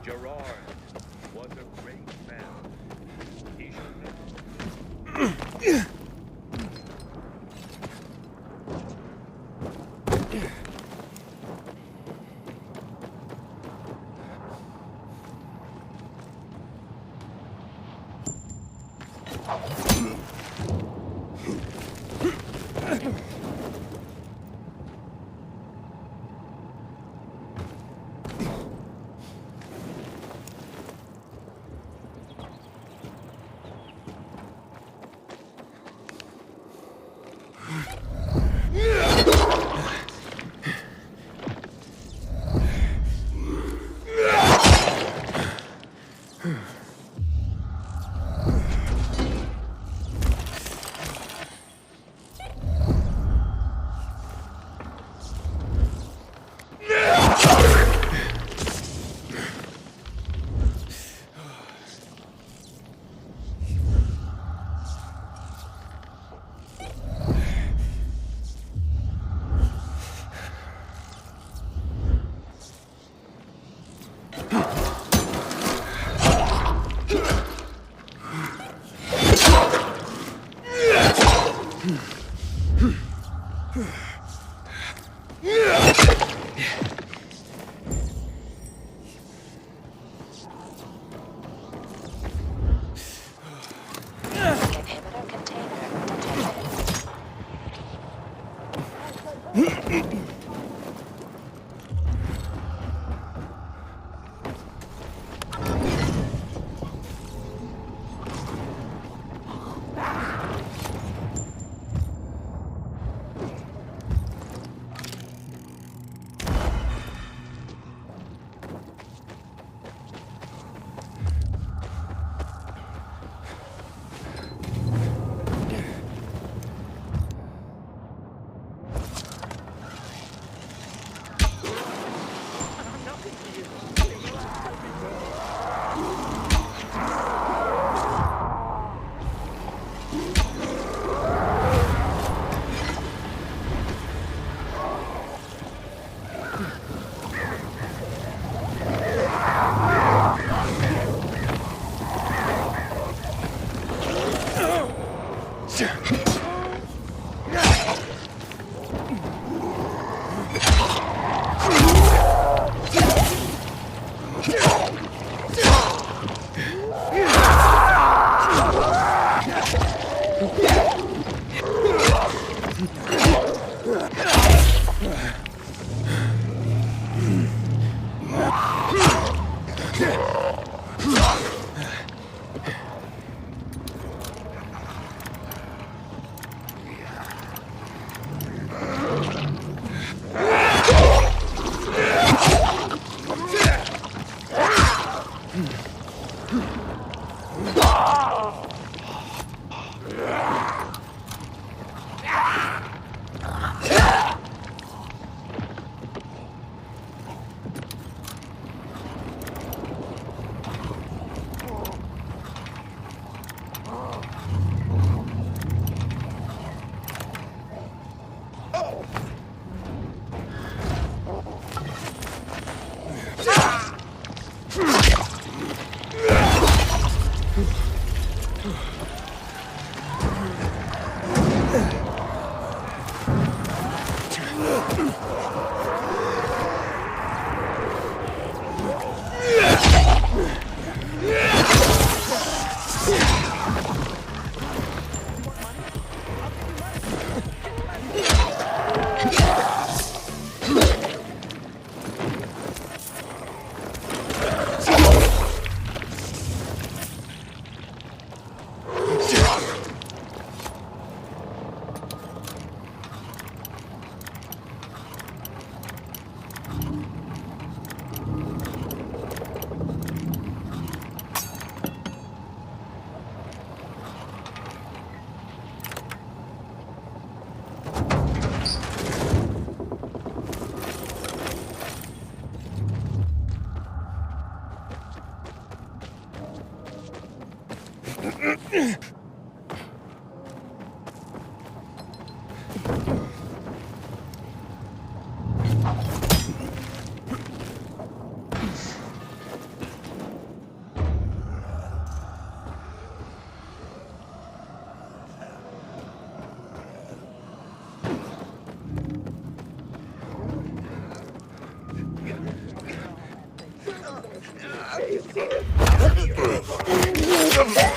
Gerard was a great man. He should know.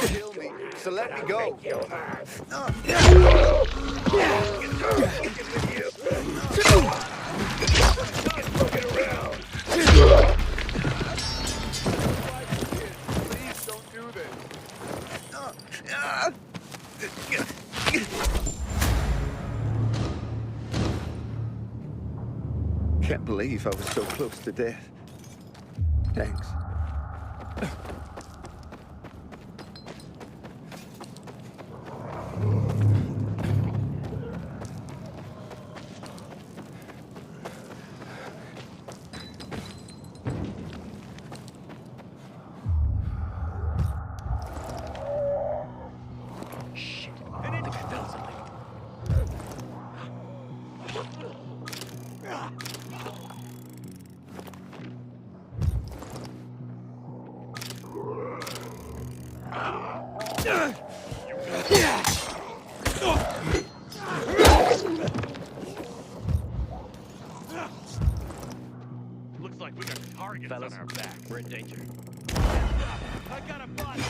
Kill me, so let me go. Please don't do this. Can't believe I was so close to death. Thanks. Looks like we got targets on our back. We're in danger. I got a body.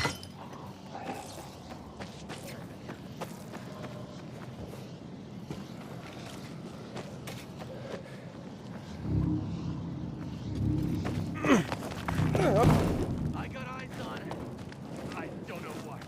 I got eyes on it. I don't know why.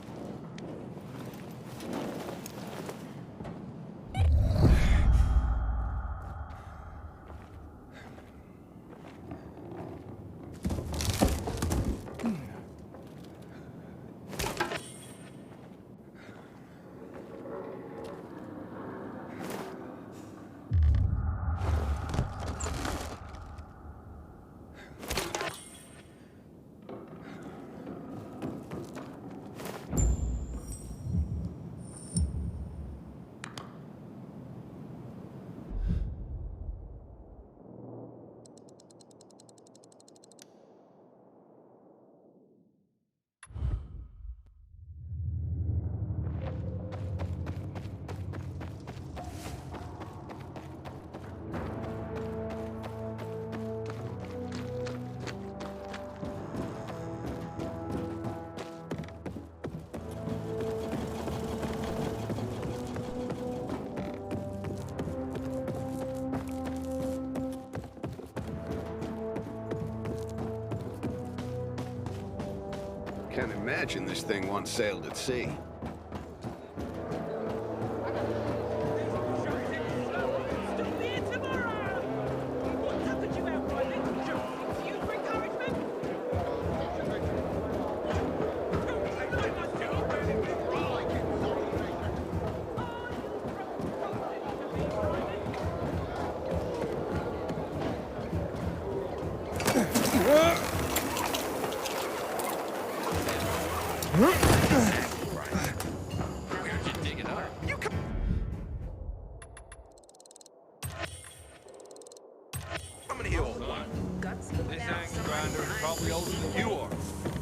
Can't imagine this thing once sailed at sea.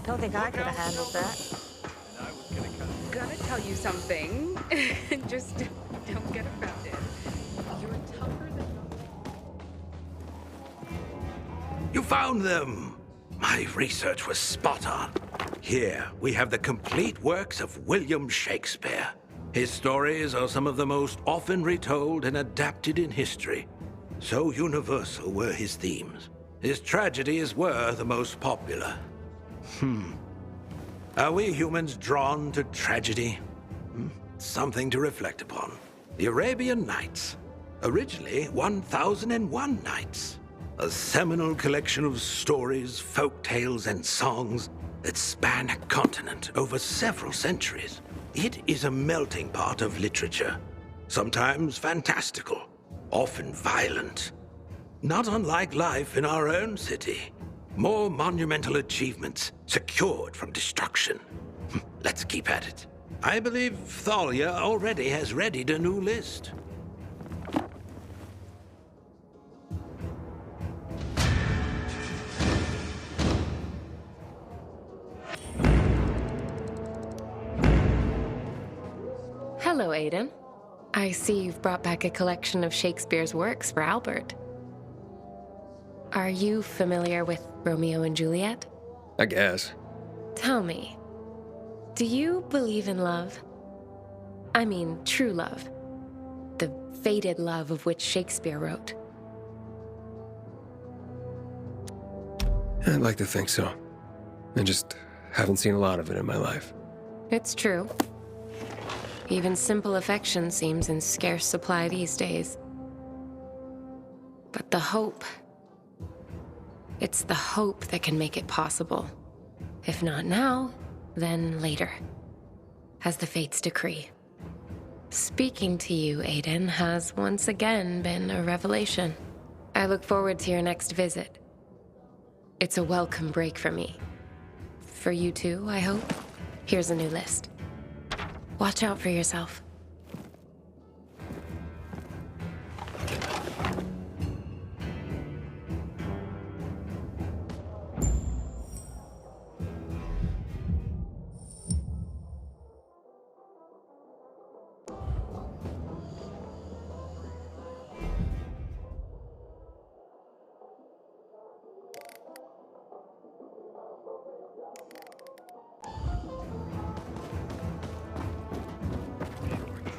Don't think I could have handled that. Gonna tell you something. Just don't get offended. You're tougher than You found them! My research was spot on. Here, we have the complete works of William Shakespeare. His stories are some of the most often retold and adapted in history. So universal were his themes. His tragedies were the most popular. Are we humans drawn to tragedy? Something to reflect upon. The Arabian Nights. Originally 1001 Nights. A seminal collection of stories, folk tales, and songs that span a continent over several centuries. It is a melting pot of literature. Sometimes fantastical, often violent. Not unlike life in our own city. More monumental achievements secured from destruction. Let's keep at it. I believe Thalia already has readied a new list. Hello, Aiden. I see you've brought back a collection of Shakespeare's works for Albert. Are you familiar with Romeo and Juliet? I guess. Tell me, do you believe in love? I mean, true love. The fated love of which Shakespeare wrote. I'd like to think so. I just haven't seen a lot of it in my life. It's true. Even simple affection seems in scarce supply these days. But the hope... it's the hope that can make it possible. If not now, then later. As the fates decree. Speaking to you, Aiden, has once again been a revelation. I look forward to your next visit. It's a welcome break for me. For you too, I hope. Here's a new list. Watch out for yourself.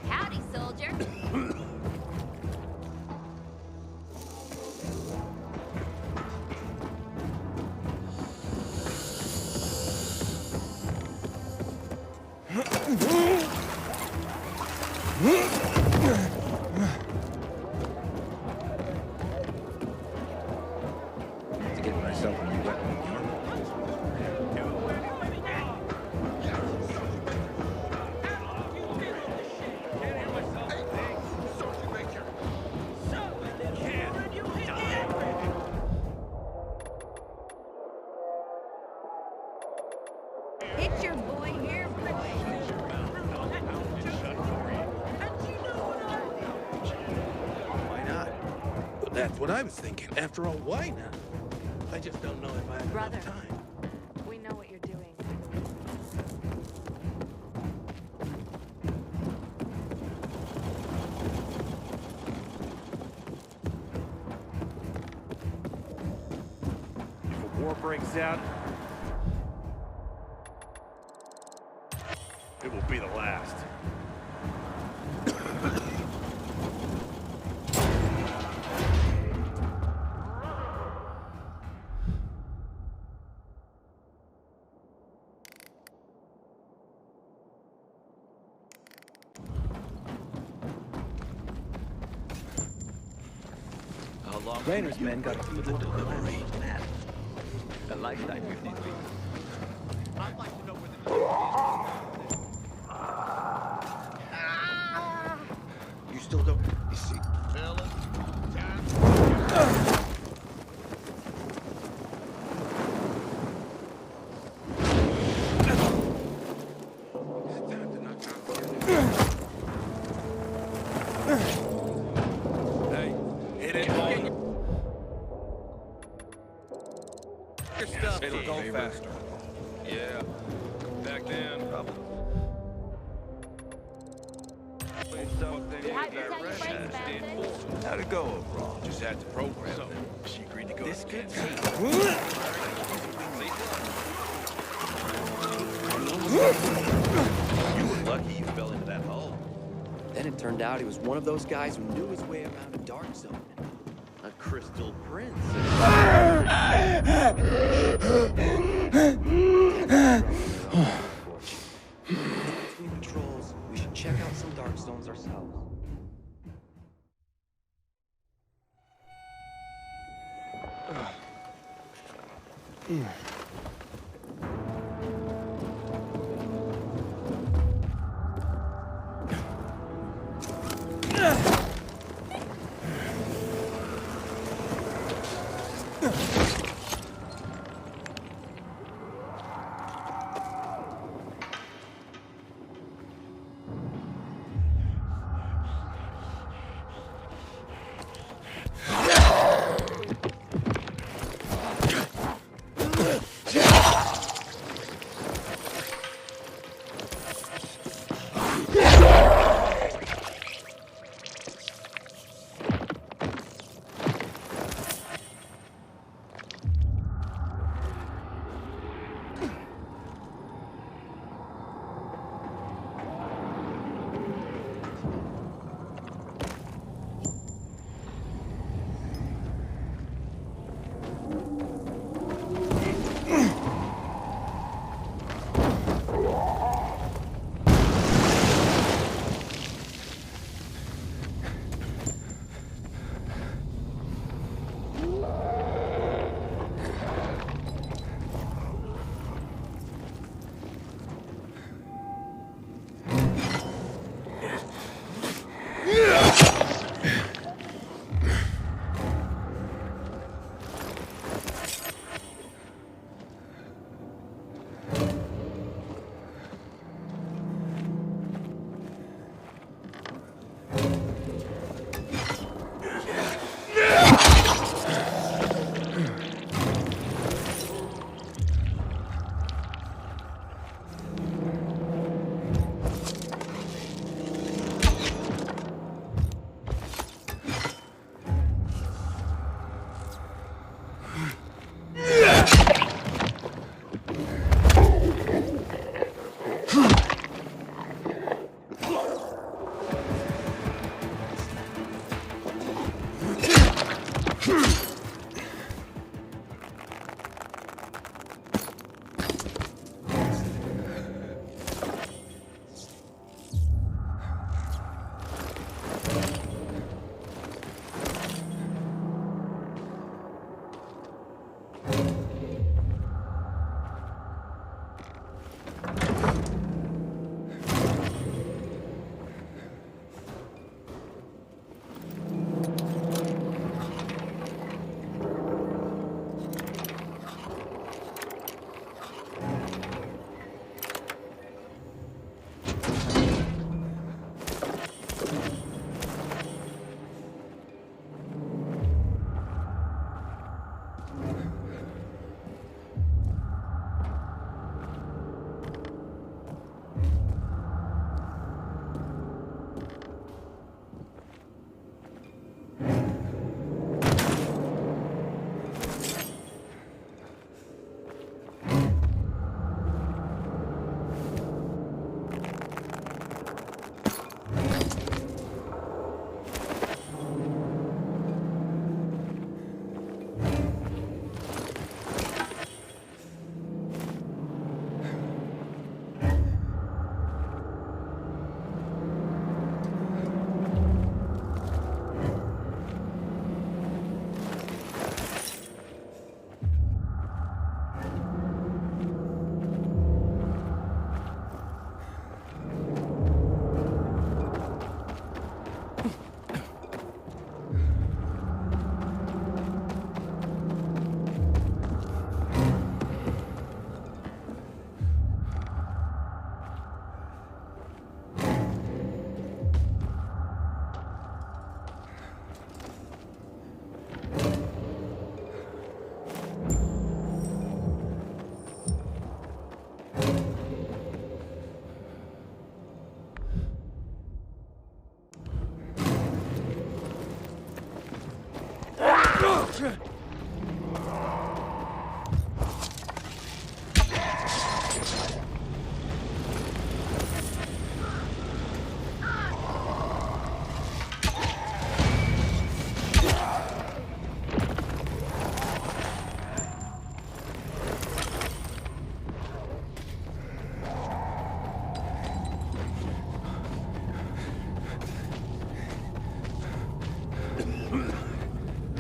Howdy, soldier. To get myself a new weapon. It's your boy here, Why not? Well, that's what I was thinking. After all, why not? I just don't know if I have Brother. enough time. We know what you're doing. If a war breaks out, it will be the last. Rainer's men got a good look at the delivery. A lifetime 53. I'd like to know where the You still don't... You see... Hey, hit it, boy. Your stuff. It'll go faster. Yeah. Back then. How'd it go overall? Just had to program them. She agreed to go. This could You were lucky you fell into that hole. Then it turned out he was one of those guys who knew his way around a dark zone. A crystal prince. Between patrols, we should check out some dark zones ourselves.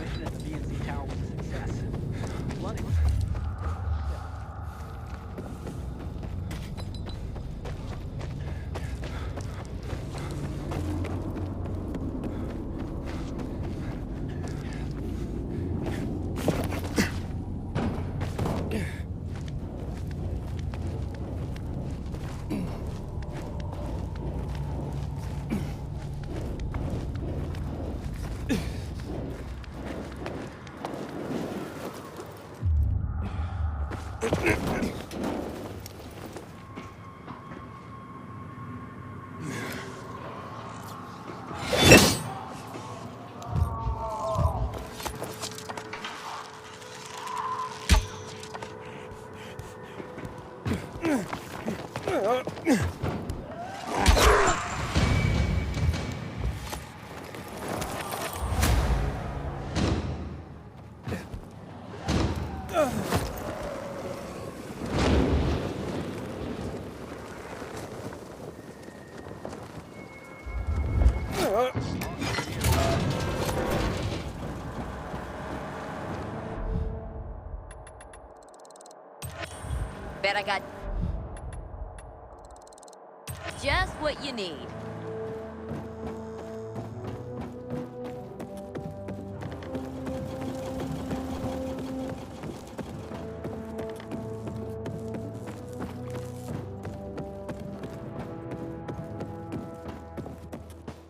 Mission at the BNC Tower was a success. Bloody. Bet I got just what you need.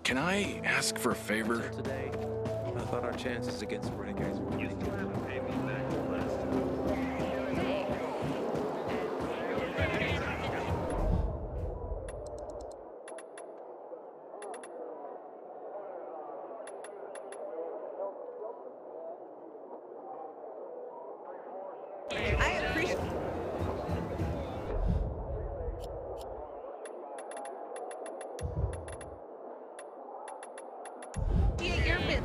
Can I ask for a favor? Today, I thought our chances against renegades were weak. I appreciate. Your bit.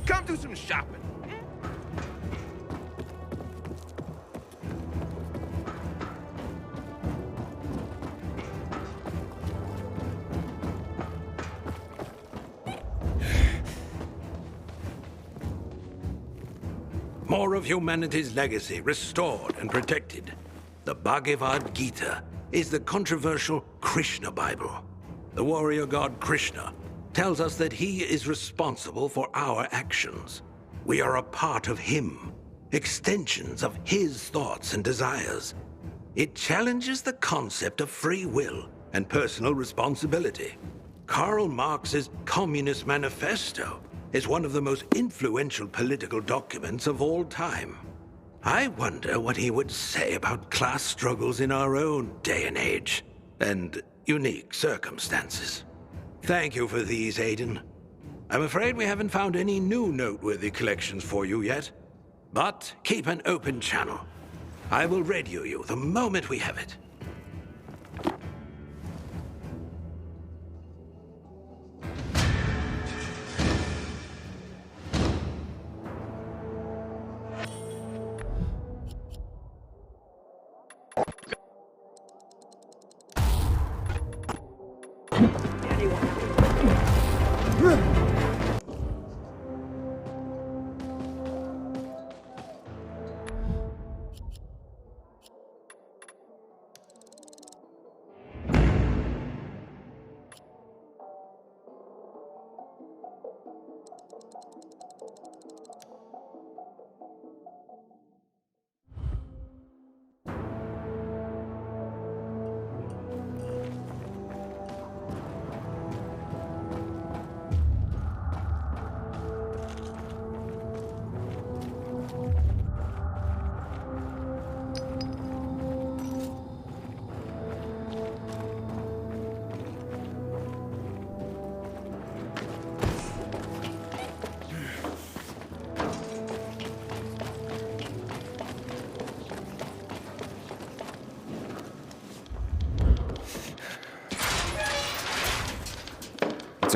Come do some shopping. More of humanity's legacy restored and protected. The Bhagavad Gita is the controversial Krishna Bible. The warrior god Krishna tells us that he is responsible for our actions. We are a part of him, extensions of his thoughts and desires. It challenges the concept of free will and personal responsibility. Karl Marx's Communist Manifesto is one of the most influential political documents of all time. I wonder what he would say about class struggles in our own day and age, and unique circumstances. Thank you for these, Aiden. I'm afraid we haven't found any new noteworthy collections for you yet, but keep an open channel. I will radio you the moment we have it.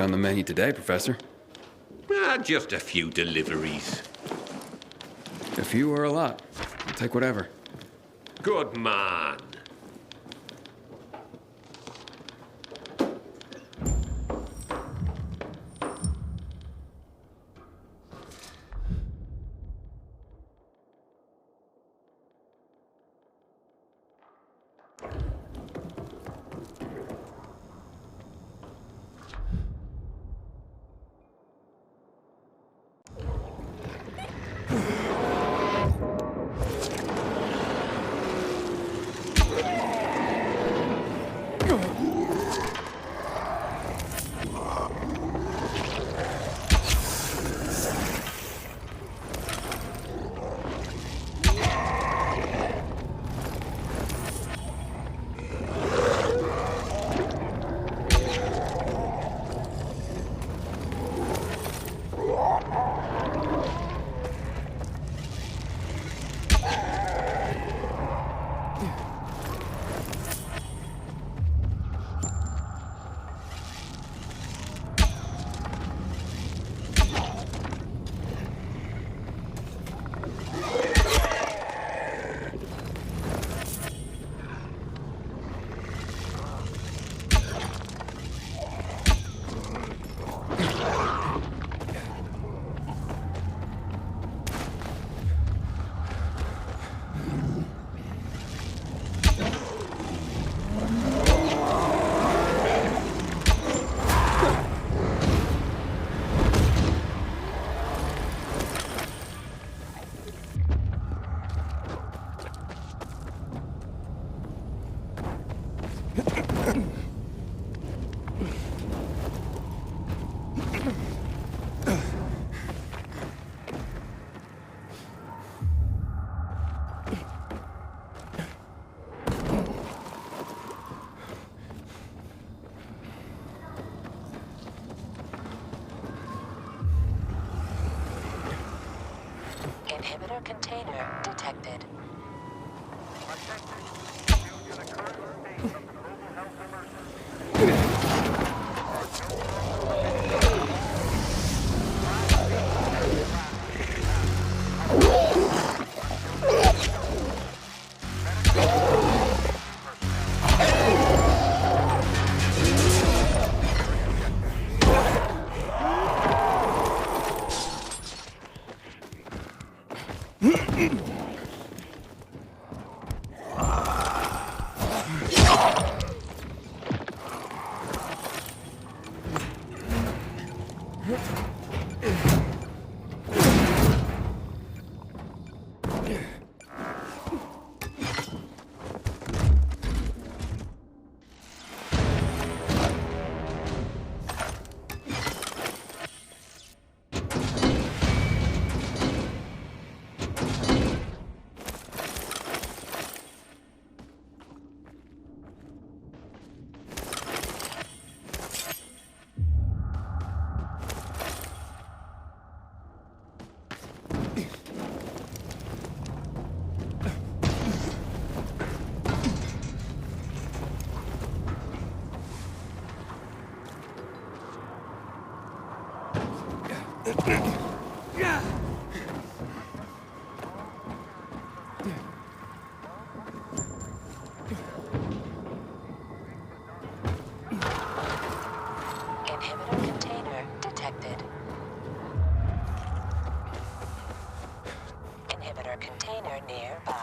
on the menu today, Professor? Just a few deliveries. A few or a lot. I'll take whatever. Good man. Inhibitor container detected. Inhibitor container detected. Inhibitor container nearby.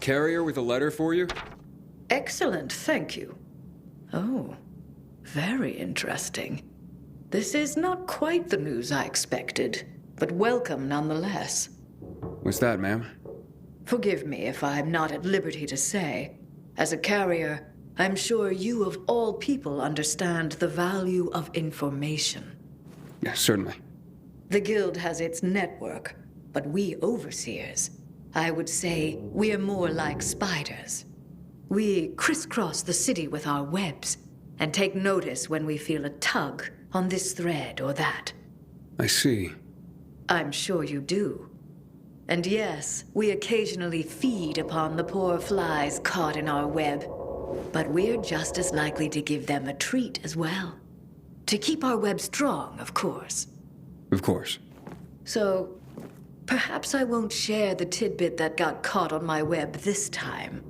Carrier with a letter for you? Excellent, thank you. Oh, very interesting. This is not quite the news I expected, but welcome nonetheless. What's that, ma'am? Forgive me if I'm not at liberty to say. As a carrier, I'm sure you of all people understand the value of information. Yeah, certainly. The Guild has its network, but we overseers, I would say we're more like spiders. We crisscross the city with our webs and take notice when we feel a tug on this thread or that. I see. I'm sure you do. And yes, we occasionally feed upon the poor flies caught in our web. But we're just as likely to give them a treat as well. To keep our web strong, of course. Of course. So, perhaps I won't share the tidbit that got caught on my web this time.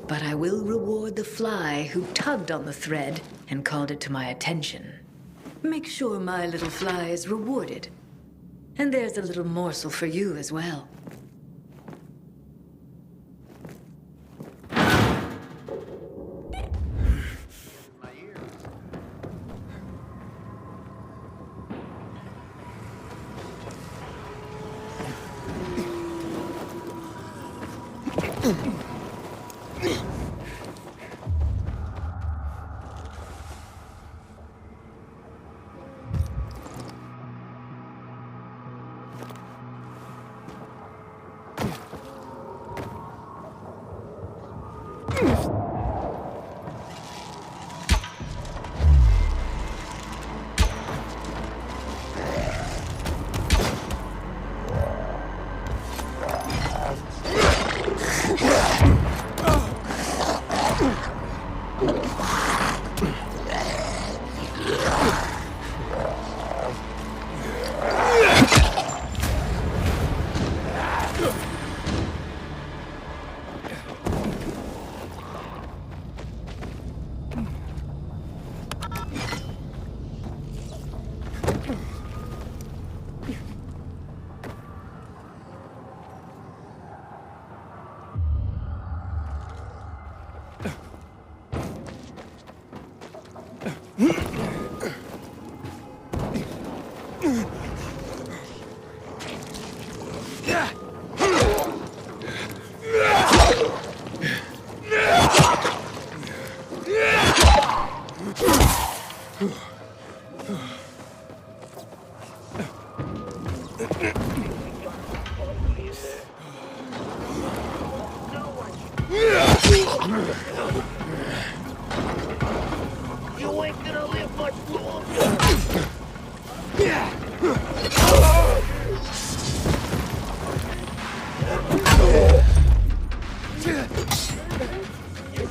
But I will reward the fly who tugged on the thread and called it to my attention. Make sure my little fly is rewarded. And there's a little morsel for you as well. Long may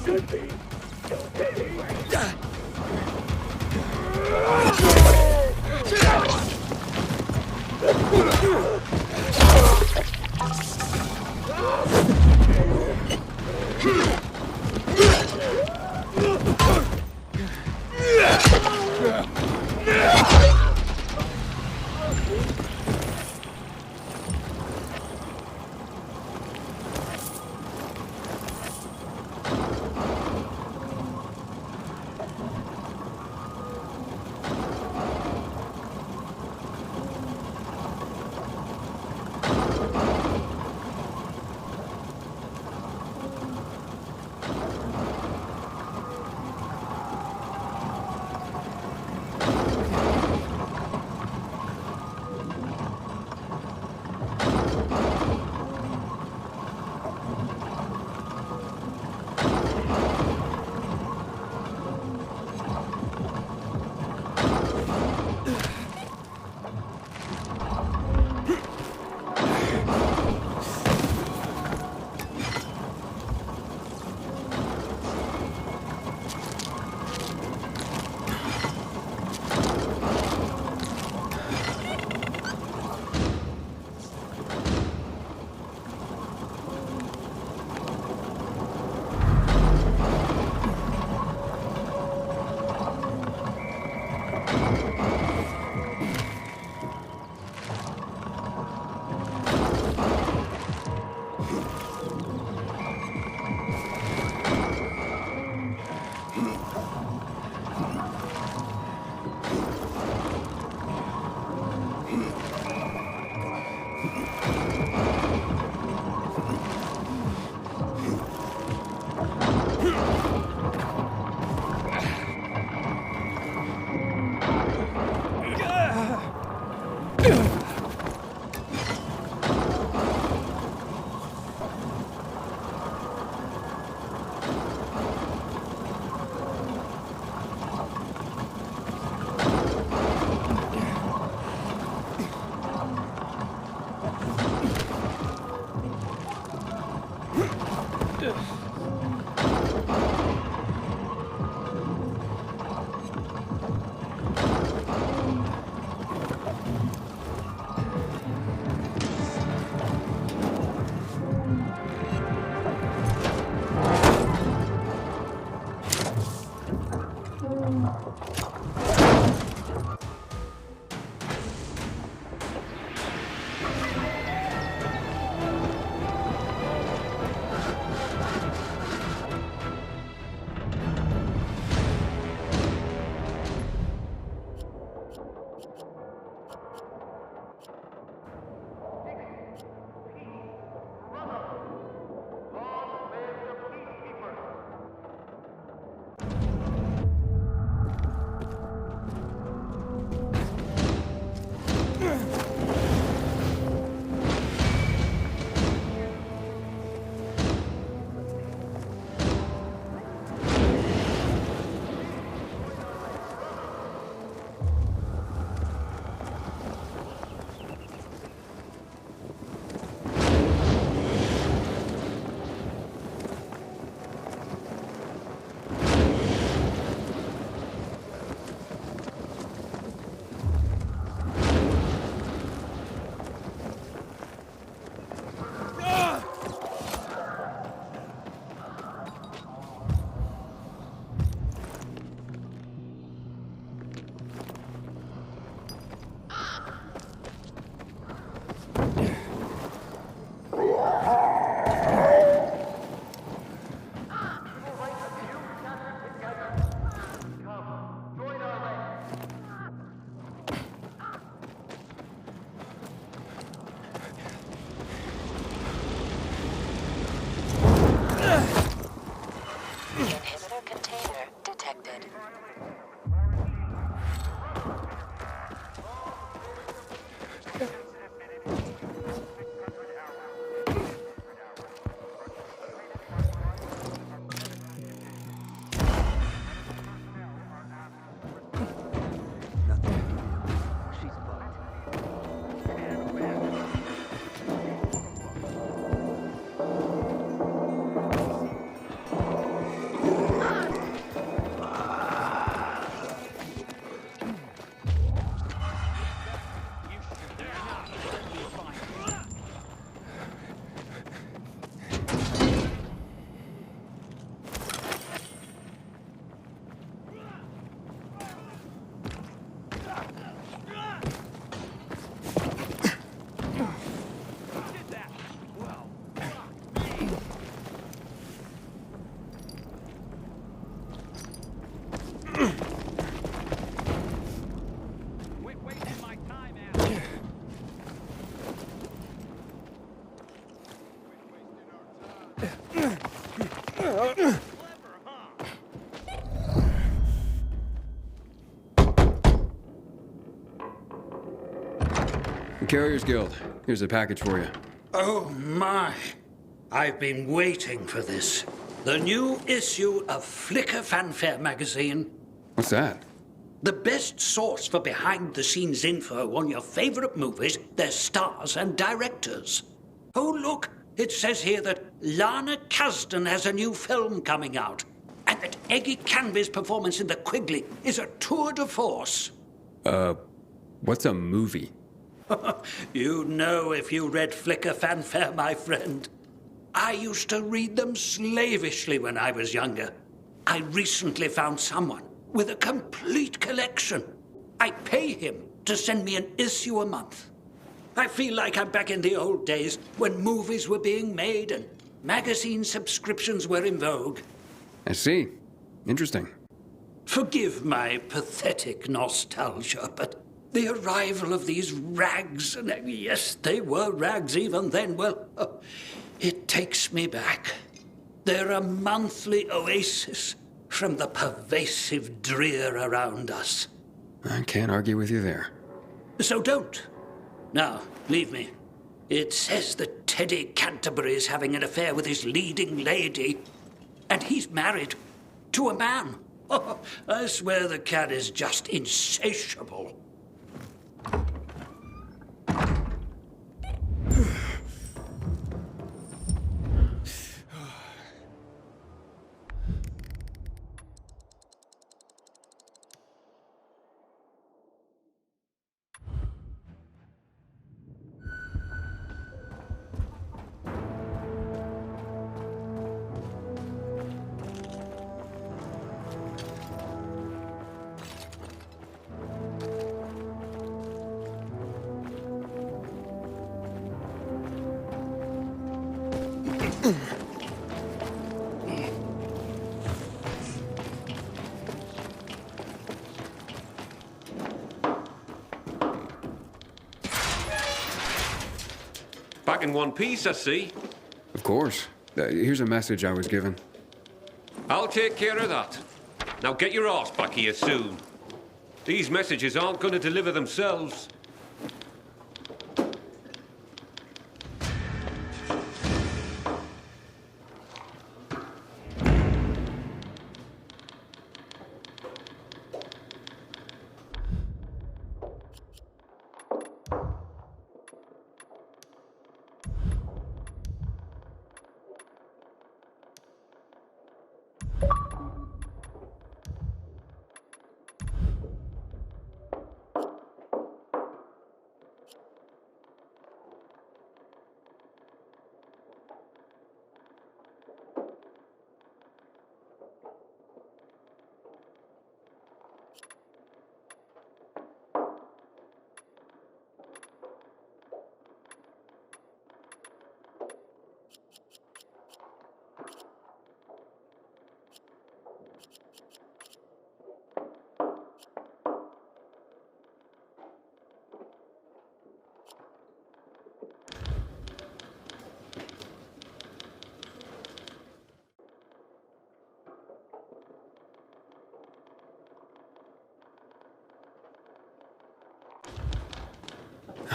the peacekeeper The Carriers Guild. Here's a package for you. Oh my! I've been waiting for this. The new issue of Flicker Fanfare magazine. What's that? The best source for behind-the-scenes info on your favorite movies, their stars and directors. Oh, look, it says here that Lana Kasdan has a new film coming out, and that Eggy Canby's performance in The Quigley is a tour de force. What's a movie? You'd know if you read Flicker Fanfare, my friend. I used to read them slavishly when I was younger. I recently found someone with a complete collection. I pay him to send me an issue a month. I feel like I'm back in the old days when movies were being made and magazine subscriptions were in vogue. I see. Interesting. Forgive my pathetic nostalgia, but the arrival of these rags, and yes, they were rags even then, well, it takes me back. They're a monthly oasis from the pervasive drear around us. I can't argue with you there. So don't. Now, leave me. It says that Teddy Canterbury is having an affair with his leading lady, and he's married to a man. Oh, I swear the cat is just insatiable. Back in one piece, I see. Of course. Here's a message I was given. I'll take care of that. Now get your arse back here soon. These messages aren't going to deliver themselves.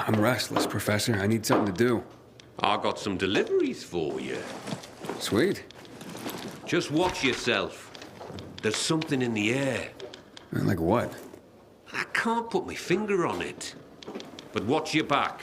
I'm restless, Professor. I need something to do. I got some deliveries for you. Sweet. Just watch yourself. There's something in the air. Like what? I can't put my finger on it. But watch your back.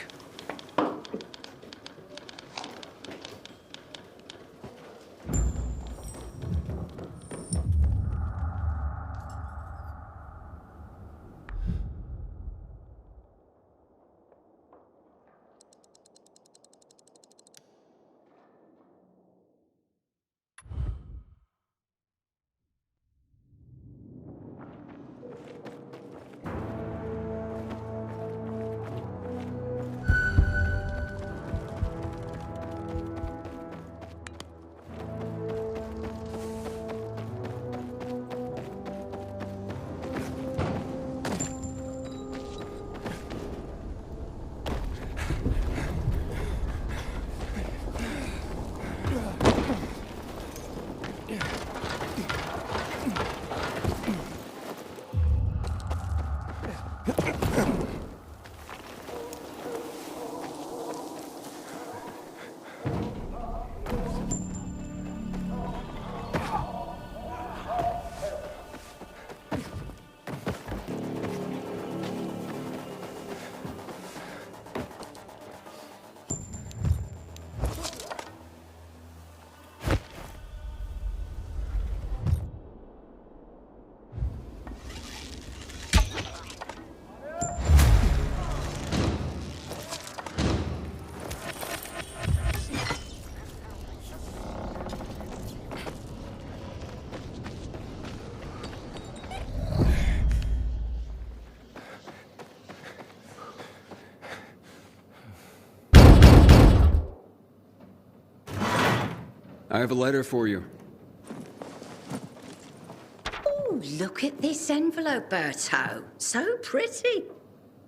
I have a letter for you. Oh, look at this envelope, Berto. So pretty.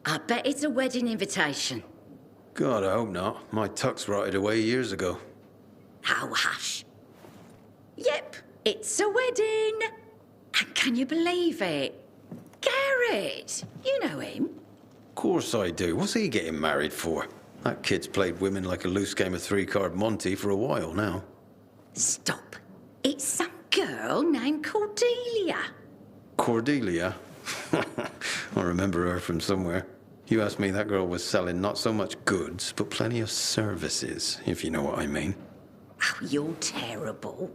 I bet it's a wedding invitation. God, I hope not. My tux rotted away years ago. Oh, hush. Yep, it's a wedding. And can you believe it? Garrett, you know him. Of course I do. What's he getting married for? That kid's played women like a loose game of three-card Monty for a while now. Stop. It's some girl named Cordelia. Cordelia? I remember her from somewhere. You asked me, that girl was selling not so much goods, but plenty of services, if you know what I mean. Oh, you're terrible.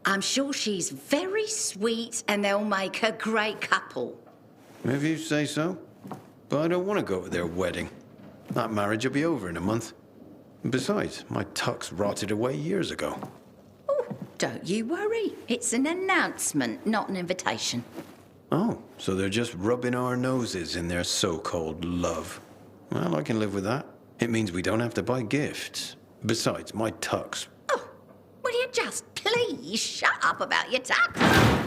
I'm sure she's very sweet and they'll make a great couple. If you say so. But I don't want to go to their wedding. That marriage will be over in a month. Besides, my tux rotted away years ago. Don't you worry. It's an announcement, not an invitation. Oh, so they're just rubbing our noses in their so-called love. Well, I can live with that. It means we don't have to buy gifts. Besides, my tux. Oh, will you just please shut up about your tux?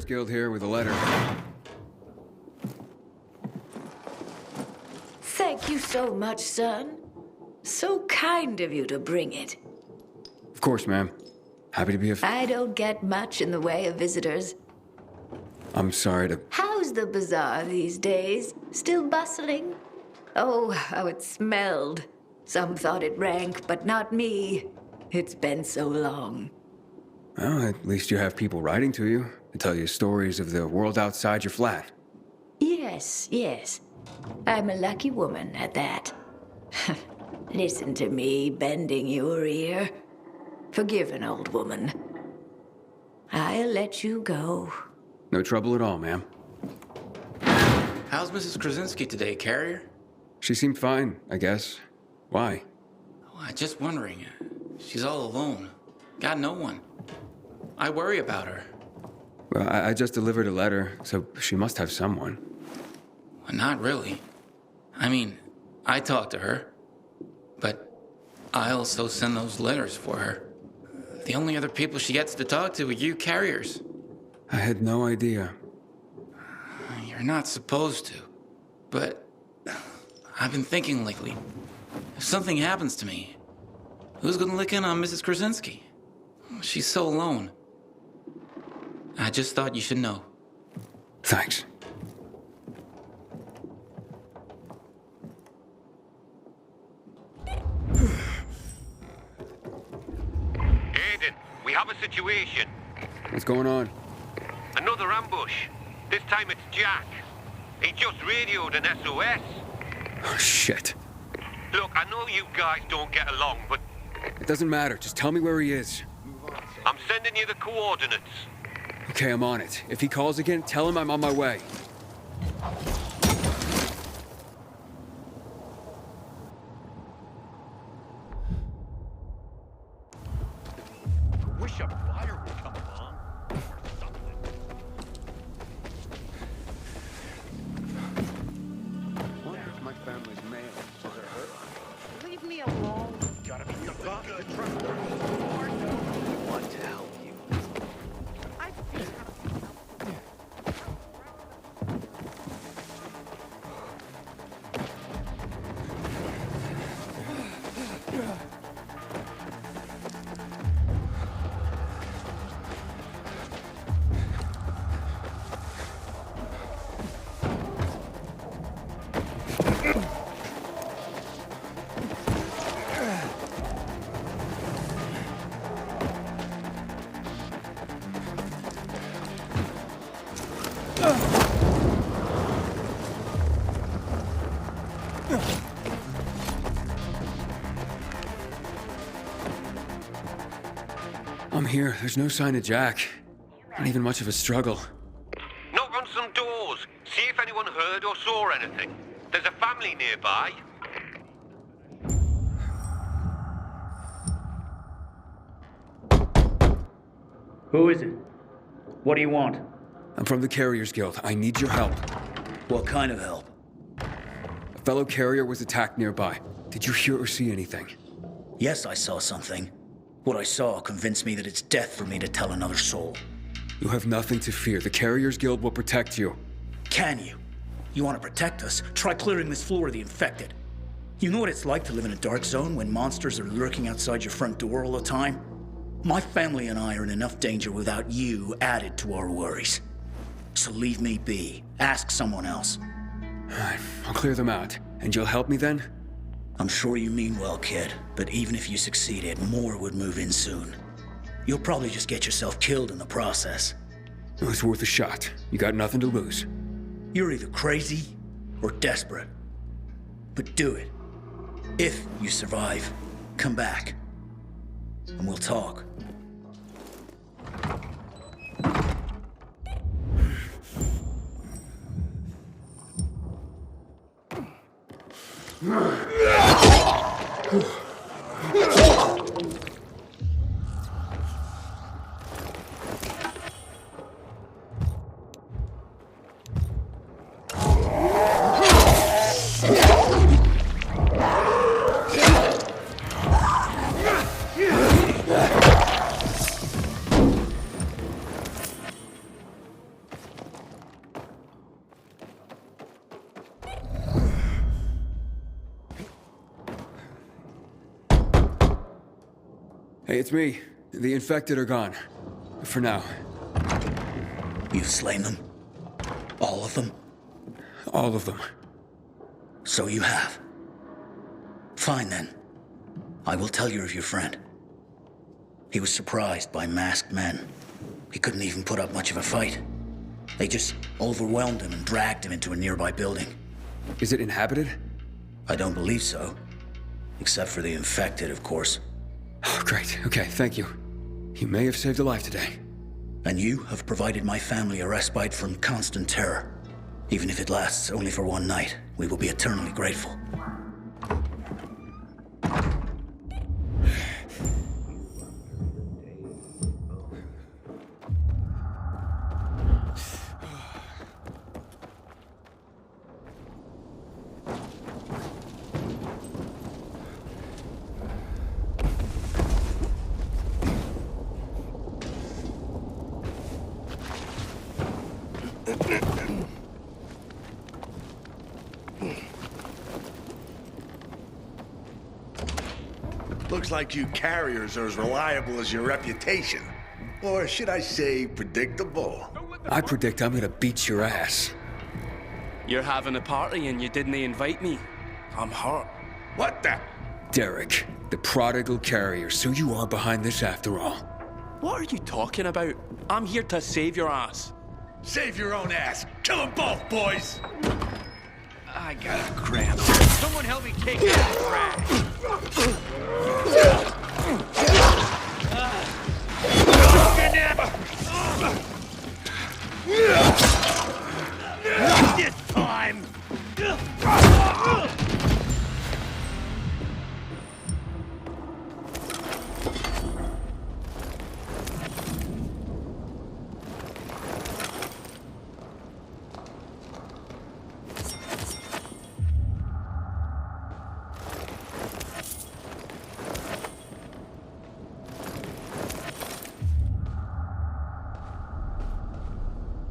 Guild here with a letter. Thank you so much, son. So kind of you to bring it. Of course, ma'am. Happy to be I don't get much in the way of visitors. I'm sorry to... How's the bazaar these days? Still bustling? Oh, how it smelled. Some thought it rank, but not me. It's been so long. Well, at least you have people writing to you to tell you stories of the world outside your flat. Yes, yes. I'm a lucky woman at that. Listen to me bending your ear. Forgive an old woman. I'll let you go. No trouble at all, ma'am. How's Mrs. Krasinski today, Carrier? She seemed fine, I guess. Why? Oh, I'm just wondering. She's all alone. Got no one. I worry about her. Well, I just delivered a letter, so she must have someone. Well, not really. I mean, I talk to her, but I also send those letters for her. The only other people she gets to talk to are you carriers. I had no idea. You're not supposed to, but I've been thinking lately, if something happens to me, who's gonna lick in on Mrs. Krasinski? She's so alone. I just thought you should know. Thanks. have a situation. What's going on? Another ambush. This time it's Jack. He just radioed an SOS. Oh, shit. Look, I know you guys don't get along, but It doesn't matter. Just tell me where he is. I'm sending you the coordinates. Okay, I'm on it. If he calls again, tell him I'm on my way. Wish a fire would come along. Or something. Wonder if my family's male. Does it hurt? Leave me alone. Gotta be something good. I want to help you. I feel I'm here. There's no sign of Jack. Not even much of a struggle. Knock on some doors. See if anyone heard or saw anything. There's a family nearby. Who is it? What do you want? I'm from the Carriers Guild. I need your help. What kind of help? A fellow carrier was attacked nearby. Did you hear or see anything? Yes, I saw something. What I saw convinced me that it's death for me to tell another soul. You have nothing to fear. The Carriers Guild will protect you. Can you? You want to protect us? Try clearing this floor of the infected. You know what it's like to live in a dark zone when monsters are lurking outside your front door all the time? My family and I are in enough danger without you added to our worries. So leave me be. Ask someone else. I'll clear them out. And you'll help me then? I'm sure you mean well, kid, but even if you succeeded, more would move in soon. You'll probably just get yourself killed in the process. It was worth a shot. You got nothing to lose. You're either crazy or desperate. But do it. If you survive, come back. And we'll talk. Hey, it's me. The infected are gone. For now. You've slain them? All of them? All of them. So you have. Fine then. I will tell you of your friend. He was surprised by masked men. He couldn't even put up much of a fight. They just overwhelmed him and dragged him into a nearby building. Is it inhabited? I don't believe so. Except for the infected, of course. Oh, great. Okay, thank you. You may have saved a life today. And you have provided my family a respite from constant terror. Even if it lasts only for one night, we will be eternally grateful. Looks like you carriers are as reliable as your reputation. Or should I say, predictable? I predict I'm gonna beat your ass. You're having a party and you didn't invite me. I'm hurt. What the? Derek, the prodigal carrier, so you are behind this after all. What are you talking about? I'm here to save your ass. Save your own ass. Kill them both, boys. I got a cramp. Someone help me take out the trash. This time.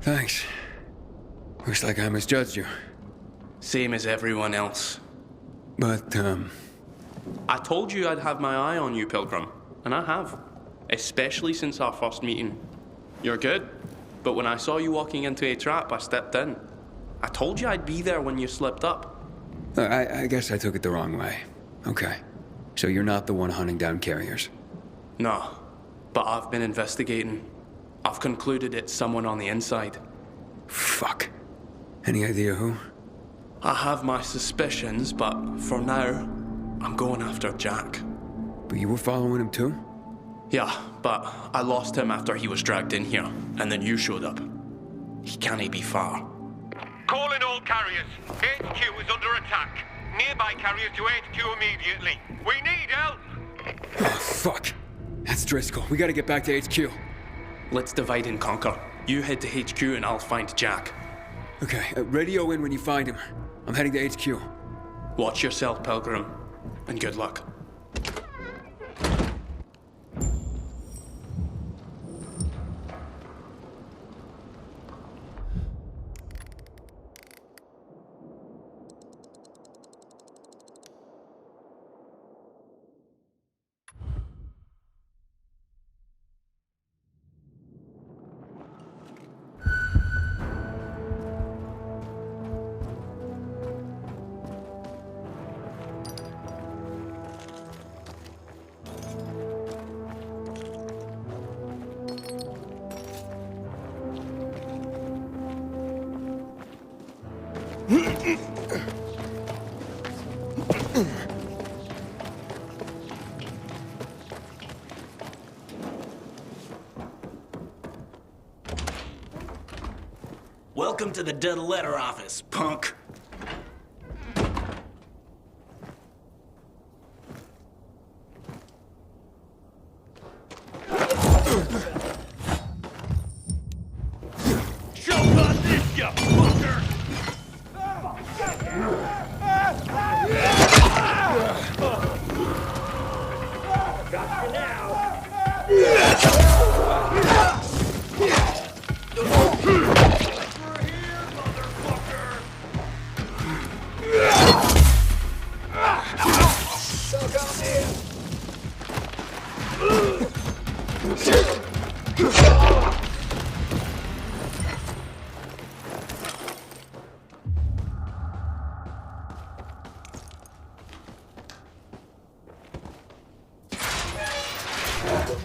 Thanks. Looks like I misjudged you. Same as everyone else. But, I told you I'd have my eye on you, Pilgrim. And I have. Especially since our first meeting. You're good. But when I saw you walking into a trap, I stepped in. I told you I'd be there when you slipped up. I guess I took it the wrong way. Okay. So you're not the one hunting down carriers? No. But I've been investigating. I've concluded it's someone on the inside. Fuck. Any idea who? I have my suspicions, but for now, I'm going after Jack. But you were following him too? Yeah, but I lost him after he was dragged in here, and then you showed up. He can't be far. Calling all carriers. HQ is under attack. Nearby carriers to HQ immediately. We need help! Oh, fuck. That's Driscoll. We gotta get back to HQ. Let's divide and conquer. You head to HQ and I'll find Jack. Okay, radio in when you find him. I'm heading to HQ. Watch yourself, Pilgrim, and good luck. Welcome to the dead letter office, punk. Showgun this, you fucker! Got you now.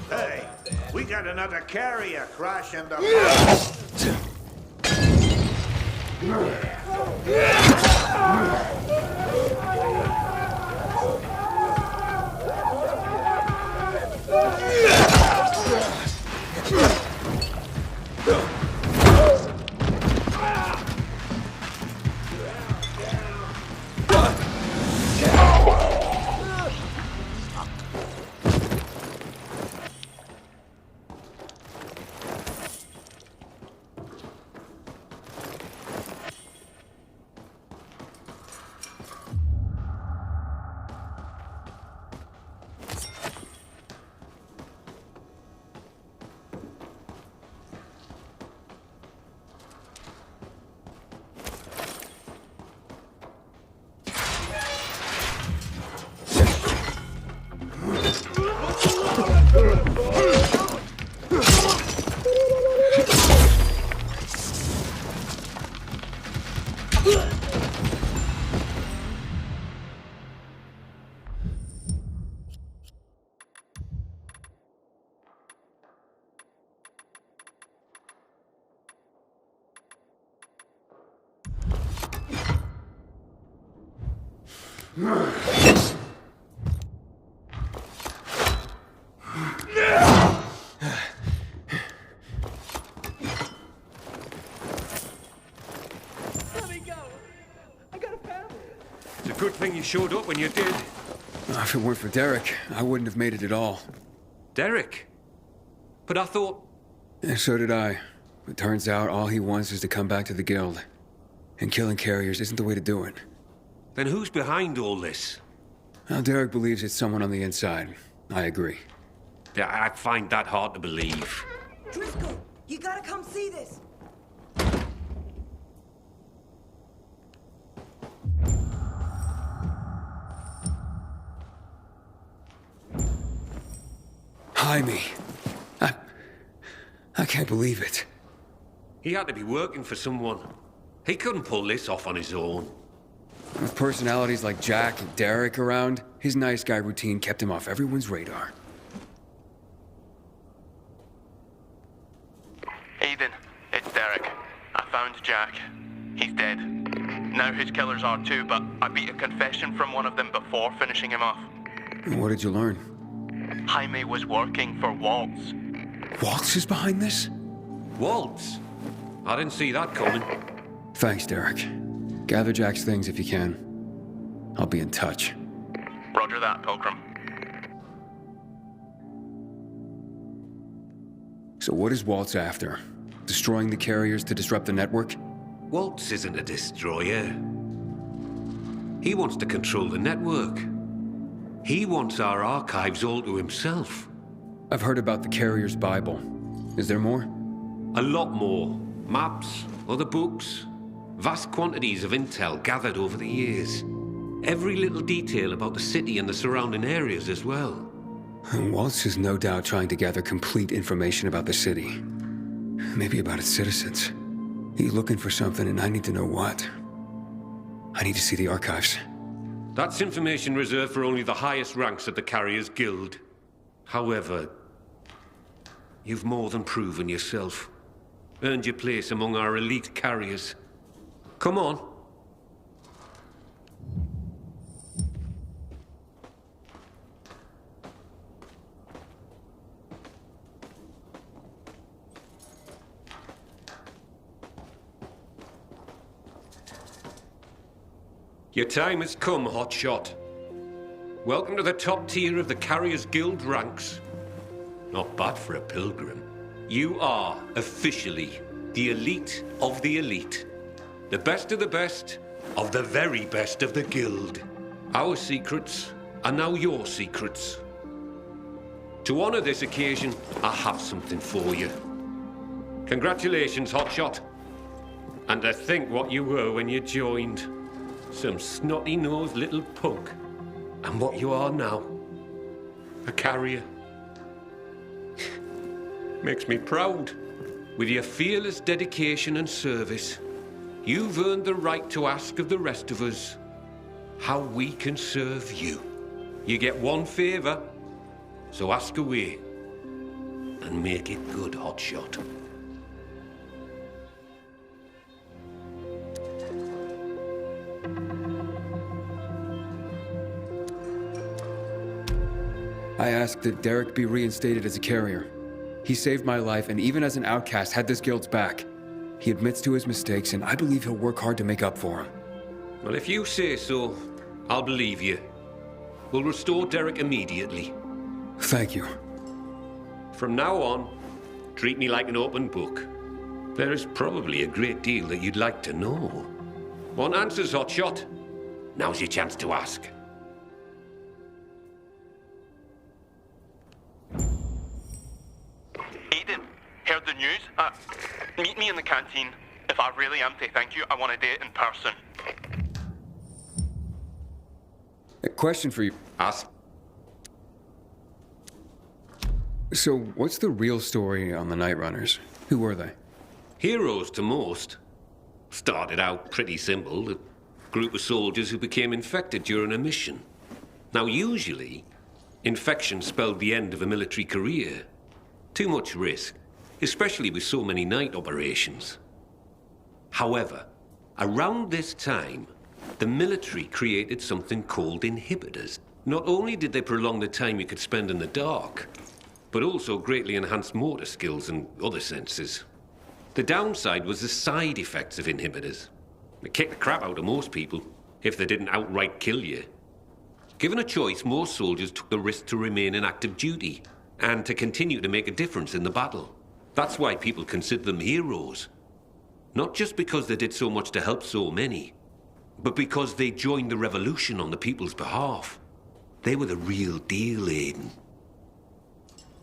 Hey, we got another carrier crashing the... It's a good thing you showed up when you did. If it weren't for Derek, I wouldn't have made it at all. Derek? But I thought... And so did I. It turns out all he wants is to come back to the guild. And killing carriers isn't the way to do it. Then who's behind all this? Well, Derek believes it's someone on the inside. I agree. Yeah, I find that hard to believe. Driscoll, you gotta come see this. Jaime. I can't believe it. He had to be working for someone. He couldn't pull this off on his own. With personalities like Jack and Derek around, his nice guy routine kept him off everyone's radar. Aiden, it's Derek. I found Jack. He's dead. Now his killers are too, but I beat a confession from one of them before finishing him off. What did you learn? Jaime was working for Waltz. Waltz is behind this? Waltz? I didn't see that coming. Thanks, Derek. Gather Jack's things if you can. I'll be in touch. Roger that, Pilgrim. So what is Waltz after? Destroying the carriers to disrupt the network? Waltz isn't a destroyer. He wants to control the network. He wants our archives all to himself. I've heard about the Carrier's Bible. Is there more? A lot more. Maps, other books, vast quantities of intel gathered over the years. Every little detail about the city and the surrounding areas as well. Waltz is no doubt trying to gather complete information about the city. Maybe about its citizens. He's looking for something and I need to know what. I need to see the archives. That's information reserved for only the highest ranks of the Carriers Guild. However, you've more than proven yourself. Earned your place among our elite carriers. Come on. Your time has come, Hotshot. Welcome to the top tier of the Carriers Guild ranks. Not bad for a pilgrim. You are officially the elite of the elite. The best of the best of the very best of the guild. Our secrets are now your secrets. To honor this occasion, I have something for you. Congratulations, Hotshot. And to think what you were when you joined. Some snotty-nosed little punk. And what you are now. A carrier. Makes me proud. With your fearless dedication and service, you've earned the right to ask of the rest of us how we can serve you. You get one favor, so ask away. And make it good, Hotshot. I asked that Derek be reinstated as a carrier. He saved my life, and even as an outcast, had this guild's back. He admits to his mistakes, and I believe he'll work hard to make up for them. Well, if you say so, I'll believe you. We'll restore Derek immediately. Thank you. From now on, treat me like an open book. There is probably a great deal that you'd like to know. Want answers, Hotshot? Now's your chance to ask. Aiden, heard the news? Meet me in the canteen. If I really am to thank you, I want to do it in person. A question for you. Ask. So, what's the real story on the Night Runners? Who were they? Heroes to most. Started out pretty simple. A group of soldiers who became infected during a mission. Now, usually, infection spelled the end of a military career. Too much risk, especially with so many night operations. However, around this time, the military created something called inhibitors. Not only did they prolong the time you could spend in the dark, but also greatly enhanced motor skills and other senses. The downside was the side effects of inhibitors. They kicked the crap out of most people, if they didn't outright kill you. Given a choice, most soldiers took the risk to remain in active duty and to continue to make a difference in the battle. That's why people consider them heroes. Not just because they did so much to help so many, but because they joined the revolution on the people's behalf. They were the real deal, Aiden.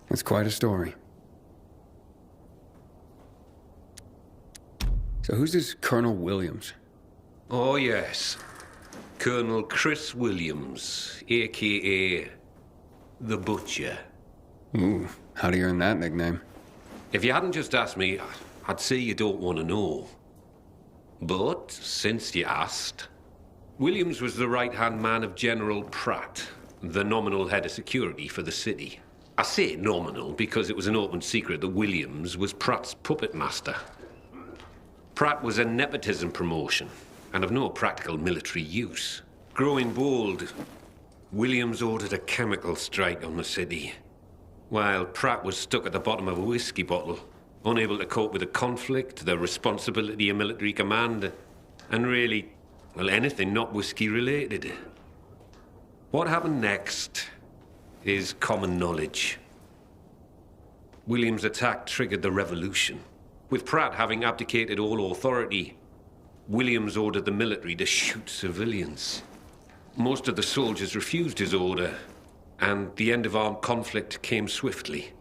That's quite a story. So who's this Colonel Williams? Oh, yes. Colonel Chris Williams, a.k.a. The Butcher. Ooh, how do you earn that nickname? If you hadn't just asked me, I'd say you don't want to know. But, since you asked, Williams was the right-hand man of General Pratt, the nominal head of security for the city. I say nominal because it was an open secret that Williams was Pratt's puppet master. Pratt was a nepotism promotion, and of no practical military use. Growing bold, Williams ordered a chemical strike on the city, while Pratt was stuck at the bottom of a whiskey bottle, unable to cope with the conflict, the responsibility of military command, and really, well, anything not whiskey-related. What happened next is common knowledge. Williams' attack triggered the revolution. With Pratt having abdicated all authority, Williams ordered the military to shoot civilians. Most of the soldiers refused his order, and the end of armed conflict came swiftly.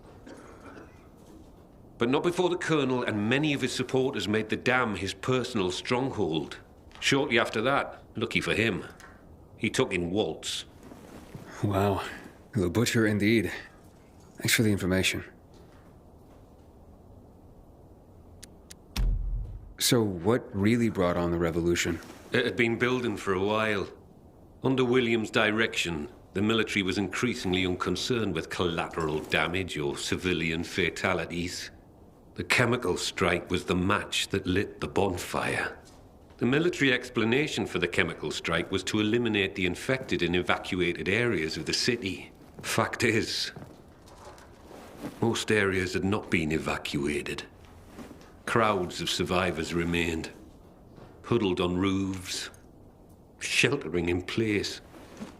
But not before the colonel and many of his supporters made the dam his personal stronghold. Shortly after that, lucky for him, he took in Waltz. Wow, the Butcher indeed. Thanks for the information. So what really brought on the revolution? It had been building for a while. Under Williams' direction, the military was increasingly unconcerned with collateral damage or civilian fatalities. The chemical strike was the match that lit the bonfire. The military explanation for the chemical strike was to eliminate the infected in evacuated areas of the city. Fact is, most areas had not been evacuated. Crowds of survivors remained, huddled on roofs, sheltering in place.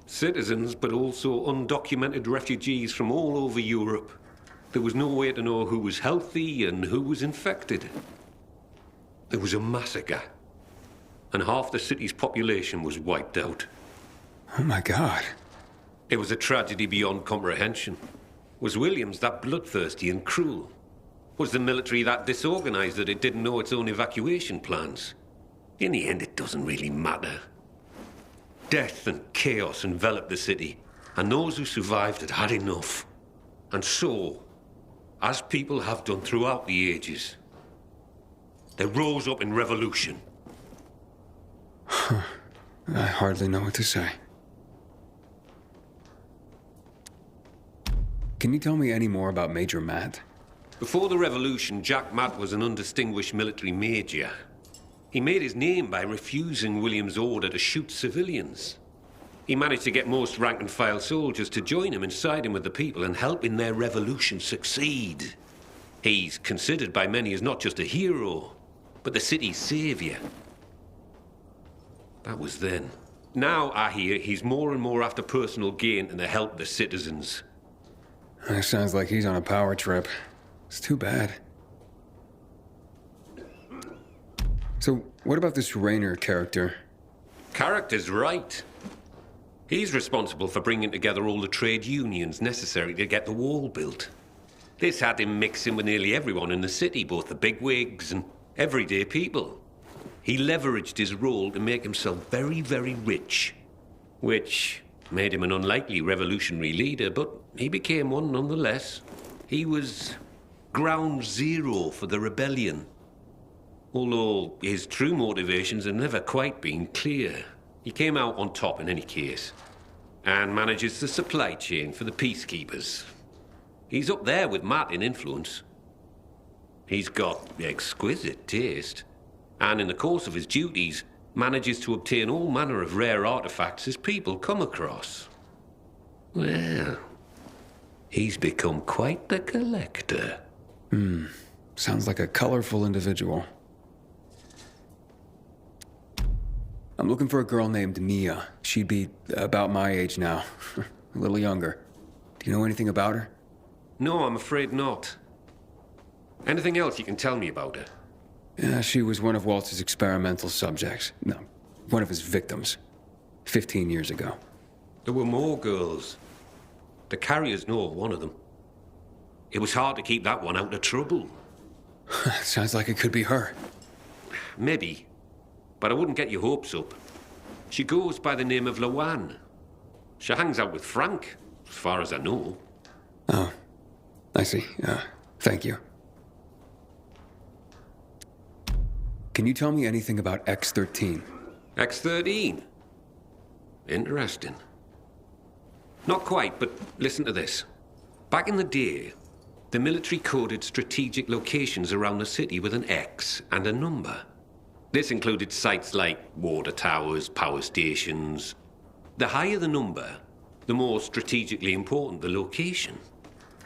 Citizens, but also undocumented refugees from all over Europe. There was no way to know who was healthy and who was infected. There was a massacre, and half the city's population was wiped out. Oh my God. It was a tragedy beyond comprehension. Was Williams that bloodthirsty and cruel? Was the military that disorganized that it didn't know its own evacuation plans? In the end, it doesn't really matter. Death and chaos enveloped the city, and those who survived had had enough. And so, as people have done throughout the ages, they rose up in revolution. I hardly know what to say. Can you tell me any more about Major Matt? Before the revolution, Jack Matt was an undistinguished military major. He made his name by refusing Williams' order to shoot civilians. He managed to get most rank-and-file soldiers to join him and side him with the people and help in their revolution succeed. He's considered by many as not just a hero, but the city's savior. That was then. Now, I hear, he's more and more after personal gain and the help of the citizens. That sounds like he's on a power trip. It's too bad. So, what about this Raynor character? Character's right. He's responsible for bringing together all the trade unions necessary to get the wall built. This had him mixing with nearly everyone in the city, both the bigwigs and everyday people. He leveraged his role to make himself very, very rich, which made him an unlikely revolutionary leader, but he became one nonetheless. He was ground zero for the rebellion, although his true motivations have never quite been clear. He came out on top in any case, and manages the supply chain for the peacekeepers. He's up there with Matt in influence. He's got exquisite taste, and in the course of his duties, manages to obtain all manner of rare artifacts his people come across. Well, he's become quite the collector. Sounds like a colorful individual. I'm looking for a girl named Mia. She'd be about my age now. A little younger. Do you know anything about her? No, I'm afraid not. Anything else you can tell me about her? Yeah, she was one of Waltz's experimental subjects. No, one of his victims. 15 years ago. There were more girls. The carriers know of one of them. It was hard to keep that one out of trouble. Sounds like it could be her. Maybe. But I wouldn't get your hopes up. She goes by the name of Lawan. She hangs out with Frank, as far as I know. Oh, I see. Thank you. Can you tell me anything about X-13? X-13? Interesting. Not quite, but listen to this. Back in the day, the military coded strategic locations around the city with an X and a number. This included sites like water towers, power stations. The higher the number, the more strategically important the location.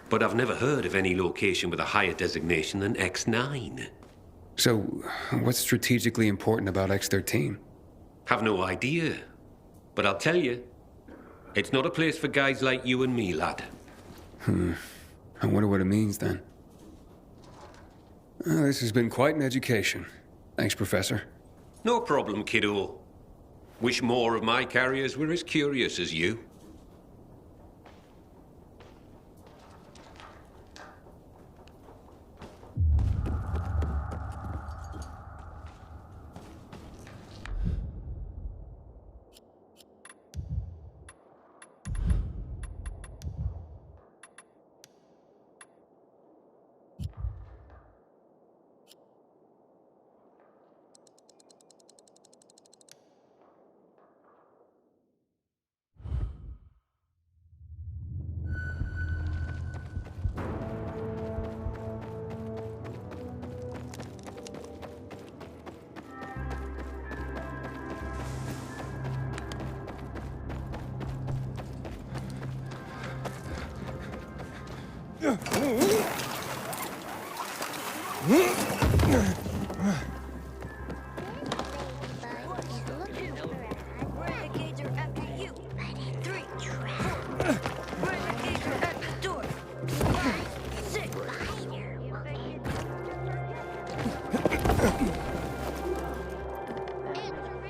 But I've never heard of any location with a higher designation than X9. So, what's strategically important about X-13? Have no idea. But I'll tell you, it's not a place for guys like you and me, lad. I wonder what it means, then. This has been quite an education. Thanks, Professor. No problem, kiddo. Wish more of my carriers were as curious as you.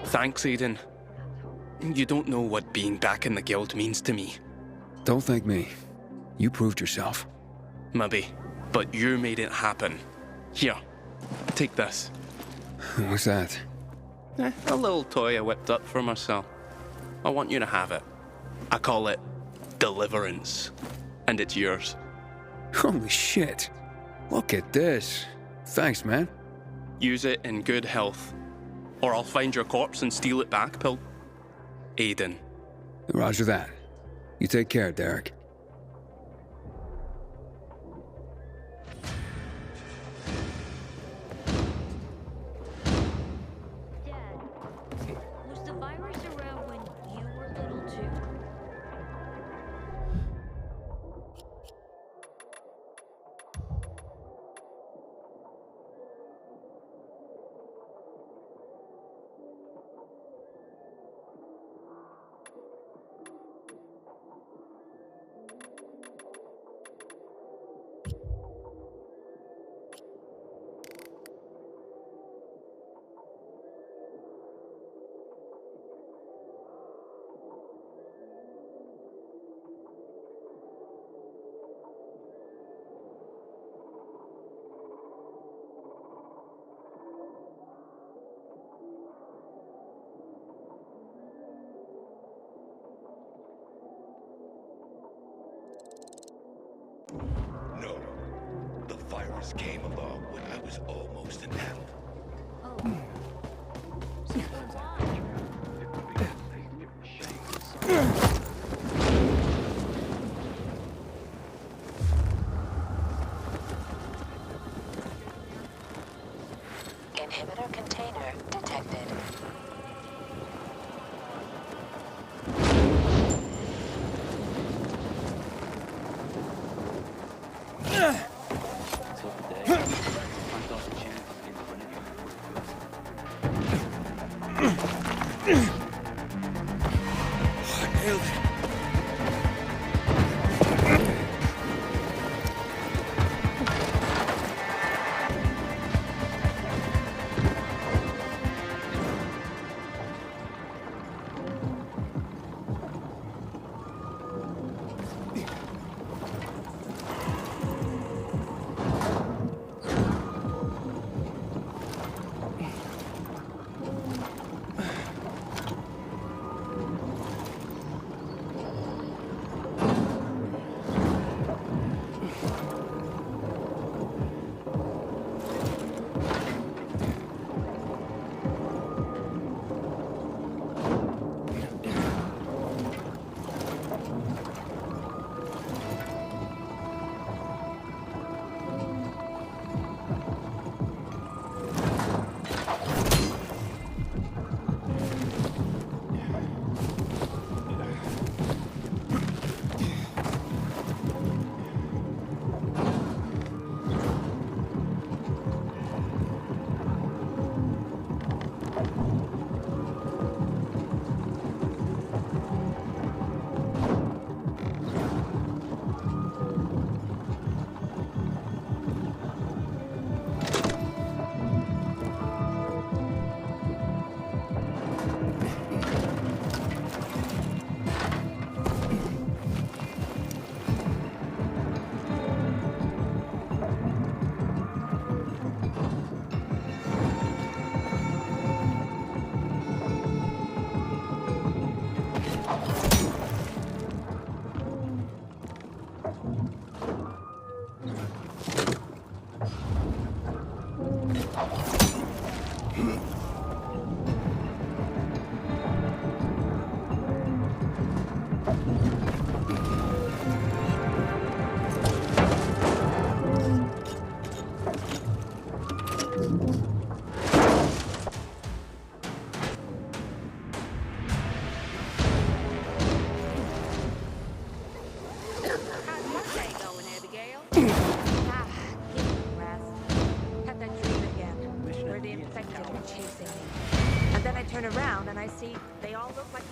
Thanks, Aiden. You don't know what being back in the guild means to me. Don't thank me. You proved yourself. Maybe, but you made it happen. Here, take this. What's that? A little toy I whipped up for myself. I want you to have it. I call it Deliverance. And it's yours. Holy shit. Look at this. Thanks, man. Use it in good health. Or I'll find your corpse and steal it back, Aiden. Roger that. You take care, Derek. Was the virus around when you were little too? No. The virus came along when I was almost an adult. Inhibitor container detected. Failed. Turn around and I see they all look like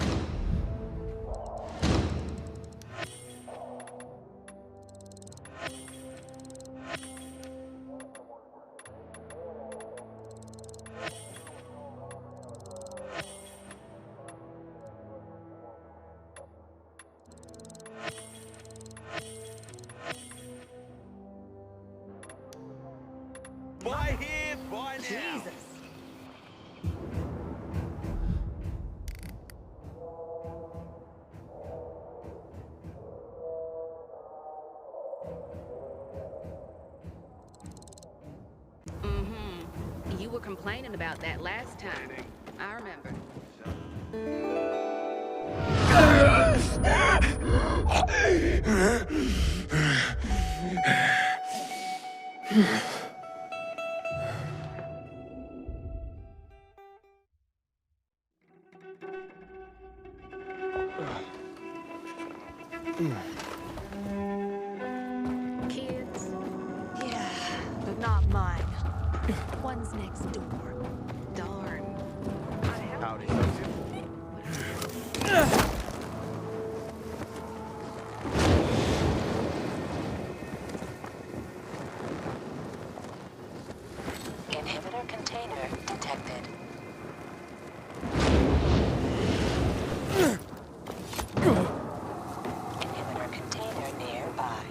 Boy here, boy now. Jesus. You were complaining about that last time. I remember. kids. Yeah, but not mine. One's next door. Darn. Howdy, Inhibitor container detected. Inhibitor container nearby.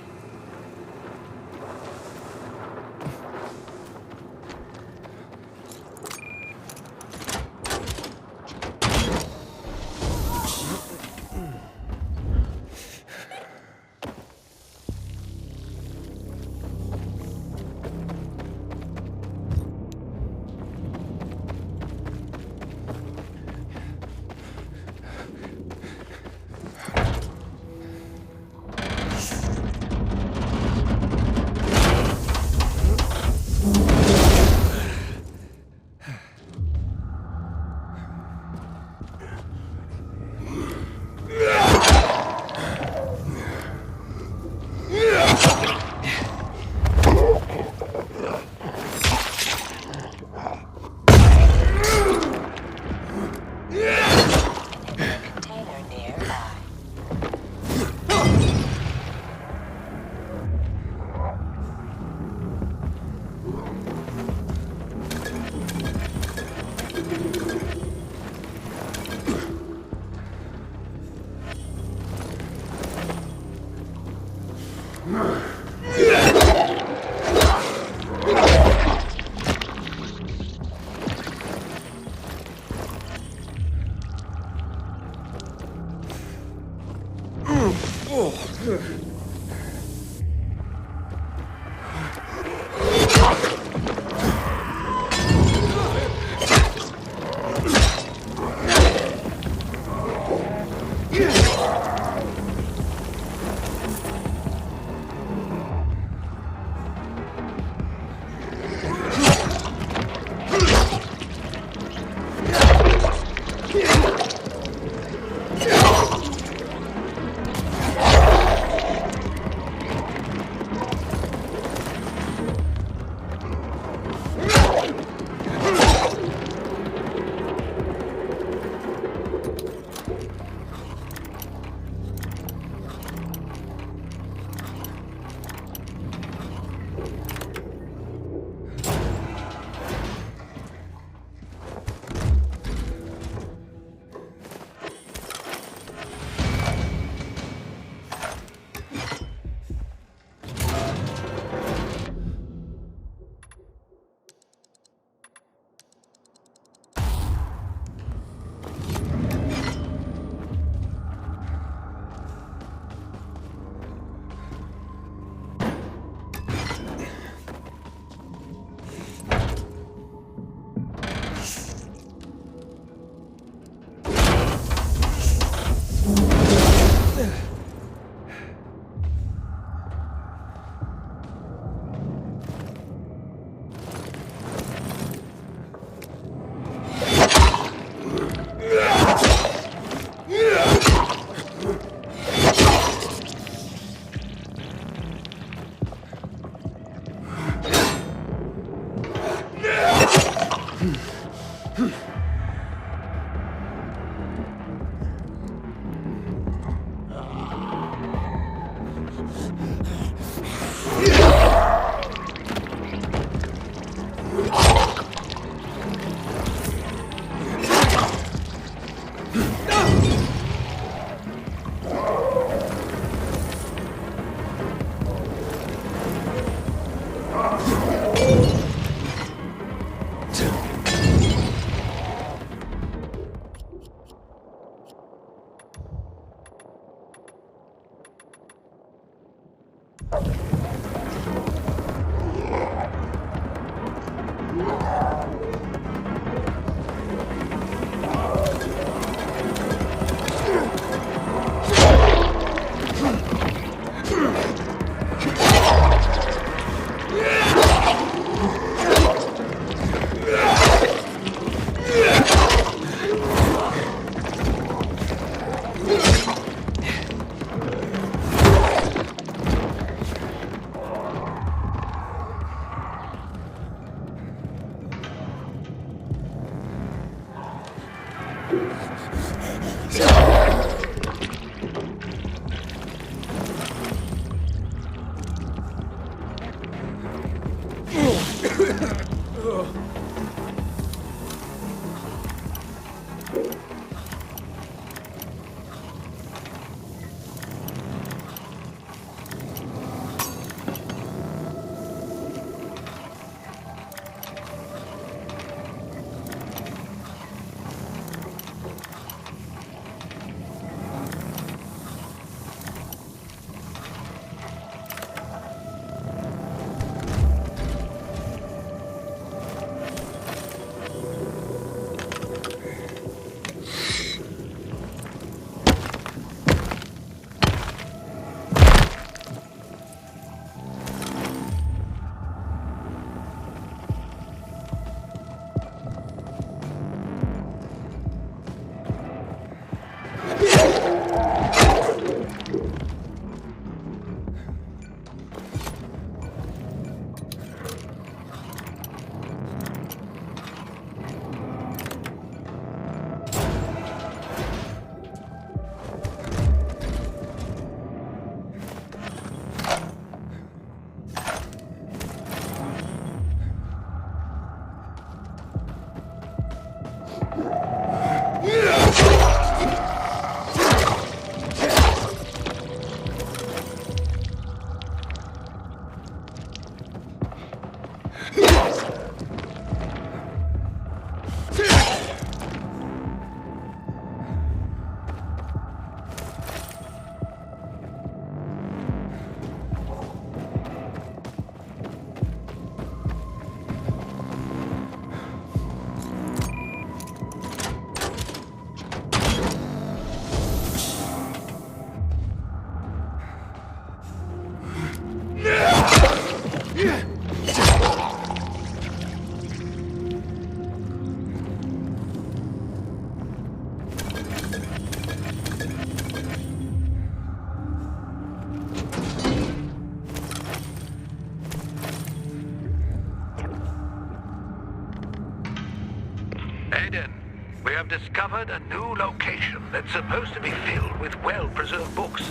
have discovered a new location that's supposed to be filled with well-preserved books.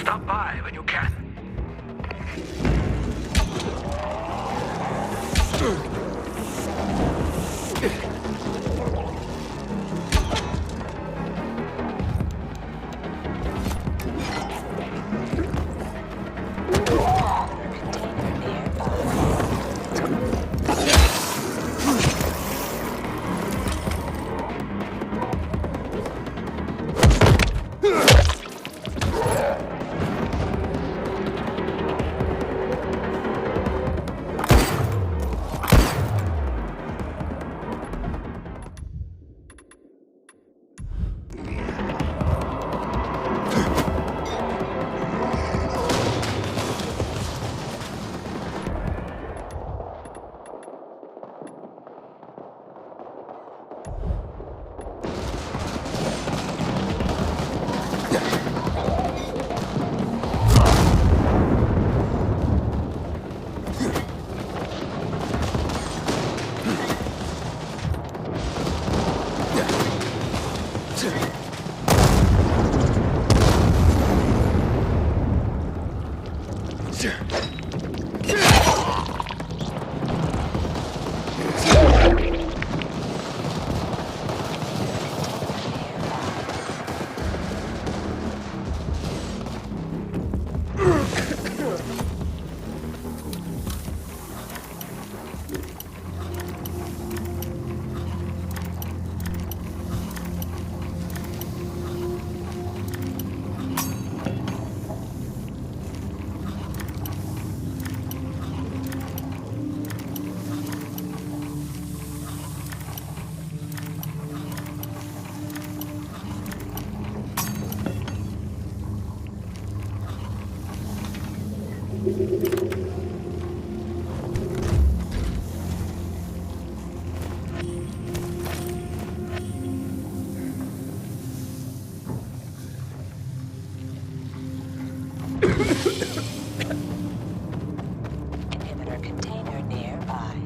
Stop by when you can. Inhibitor container nearby.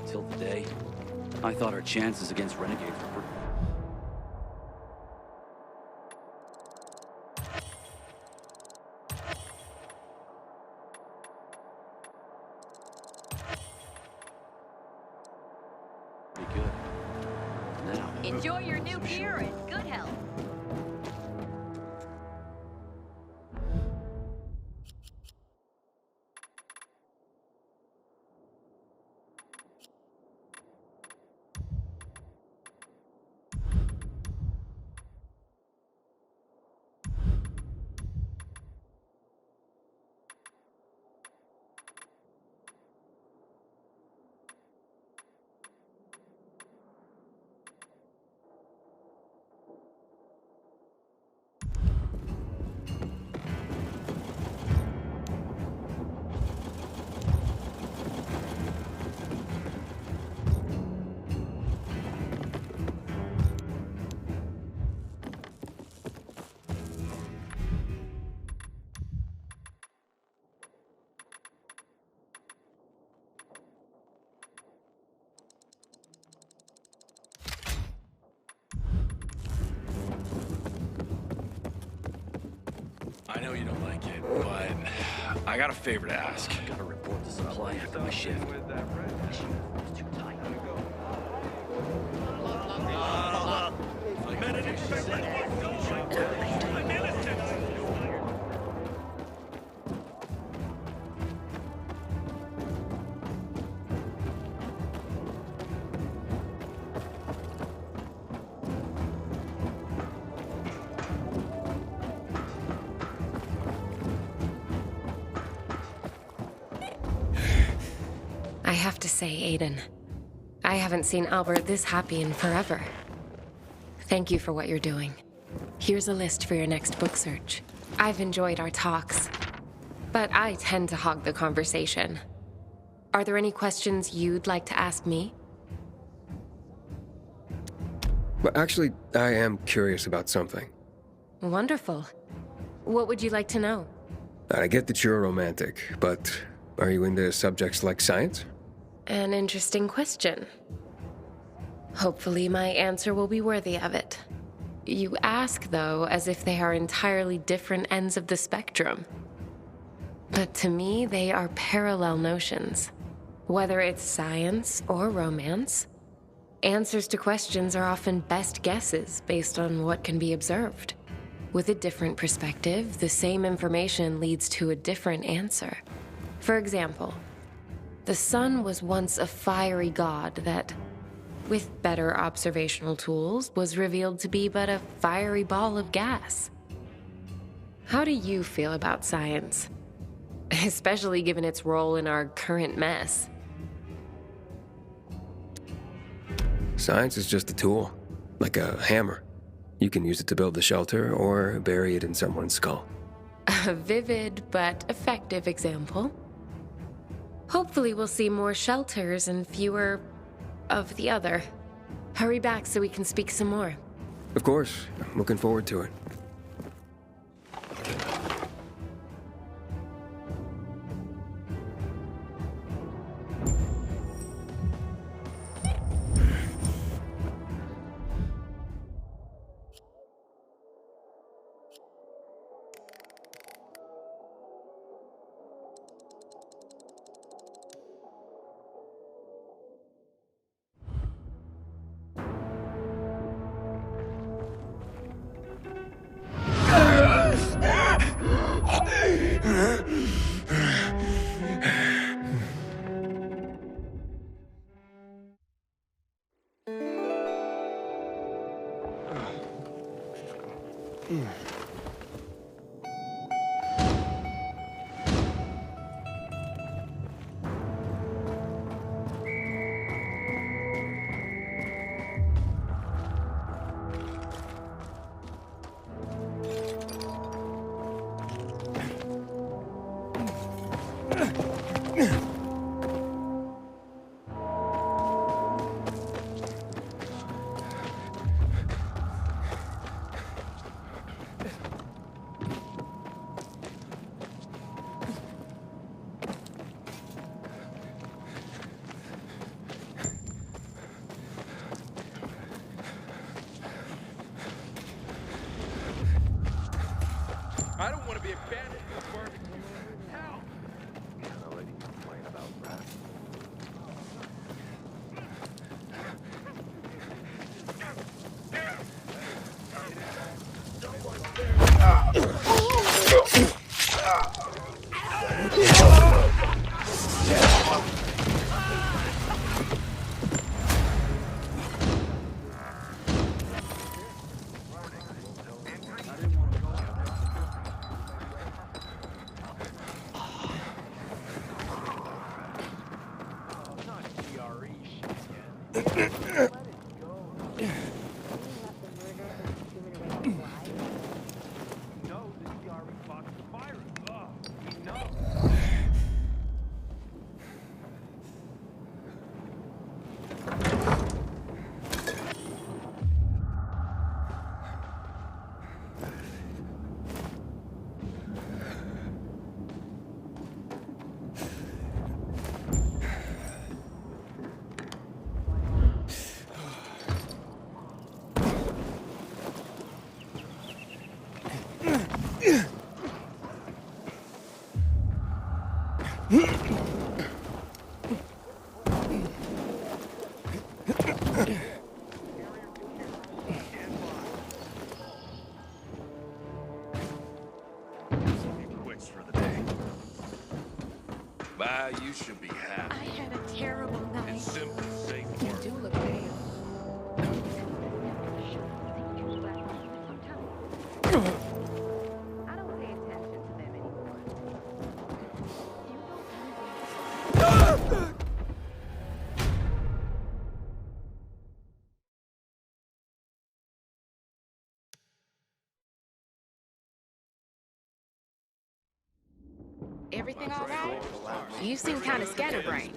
Till the day, I thought our chances against renegades were pretty good. Now, Enjoy your new gear and good health. know you don't like it, but I got a favor to ask. Gotta report the supply after my shift. It's too tight. I have to say, Aiden, I haven't seen Albert this happy in forever. Thank you for what you're doing. Here's a list for your next book search. I've enjoyed our talks, but I tend to hog the conversation. Are there any questions you'd like to ask me? Well, actually, I am curious about something. Wonderful. What would you like to know? I get that you're a romantic, but are you into subjects like science? An interesting question. Hopefully my answer will be worthy of it. You ask, though, as if they are entirely different ends of the spectrum. But to me, they are parallel notions. Whether it's science or romance, answers to questions are often best guesses based on what can be observed. With a different perspective, the same information leads to a different answer. For example, the sun was once a fiery god that, with better observational tools, was revealed to be but a fiery ball of gas. How do you feel about science? Especially given its role in our current mess. Science is just a tool, like a hammer. You can use it to build a shelter or bury it in someone's skull. A vivid but effective example. Hopefully we'll see more shelters and fewer of the other. Hurry back so we can speak some more. Of course, I'm looking forward to it. I don't want to be abandoned in a barbecue. Help! The lady complain about that. Everything all right? You seem kind of scatterbrained.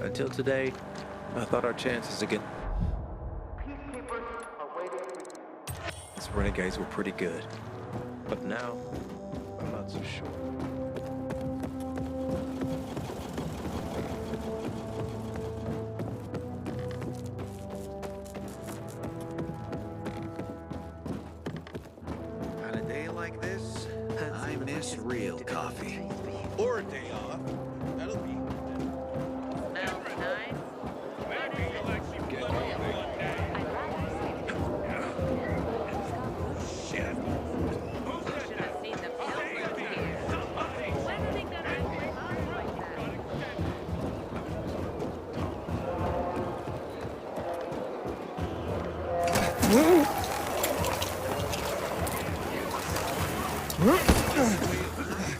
Until today, I thought our chances against these renegades were pretty good. But now, I'm not so sure. On a day like this, I miss real coffee. Or a day off. That'll be.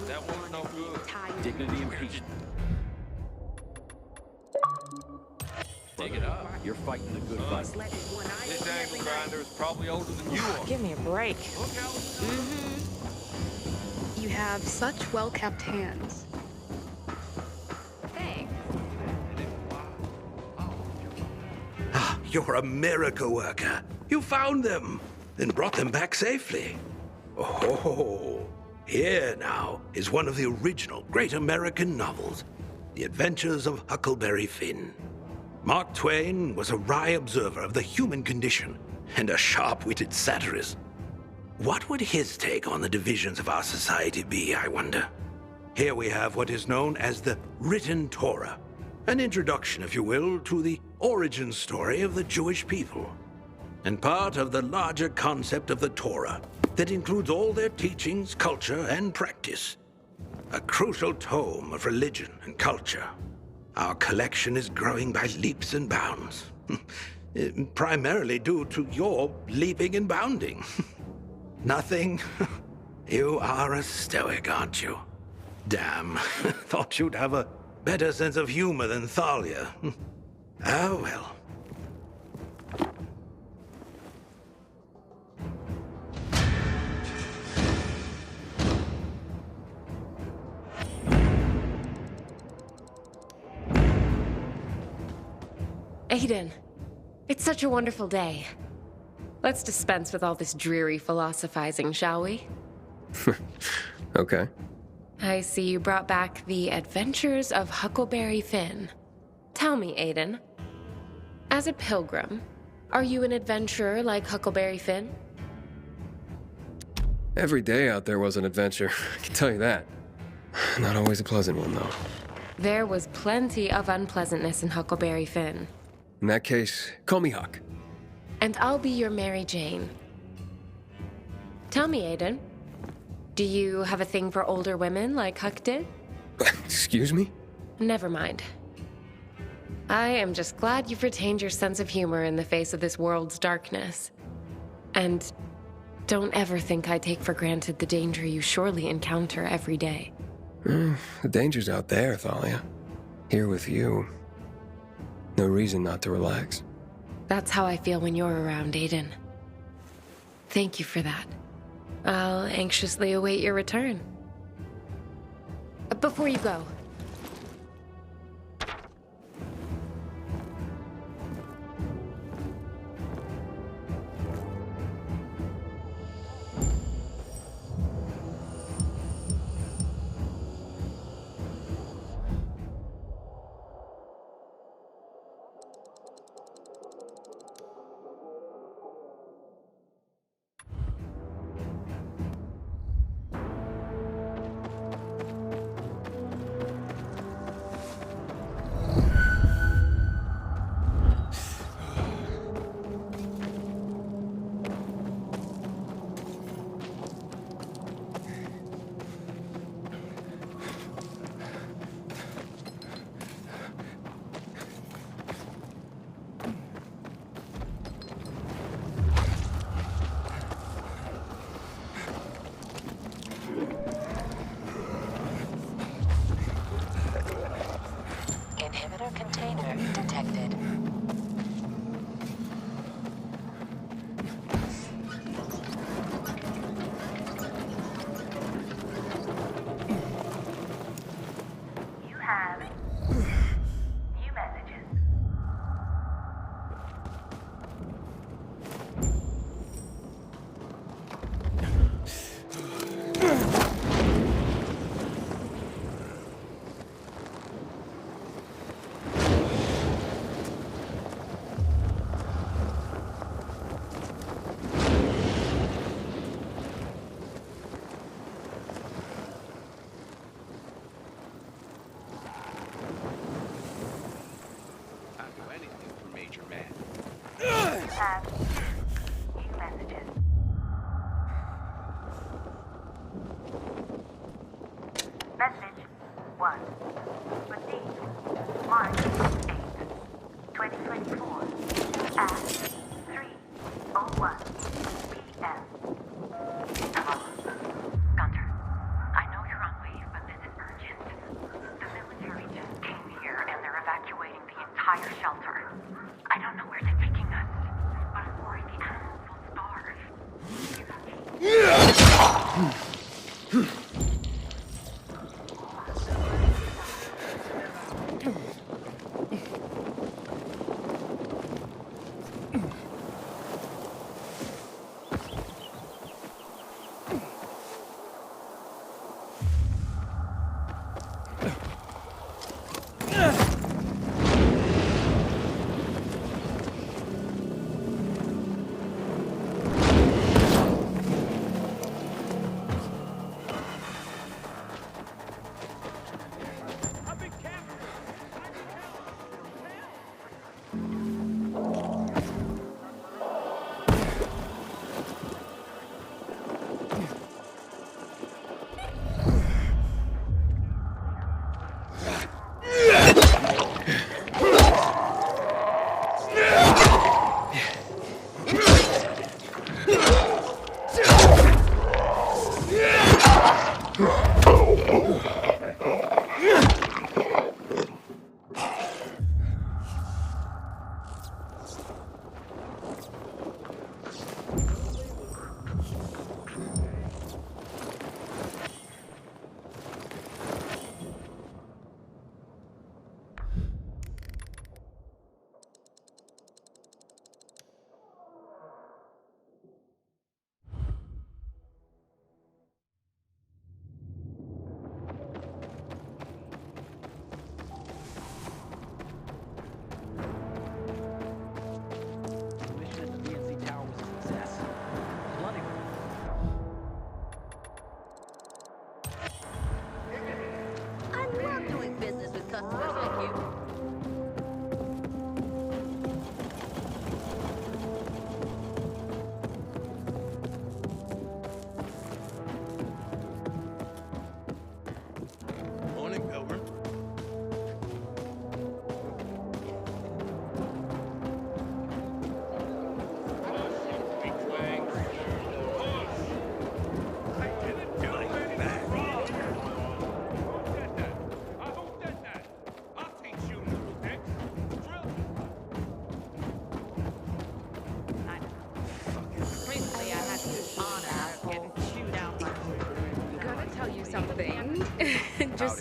That one's no good. Dignity and peace. Dig it up. You're fighting the good fight. This angle grinder is probably older than you are. Give me a break. Look out. You have such well-kept hands. you're a miracle worker. You found them, then brought them back safely. Oh, here now is one of the original great American novels, The Adventures of Huckleberry Finn. Mark Twain was a wry observer of the human condition and a sharp-witted satirist. What would his take on the divisions of our society be, I wonder? Here we have what is known as the Written Torah, an introduction, if you will, to the origin story of the Jewish people, and part of the larger concept of the Torah that includes all their teachings, culture, and practice. A crucial tome of religion and culture. Our collection is growing by leaps and bounds, primarily due to your leaping and bounding. Nothing? You are a stoic, aren't you? Damn, thought you'd have a better sense of humor than Thalia. Oh well. Aiden, it's such a wonderful day. Let's dispense with all this dreary philosophizing, shall we? Okay. I see you brought back The Adventures of Huckleberry Finn. Tell me, Aiden, as a pilgrim, are you an adventurer like Huckleberry Finn? Every day out there was an adventure, I can tell you that. Not always a pleasant one, though. There was plenty of unpleasantness in Huckleberry Finn. In that case, call me Huck. And I'll be your Mary Jane. Tell me, Aiden, do you have a thing for older women like Huck did? Excuse me? Never mind. I am just glad you've retained your sense of humor in the face of this world's darkness. And don't ever think I take for granted the danger you surely encounter every day. The danger's out there, Thalia. Here with you. No reason not to relax. That's how I feel when you're around, Aiden. Thank you for that. I'll anxiously await your return. Before you go, Inhibitor container detected. You have new messages. Have new messages. Message 1. Received March 8th, 2024 at 3:01 p.m. Hello? Gunter, I know you're on leave, but this is urgent. The military just came here and they're evacuating the entire shelter. I don't know where they're taking us, but I'm worried the animals will starve.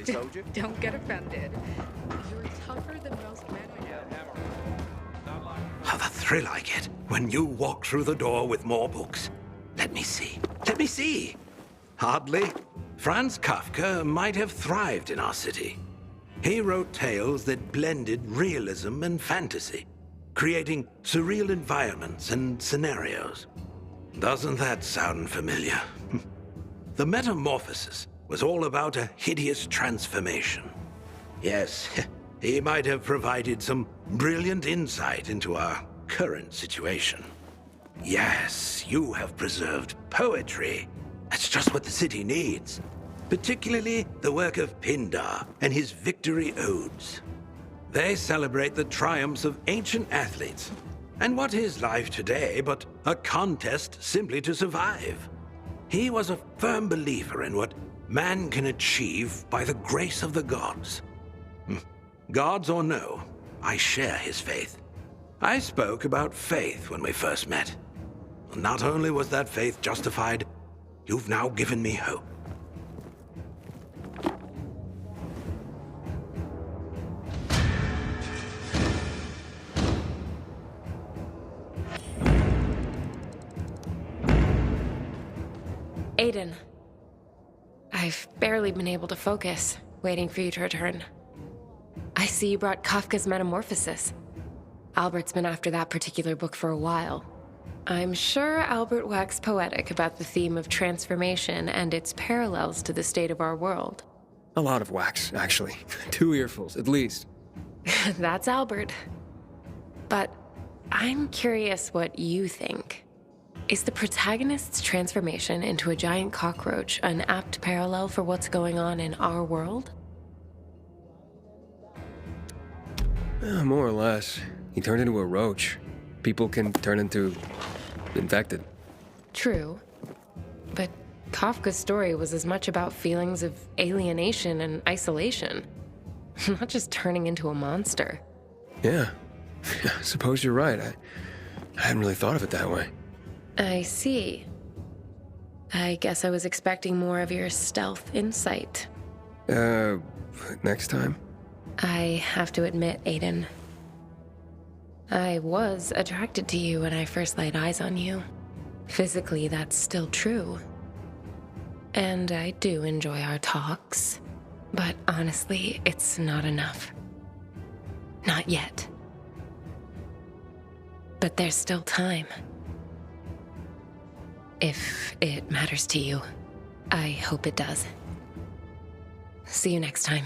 Just don't get offended. You're tougher than most men I know. How the thrill I get when you walk through the door with more books. Let me see. Let me see. Hardly. Franz Kafka might have thrived in our city. He wrote tales that blended realism and fantasy, creating surreal environments and scenarios. Doesn't that sound familiar? The Metamorphosis was all about a hideous transformation. Yes, he might have provided some brilliant insight into our current situation. Yes, you have preserved poetry. That's just what the city needs. Particularly the work of Pindar and his victory odes. They celebrate the triumphs of ancient athletes. And what is life today but a contest simply to survive? He was a firm believer in what man can achieve by the grace of the gods. Gods or no, I share his faith. I spoke about faith when we first met. Not only was that faith justified, you've now given me hope. Aiden. I've barely been able to focus, waiting for you to return. I see you brought Kafka's Metamorphosis. Albert's been after that particular book for a while. I'm sure Albert waxed poetic about the theme of transformation and its parallels to the state of our world. A lot of wax, actually. 2 earfuls, at least. That's Albert. But I'm curious what you think. Is the protagonist's transformation into a giant cockroach an apt parallel for what's going on in our world? More or less. He turned into a roach. People can turn into infected. True. But Kafka's story was as much about feelings of alienation and isolation, not just turning into a monster. Yeah. I suppose you're right. I hadn't really thought of it that way. I see. I guess I was expecting more of your stealth insight. Next time? I have to admit, Aiden, I was attracted to you when I first laid eyes on you. Physically, that's still true. And I do enjoy our talks. But honestly, it's not enough. Not yet. But there's still time. If it matters to you, I hope it does. See you next time.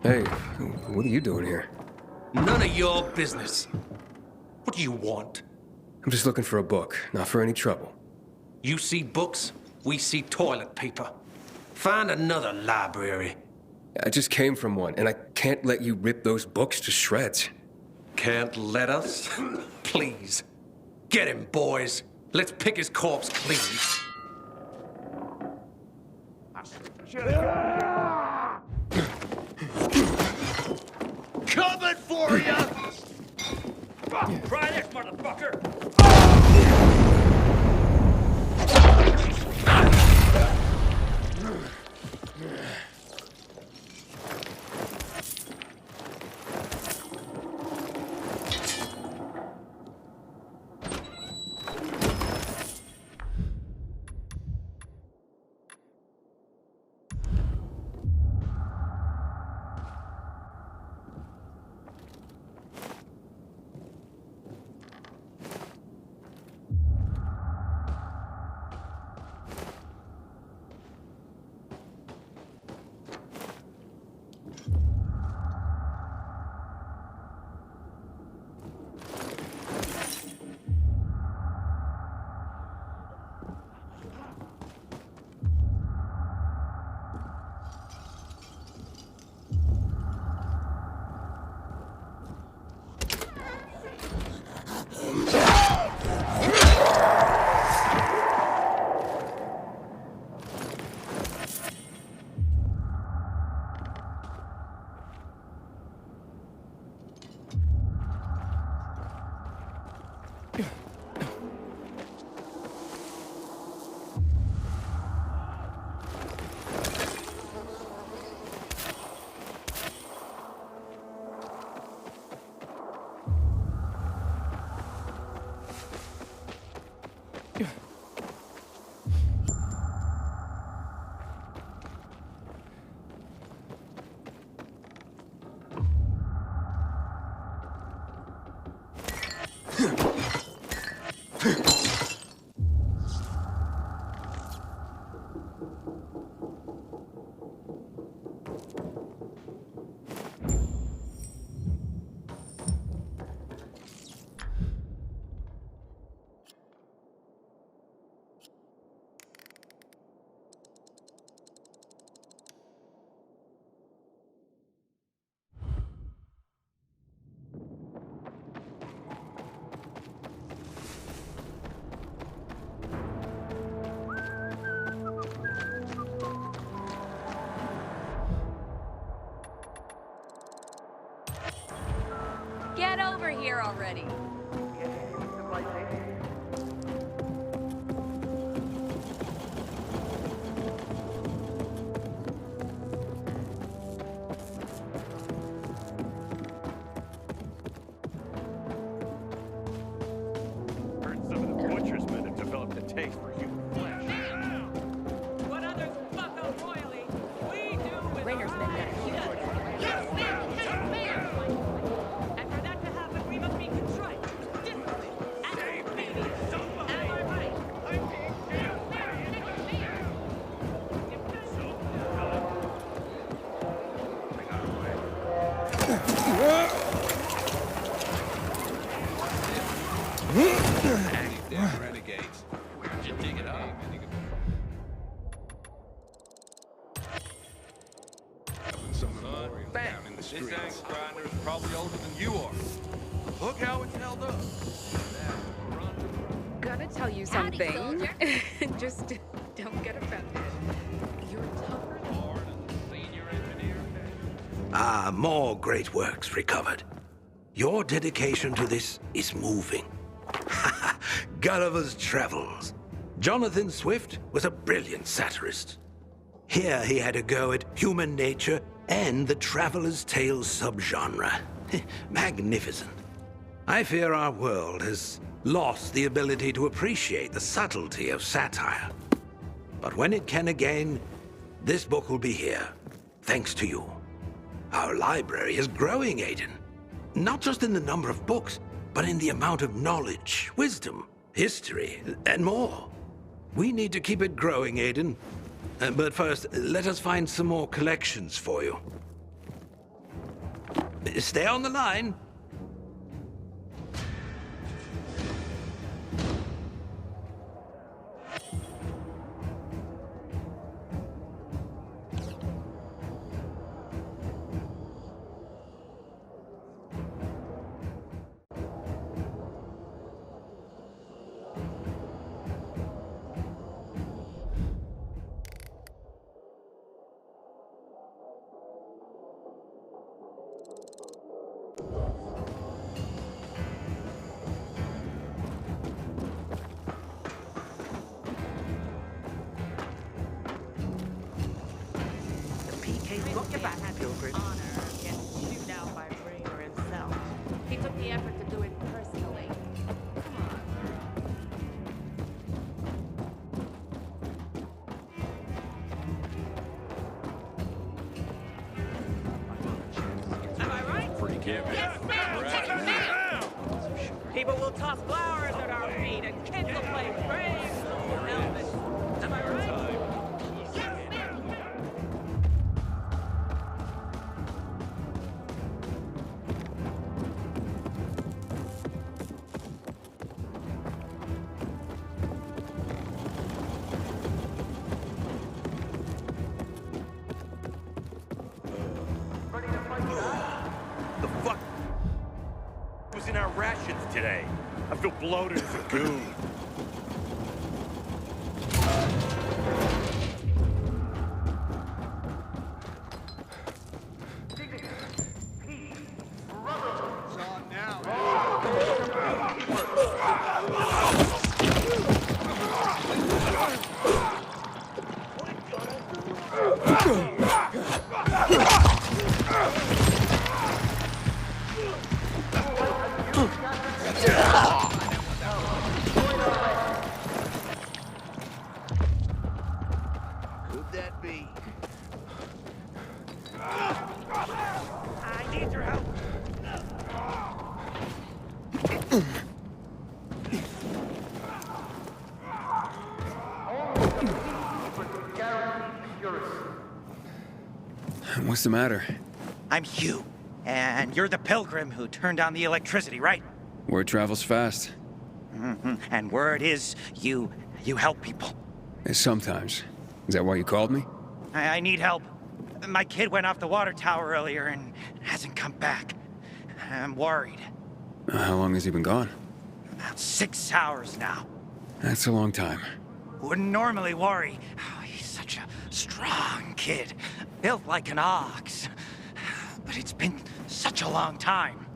Hey, what are you doing here? None of your business. What do you want? I'm just looking for a book, not for any trouble. You see books, we see toilet paper. Find another library. I just came from one, and I can't let you rip those books to shreds. Can't let us? Please. Get him, boys. Let's pick his corpse clean. Coming for you! Try this, motherfucker! Get over here already. Heard some of the butcher's men have developed a taste for human flesh. What others fuck up royally, we do with Rainer's men got a huge order. Yes, ma'am! Yes, ma'am! And for that to happen, we must be contrite, disciplined, and obedient. Am I right? I'm being Damn renegades. Where'd you dig it up? Down in the streets. This axe grinder's probably older than you are. Look how it's held up. Gotta tell you something. Just don't get offended. You're tougher than Ah, more great works recovered. Your dedication to this is moving. Gulliver's Travels. Jonathan Swift was a brilliant satirist. Here he had a go at human nature and the traveler's tale subgenre. Magnificent. I fear our world has lost the ability to appreciate the subtlety of satire. But when it can again, this book will be here, thanks to you. Our library is growing, Aiden. Not just in the number of books, but in the amount of knowledge, wisdom, history, and more. We need to keep it growing, Aiden. But first, let us find some more collections for you. Stay on the line. Get back, Pilgrim. Honor gets chewed out by Brainer himself. He took the effort to do it personally. Come on. Am I right? Pretty good. Yes, ma'am! Take him down! People will toss flowers at our feet and kids will play brave little Elvis. Am I right? The fuck was in our rations today? I feel bloated as a goon. Could that be? I need your help. What's the matter? I'm Hugh, and you're the pilgrim who turned on the electricity, right? Word travels fast. And word is, you help people. Sometimes. Is that why you called me? I need help. My kid went off the water tower earlier and hasn't come back. I'm worried. How long has he been gone? About 6 hours now. That's a long time. Wouldn't normally worry. Oh, he's such a strong kid, built like an ox. But it's been such a long time.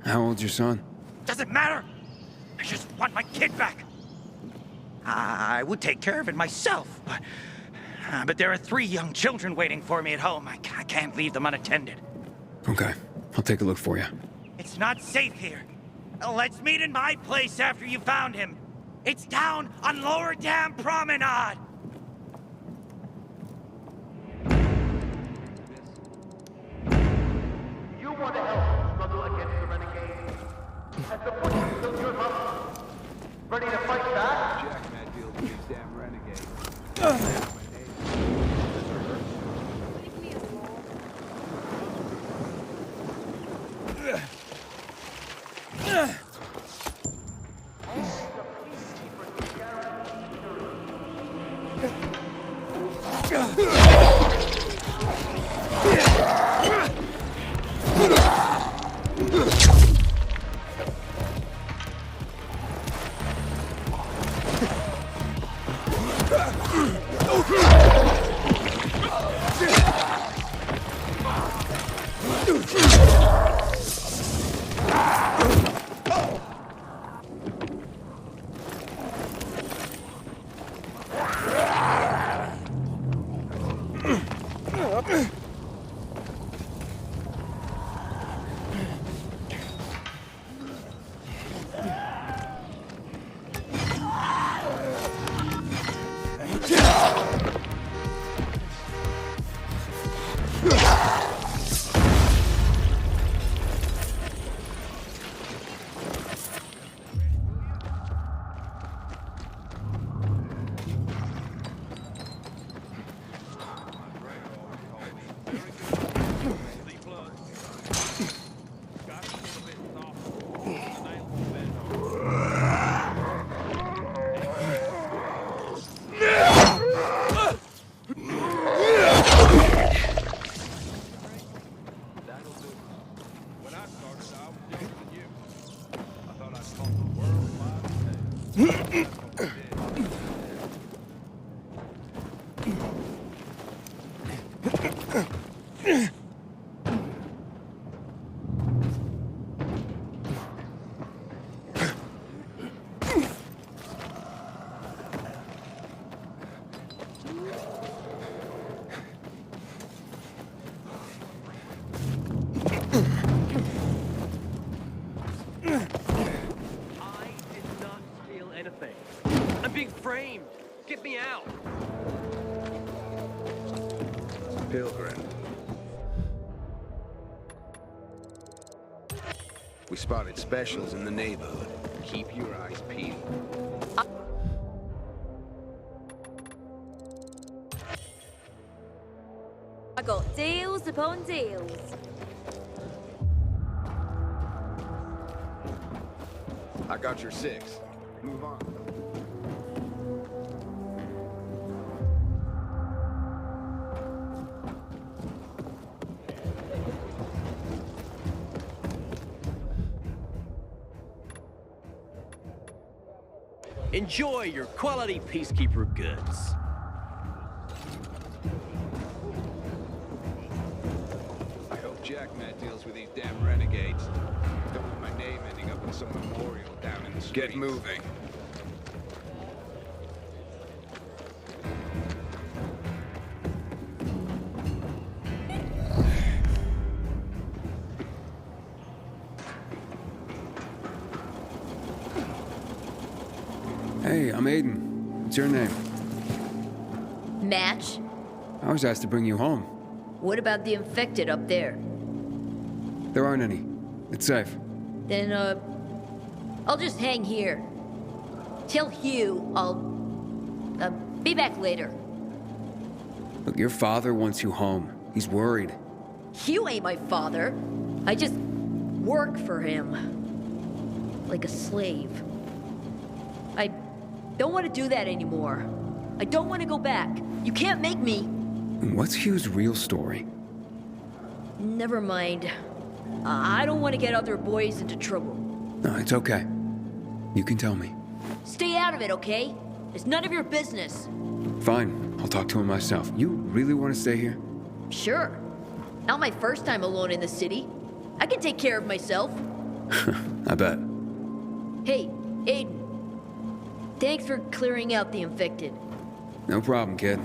How old's your son? Doesn't matter. I just want my kid back. I would take care of it myself, but there are 3 young children waiting for me at home. I can't leave them unattended. Okay, I'll take a look for you. It's not safe here. Let's meet in my place after you found him. It's down on Lower Dam Promenade. You want to help struggle against the renegades? At the point you built your muscle. Ready to fight back? Jack Madfield, these damn renegades. framed. Get me out. Pilgrim. We spotted specials in the neighborhood. Keep your eyes peeled. I got deals upon deals. I got your 6. Move on. Enjoy your quality Peacekeeper goods. I hope Jackman deals with these damn renegades. Don't want my name ending up in some memorial down in the streets. Get moving. Hey, I'm Aiden. What's your name? Match? I was asked to bring you home. What about the infected up there? There aren't any. It's safe. Then, I'll just hang here. Tell Hugh I'll, be back later. Look, your father wants you home. He's worried. Hugh ain't my father. I just work for him. Like a slave. I don't want to do that anymore. I don't want to go back. You can't make me. What's Hugh's real story? Never mind. I don't want to get other boys into trouble. No, it's okay. You can tell me. Stay out of it, okay? It's none of your business. Fine, I'll talk to him myself. You really want to stay here? Sure. Not my first time alone in the city. I can take care of myself. I bet. Hey, Aiden. Thanks for clearing out the infected. No problem, kid.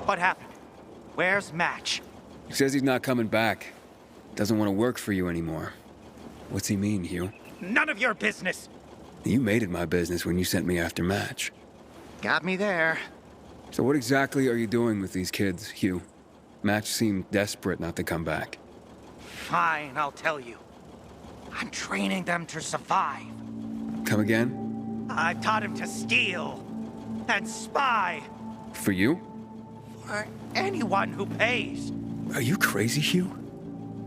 What happened? Where's Match? He says he's not coming back. Doesn't want to work for you anymore. What's he mean, Hugh? None of your business. You made it my business when you sent me after Match. Got me there. So what exactly are you doing with these kids, Hugh? Match seemed desperate not to come back. Fine, I'll tell you. I'm training them to survive. Come again? I've taught him to steal and spy For you? for anyone who pays. Are you crazy, Hugh?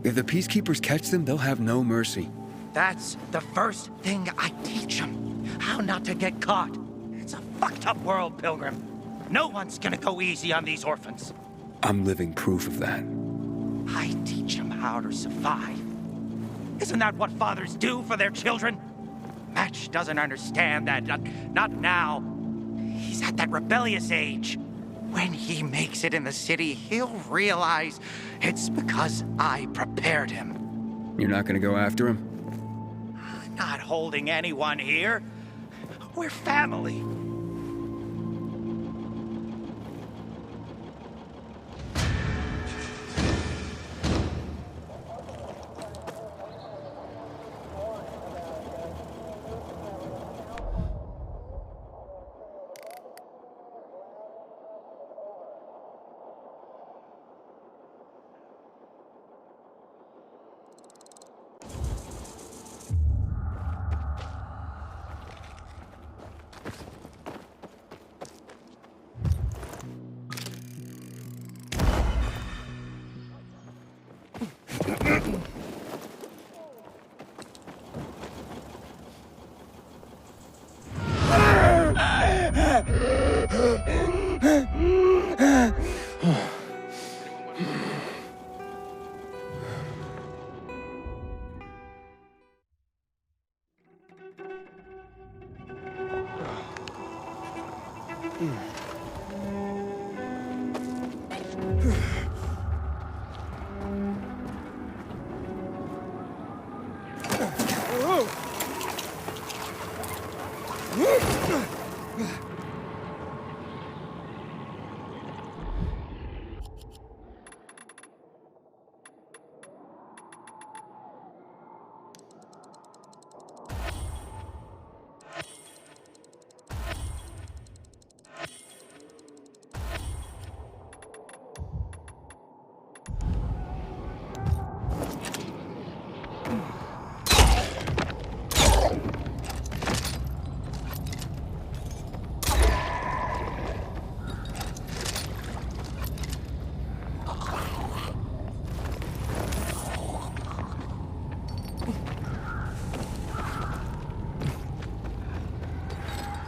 If the Peacekeepers catch them, they'll have no mercy. That's the first thing I teach them. How not to get caught. It's a fucked up world, Pilgrim. No one's gonna go easy on these orphans. I'm living proof of that. I teach them how to survive. Isn't that what fathers do for their children? Match doesn't understand that. Not now. He's at that rebellious age. When he makes it in the city, he'll realize it's because I prepared him. You're not gonna go after him? I'm not holding anyone here. We're family.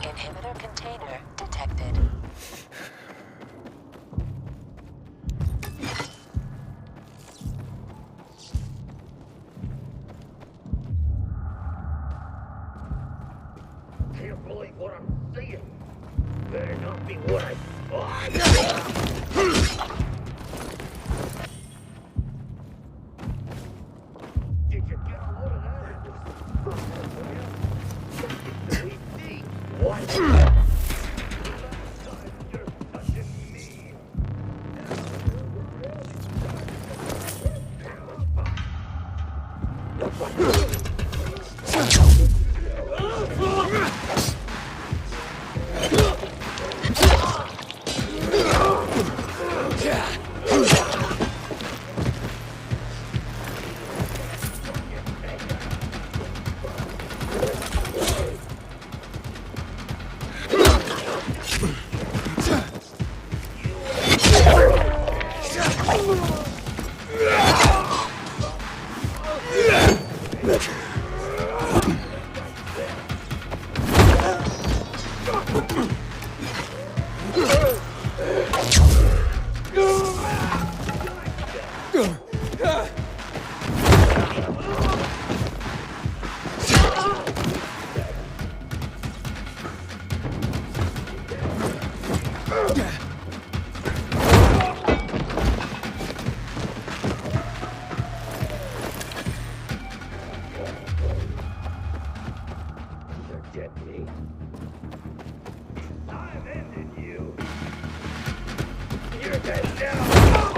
Inhibitor container detected. Can't believe what I'm seeing. Better not be what I thought. Did you get a load of that? What? Forget me. I've ended you. You're dead now.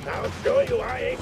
I'll show you I ain't...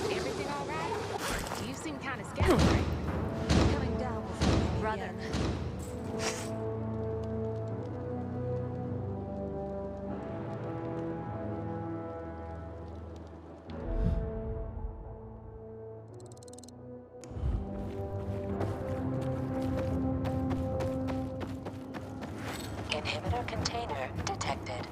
Everything all right? You seem kind of scared. Coming down with my brother. Inhibitor container detected.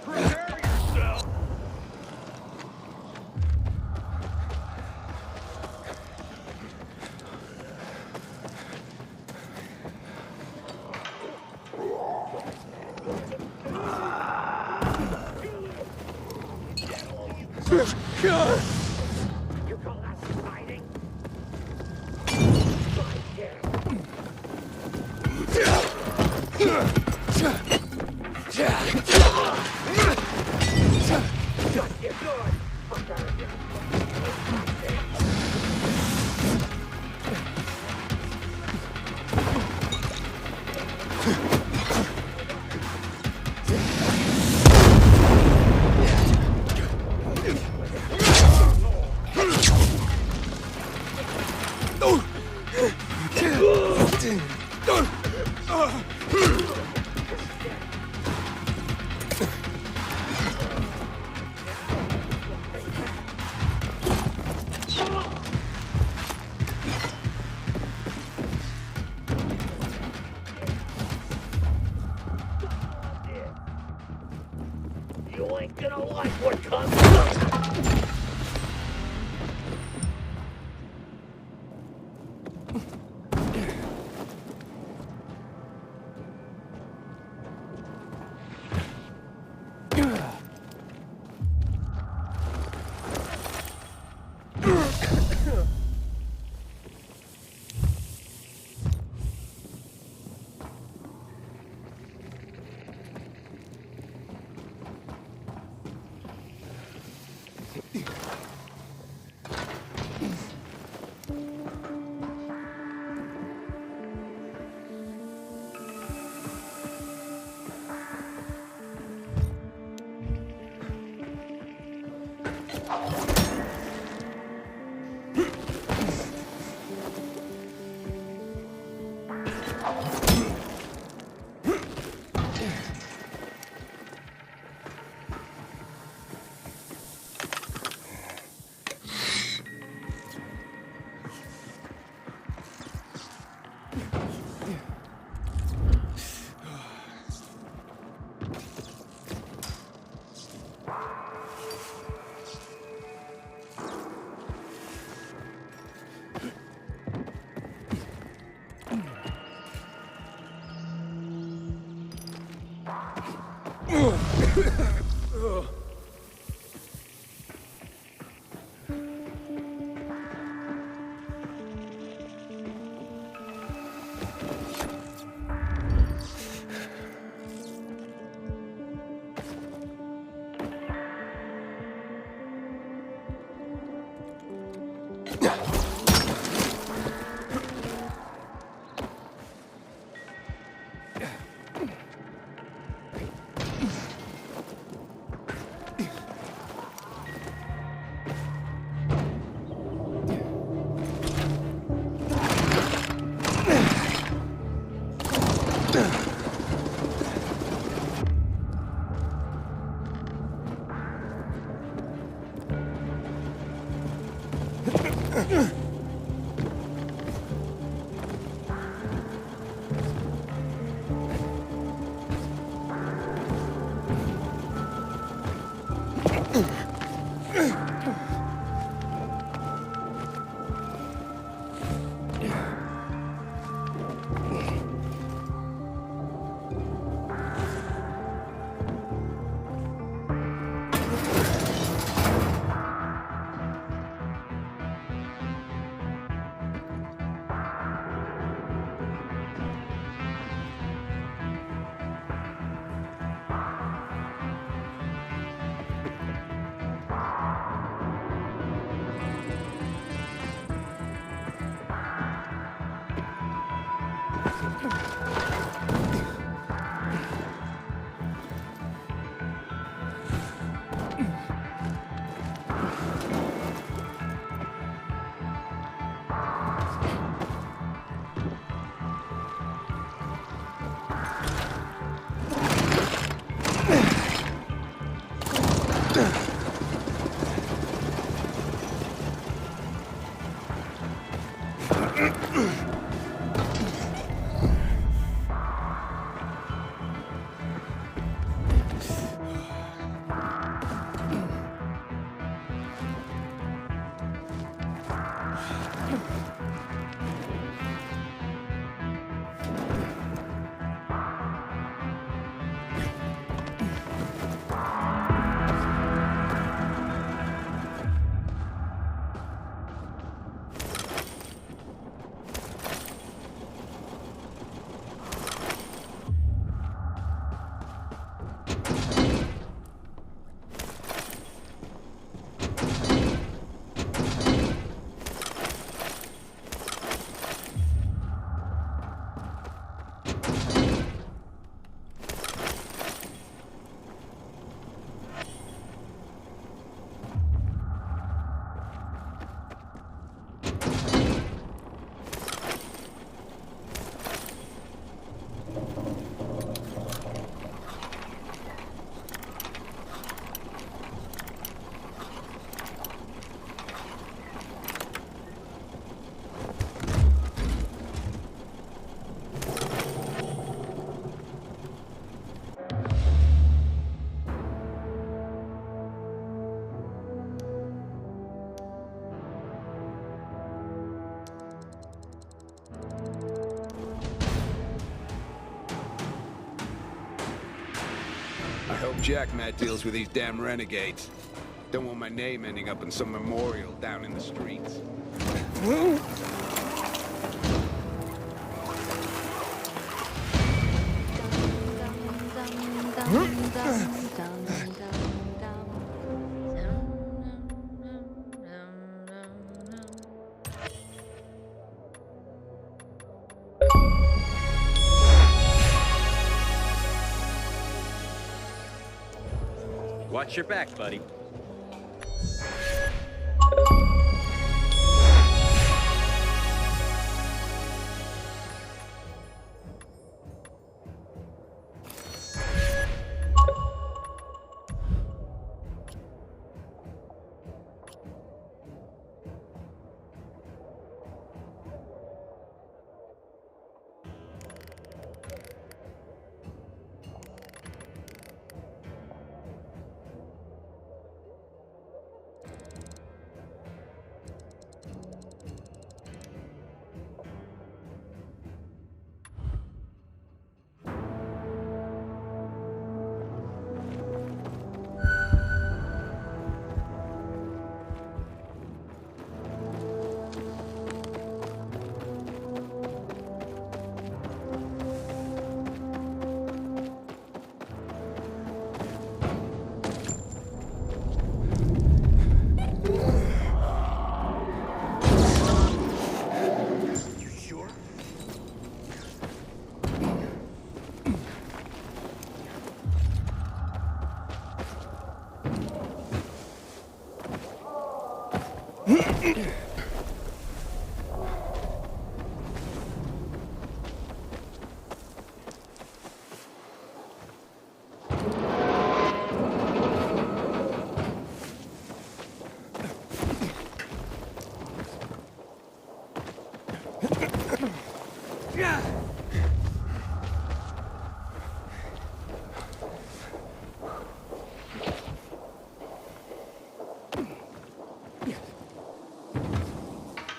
Prepare yourself! God! You call that fighting? You ain't gonna like what comes up. hope Jack Matt deals with these damn renegades. Don't want my name ending up in some memorial down in the streets. Watch your back, buddy.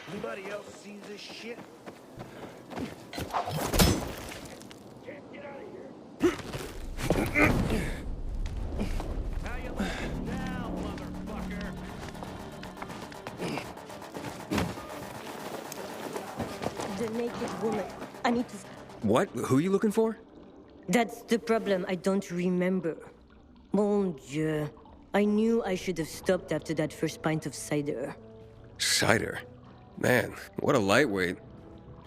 Anybody else see this shit? Get out of here. How you looking now, motherfucker? The naked woman. I need to... What? Who are you looking for? That's the problem. I don't remember. Mon Dieu. I knew I should have stopped after that first pint of cider. Cider? Man, what a lightweight.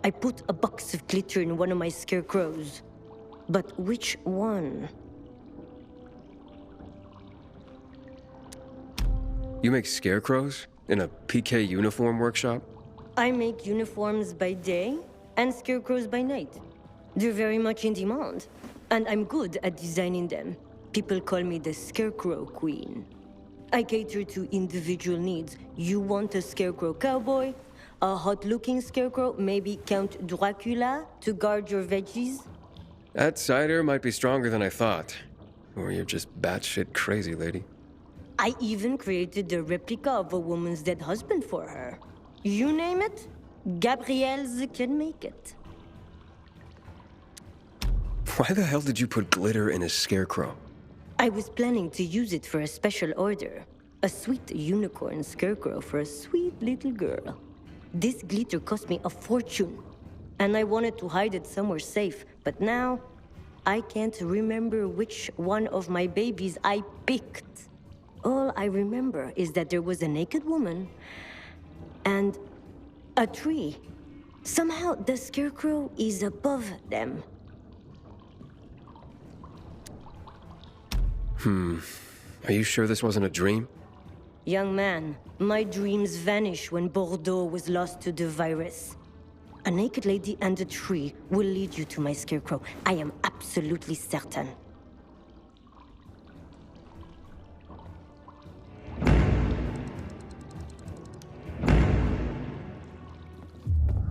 I put a box of glitter in one of my scarecrows. But which one? You make scarecrows? In a PK uniform workshop? I make uniforms by day and scarecrows by night. They're very much in demand. And I'm good at designing them. People call me the Scarecrow Queen. I cater to individual needs. You want a scarecrow cowboy? A hot-looking scarecrow, maybe Count Dracula, to guard your veggies? That cider might be stronger than I thought. Or you're just batshit crazy, lady. I even created a replica of a woman's dead husband for her. You name it, Gabrielle's can make it. Why the hell did you put glitter in a scarecrow? I was planning to use it for a special order. A sweet unicorn scarecrow for a sweet little girl. This glitter cost me a fortune. And I wanted to hide it somewhere safe. But now, I can't remember which one of my babies I picked. All I remember is that there was a naked woman and a tree. Somehow, the scarecrow is above them. Are you sure this wasn't a dream? Young man, my dreams vanished when Bordeaux was lost to the virus. A naked lady and a tree will lead you to my scarecrow. I am absolutely certain.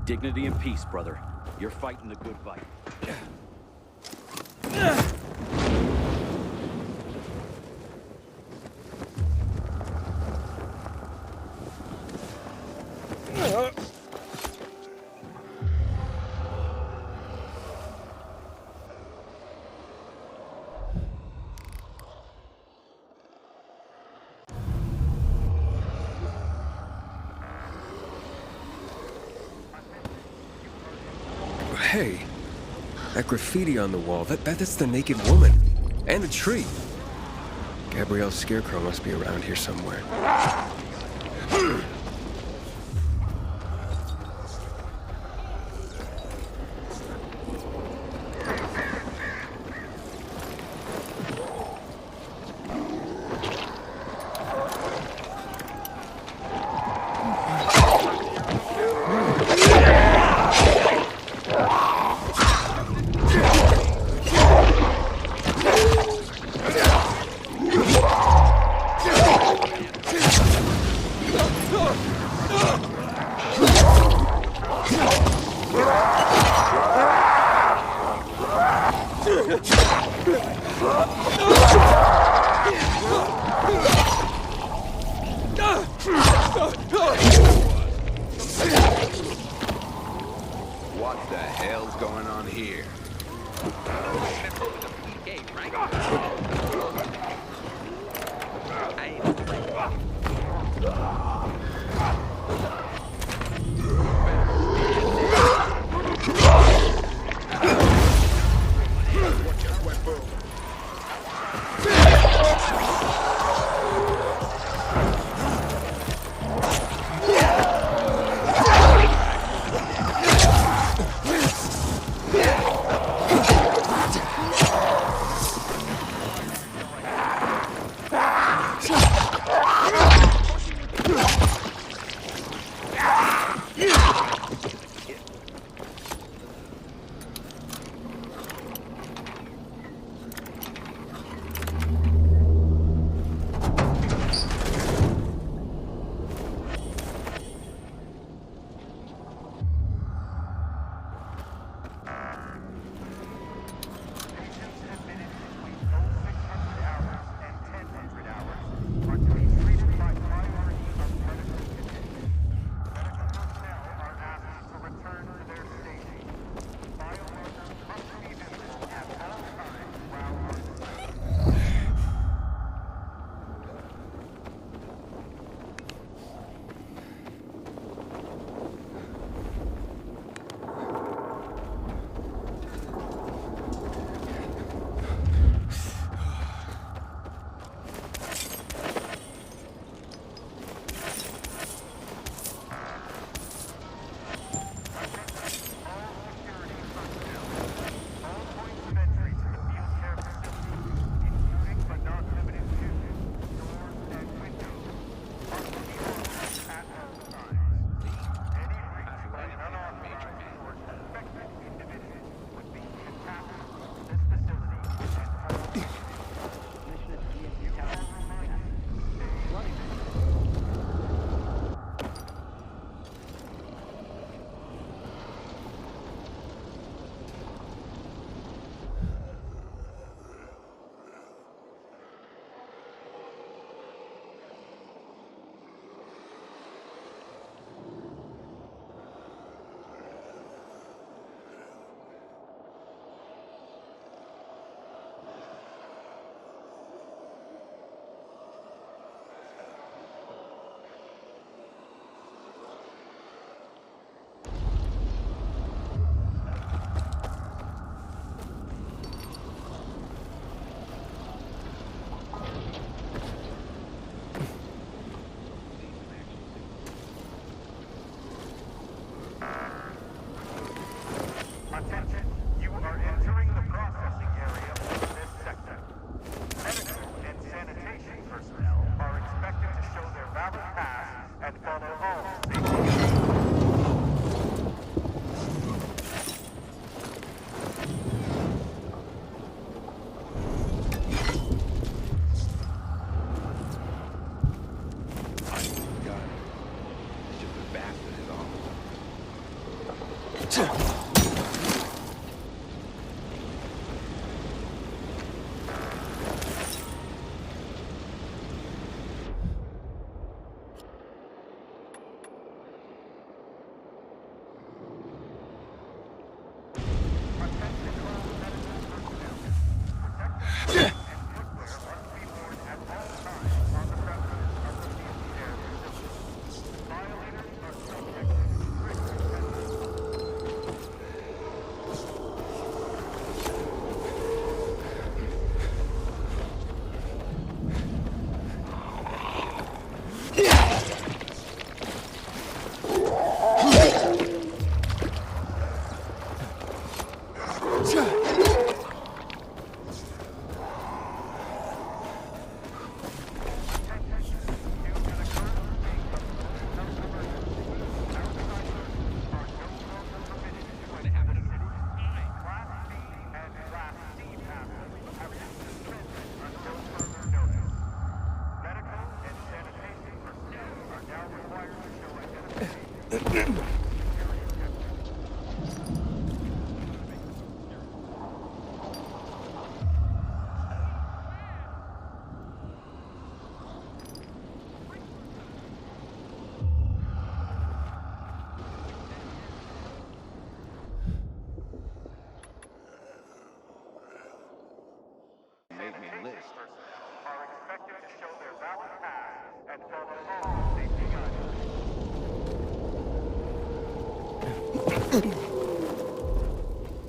Dignity and peace, brother. You're fighting the good fight. Hey, that graffiti on the wall, that's the naked woman. And the tree. Gabrielle's Scarecrow must be around here somewhere. What the hell's going on here?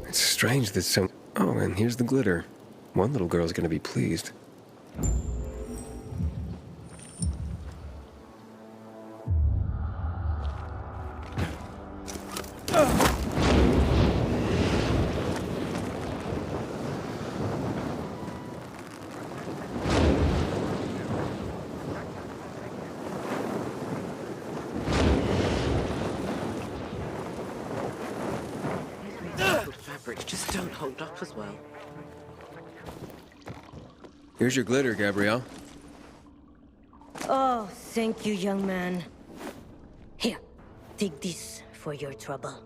It's strange that some... Oh, and here's the glitter. One little girl's gonna be pleased. Fabrics just don't hold up as well. Here's your glitter, Gabrielle. Oh, thank you, young man. Here, take this for your trouble.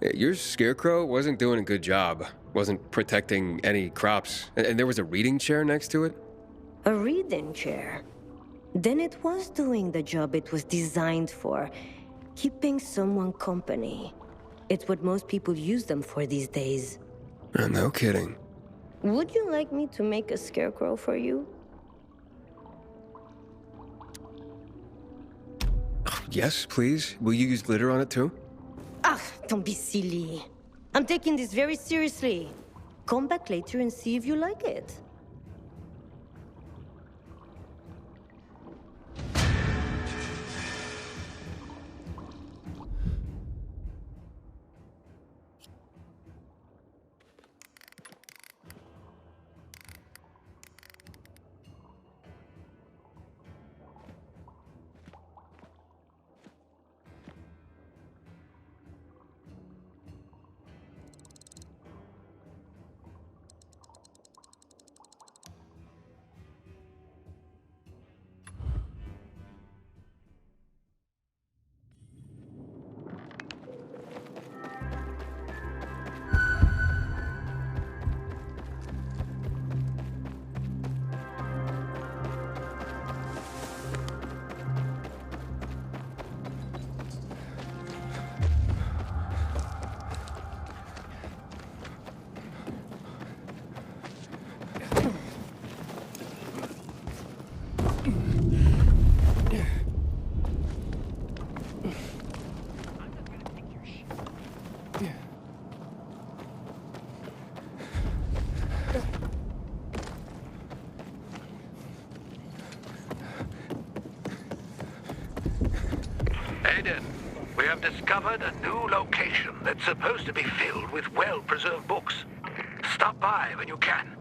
Yeah, your Scarecrow wasn't doing a good job. Wasn't protecting any crops. And there was a reading chair next to it? A reading chair? Then it was doing the job it was designed for. Keeping someone company. It's what most people use them for these days. No kidding. Would you like me to make a Scarecrow for you? Yes, please. Will you use glitter on it too? Ah, don't be silly. I'm taking this very seriously. Come back later and see if you like it. Aiden, we have discovered a new location that's supposed to be filled with well-preserved books. Stop by when you can.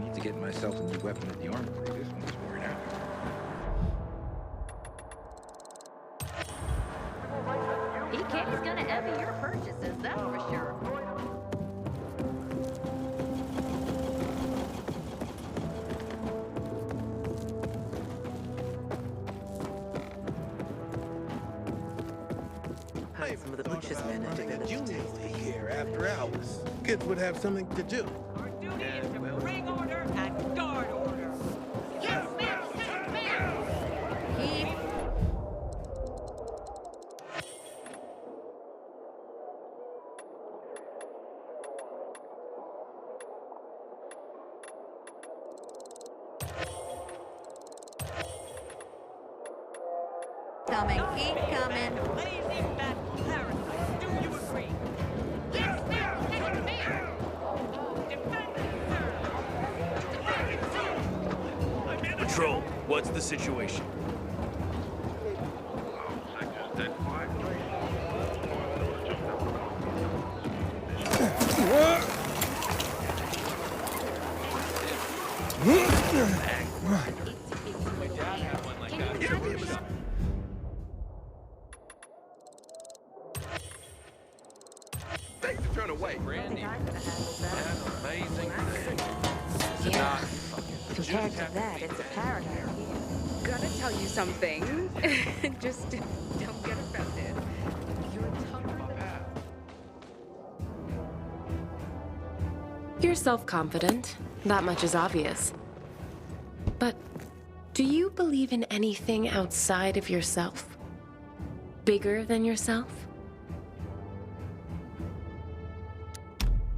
Need to get myself a new weapon at the armory. This one's worn out. PK's gonna heavy your purchases, that's for sure. Heard some of the butcher's men are doing it. Here after hours. Kids would have something to do. Our duty is to bring order and guard order. Yes, ma'am! Yes, ma'am! Keep coming, keep coming. Lazy fat parasites, do you agree? Yes, ma'am! Yes, ma'am! Defend it, sir! Patrol, what's the situation? Thanks to turn away. Brandy. Amazing. Yeah. Compared to that, it's a paradise. Gotta tell you something. Just don't get offended. You're tougher than... You're self-confident. That much is obvious. But Do you believe in anything outside of yourself? Bigger than yourself?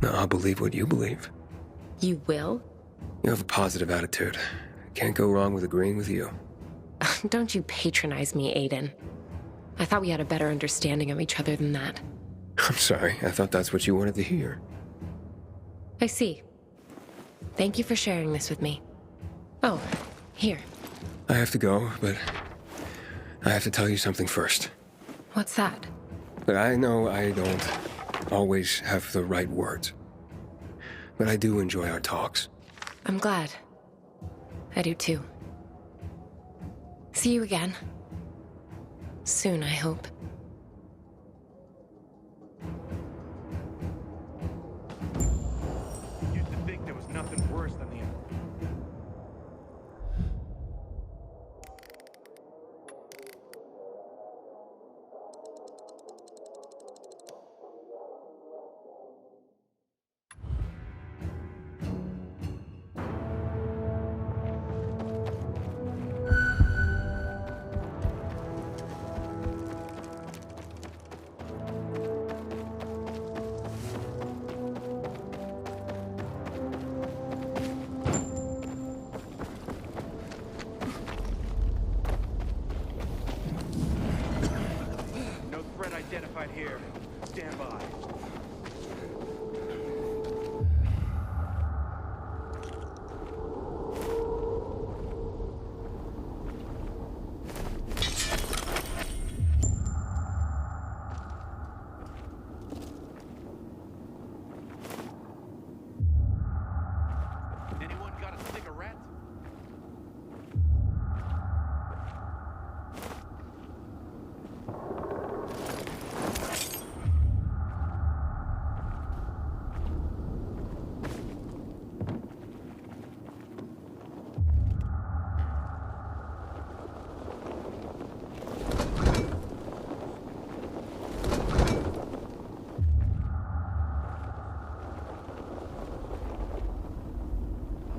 No, I'll believe what you believe. You will? You have a positive attitude. Can't go wrong with agreeing with you. Don't you patronize me, Aiden. I thought we had a better understanding of each other than that. I'm sorry, I thought that's what you wanted to hear. I see. Thank you for sharing this with me. Oh, here. I have to go, but I have to tell you something first. What's that? But I know I don't always have the right words. But I do enjoy our talks. I'm glad. I do too. See you again. Soon, I hope. Used to think there was nothing worse than the... No threat identified here. Stand by. Anyone got a cigarette?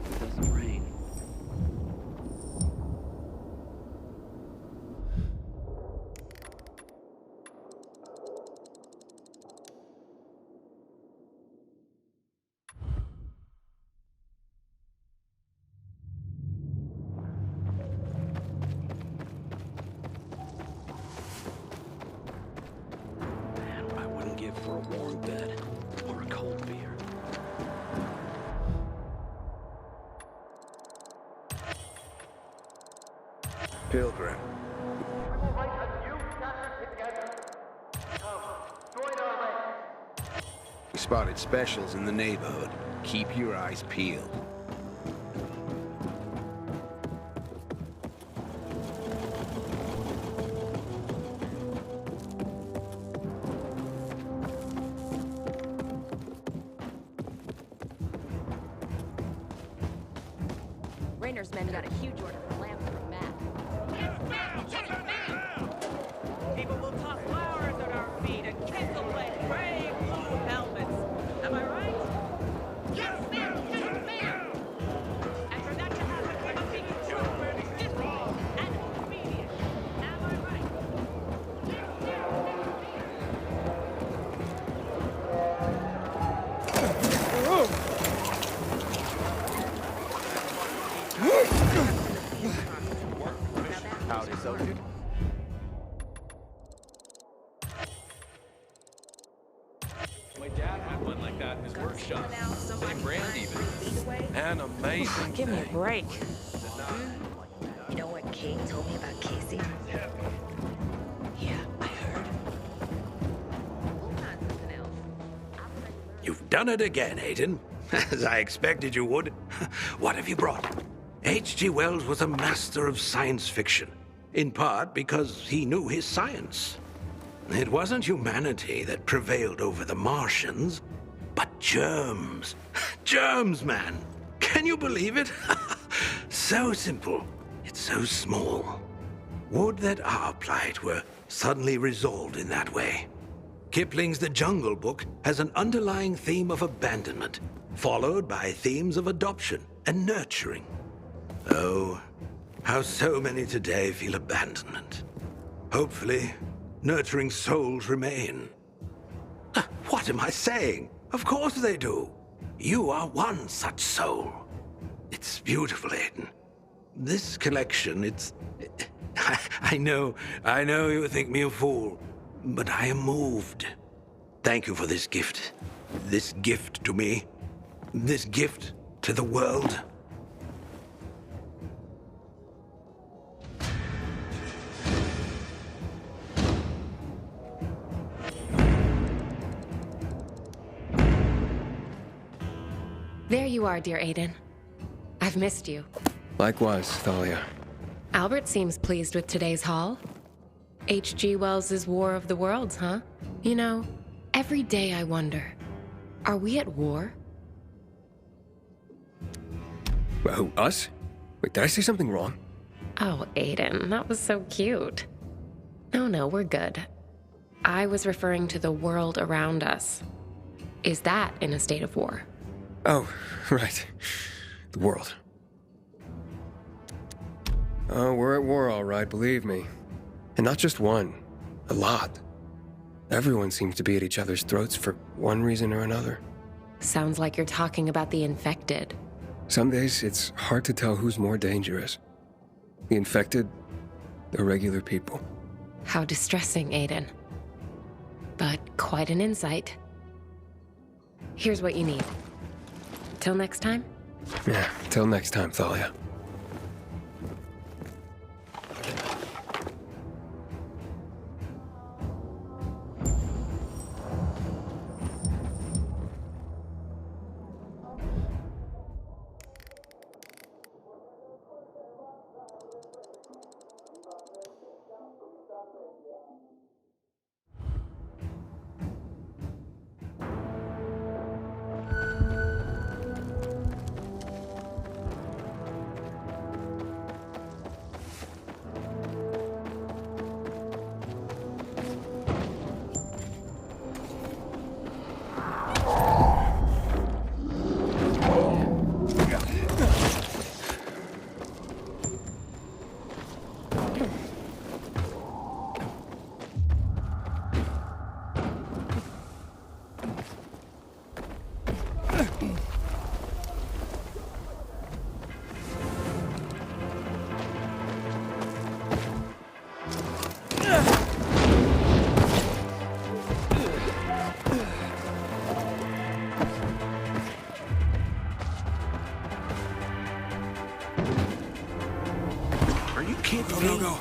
It doesn't rain. Man, what I wouldn't give for a warm bed or a cold beer. Pilgrim. We spotted specials in the neighborhood. Keep your eyes peeled. Raynor's men got a huge order for lamps from Matt. People will toss flowers at our feet and kiss the like brave blue helmets. Am I right? Yes, ma'am! Yes, ma'am! And for that to happen, we must be controlled, disciplined, and obedient. Am I right? Howdy, soldier. My dad had one like that in his workshop. Same brand even. An amazing Give me a thing. break. You know what Kate told me about Casey? Yeah, I heard. You've done it again, Aiden. As I expected you would. What have you brought? H.G. Wells was a master of science fiction, in part because he knew his science. It wasn't humanity that prevailed over the Martians, but germs. Germs, man. Can you believe it? So simple, yet so small. Would that our plight were suddenly resolved in that way. Kipling's The Jungle Book has an underlying theme of abandonment, followed by themes of adoption and nurturing. Oh, how so many today feel abandonment. Hopefully, nurturing souls remain. What am I saying? Of course they do. You are one such soul. It's beautiful, Aiden. This collection, it's... I know you think me a fool, but I am moved. Thank you for this gift. This gift to me. This gift to the world. There you are, dear Aiden. I've missed you. Likewise, Thalia. Albert seems pleased with today's haul. H.G. Wells's War of the Worlds, huh? You know, every day I wonder, are we at war? Who, us? Wait, did I say something wrong? Oh, Aiden, that was so cute. No, we're good. I was referring to the world around us. Is that in a state of war? Oh, right. The world. Oh, we're at war, all right, believe me. And not just one. A lot. Everyone seems to be at each other's throats for one reason or another. Sounds like you're talking about the infected. Some days, it's hard to tell who's more dangerous. The infected, or regular people. How distressing, Aiden. But quite an insight. Here's what you need. Till next time? Yeah, till next time, Thalia. Go.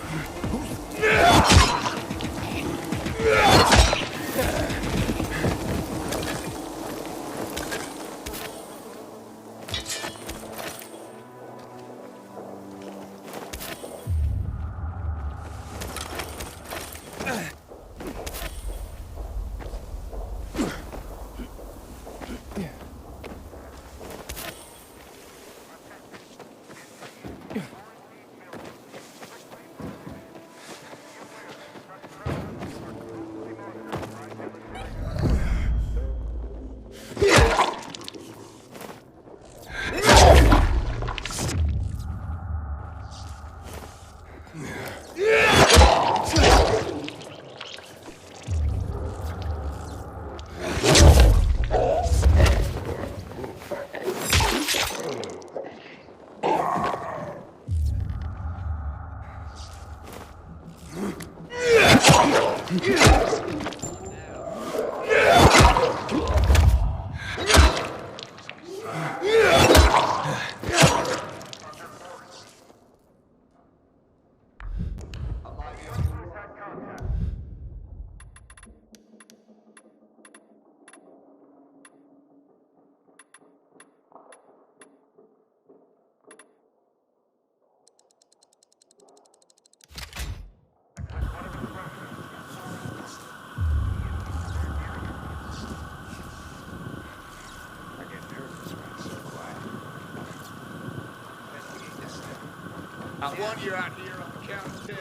I want you out here on the count of 10.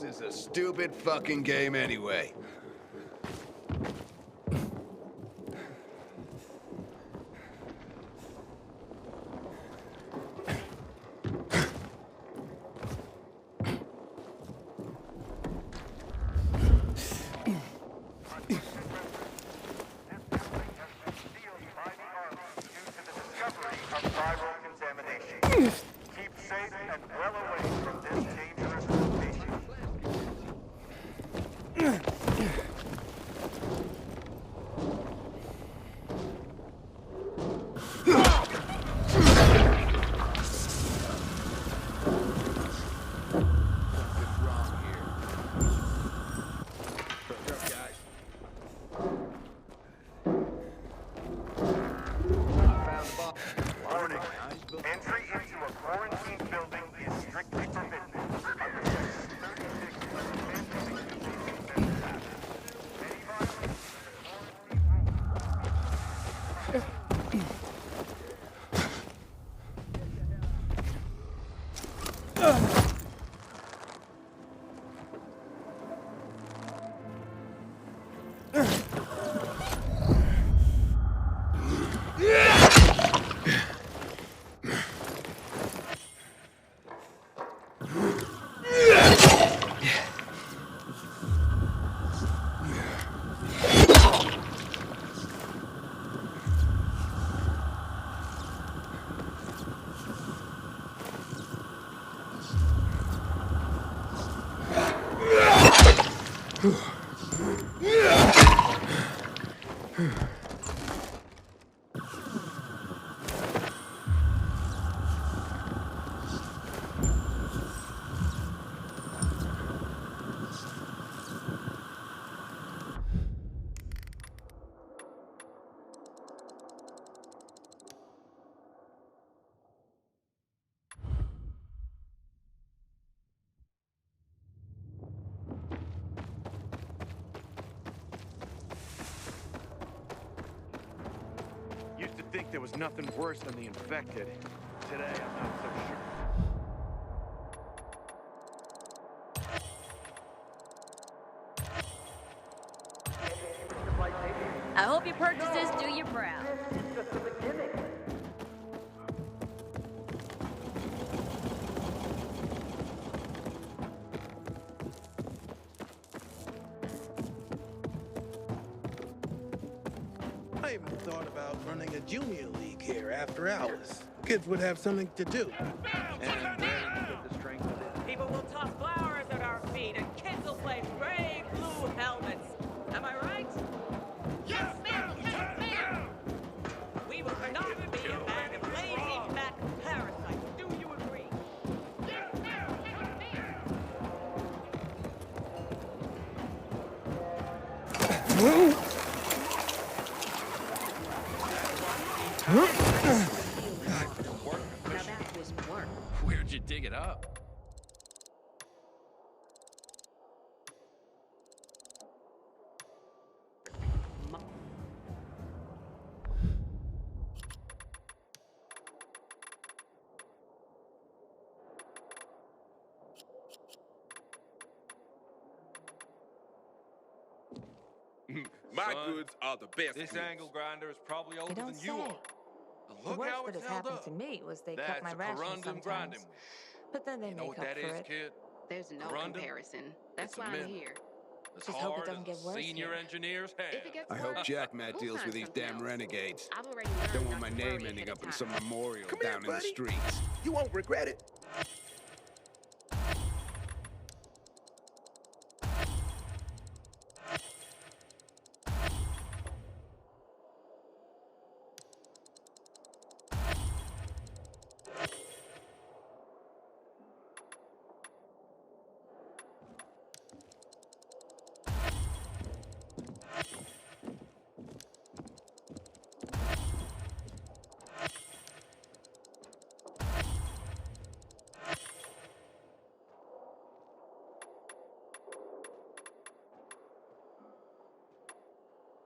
This is a stupid fucking game anyway. Used to think there was nothing worse than the infected. Today, I'm not so sure. I hope your purchases do you proud. I even thought about running a junior league here after hours. Kids would have something to do. And People will toss flowers at our feet, and kids will play brave blue helmets. Am I right? Yes, ma'am! Yes, ma'am! We will not be a bag of lazy, fat parasites. Do you agree? Yes, ma'am! Now that was work. Where'd you dig it up? My Son, goods are the best This goods. angle grinder is probably older don't than you say. are. The Look worst how that it's has held happened up. to me was they That's cut my a rations corundum sometimes. grinding wheel. But then they You know make what up that for is, it. kid? There's no Corundum? comparison. That's It's a why I'm mineral. here. As Just hope it hard doesn't as get a worse senior here. engineer's If it hand. gets I hope worse, Jack Matt we'll deals find with these something damn else. renegades. I've already learned Don't want not my to name worry ending ahead up of in some time. memorial Come here, down in the buddy. streets. You won't regret it.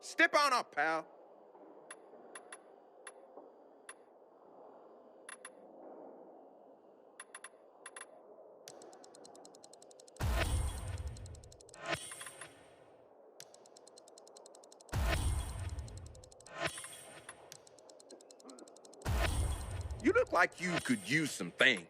Step on up, pal. look like you could use some things.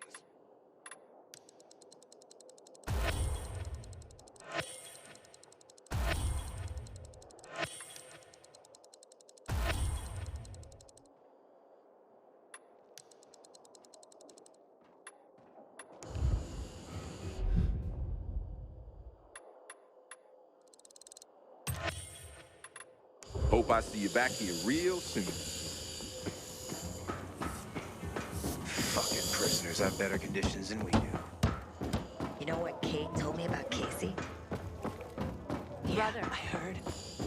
Hope I see you back here real soon. Fucking prisoners have better conditions than we do. You know what Kate told me about Casey? Brother, I heard.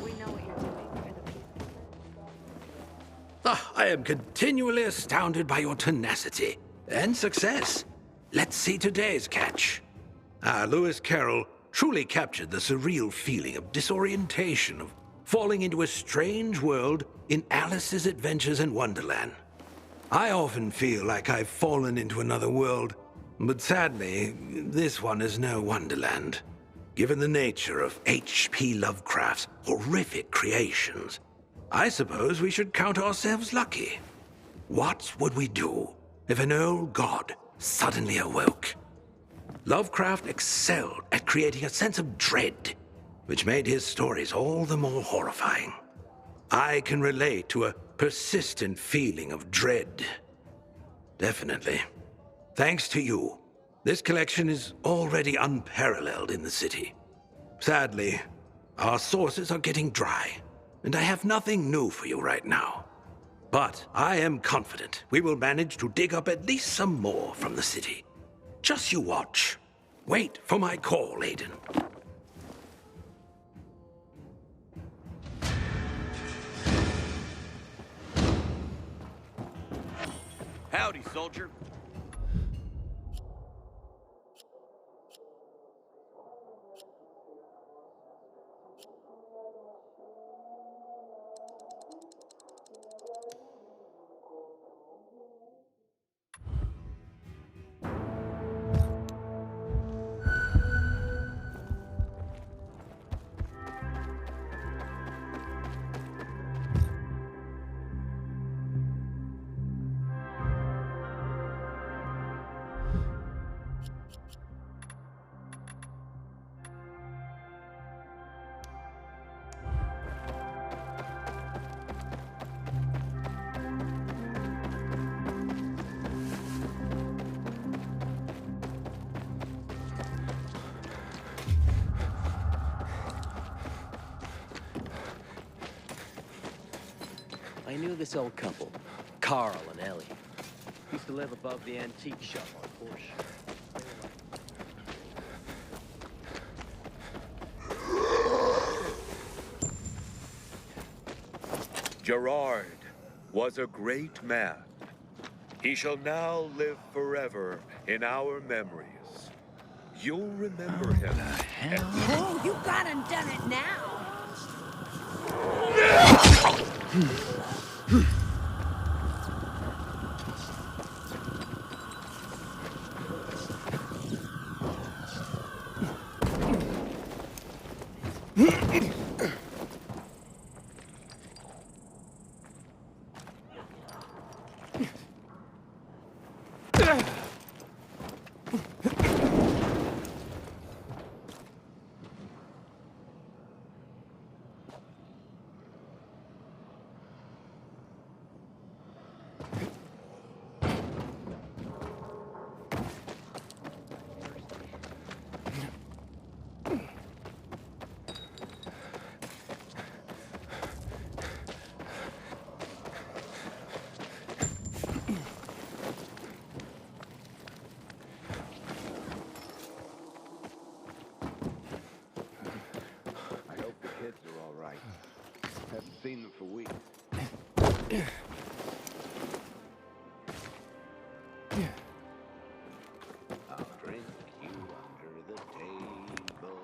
we know what you're doing for the people. I am continually astounded by your tenacity and success. Let's see today's catch. Lewis Carroll truly captured the surreal feeling of disorientation, of falling into a strange world in Alice's Adventures in Wonderland. I often feel like I've fallen into another world, but sadly, this one is no Wonderland. Given the nature of H.P. Lovecraft's horrific creations, I suppose we should count ourselves lucky. What would we do if an old god suddenly awoke? Lovecraft excelled at creating a sense of dread, which made his stories all the more horrifying. I can relate to a persistent feeling of dread. Definitely. Thanks to you, this collection is already unparalleled in the city. Sadly, our sources are getting dry, and I have nothing new for you right now. But I am confident we will manage to dig up at least some more from the city. Just you watch. Wait for my call, Aiden. Howdy, soldier. I knew this old couple, Carl and Ellie. Used to live above the antique shop on Porsche. Gerard was a great man. He shall now live forever in our memories. You'll remember him. Oh, you gone and done it now! Haven't seen them for weeks. I'll drink you under the table.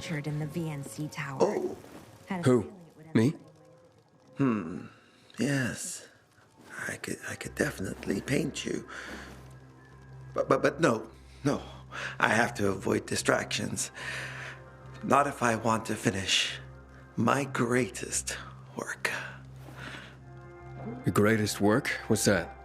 featured in the VNC tower. Oh. Who? Me? Yes. I could definitely paint you. But no. I have to avoid distractions. Not if I want to finish my greatest work. Your greatest work? What's that?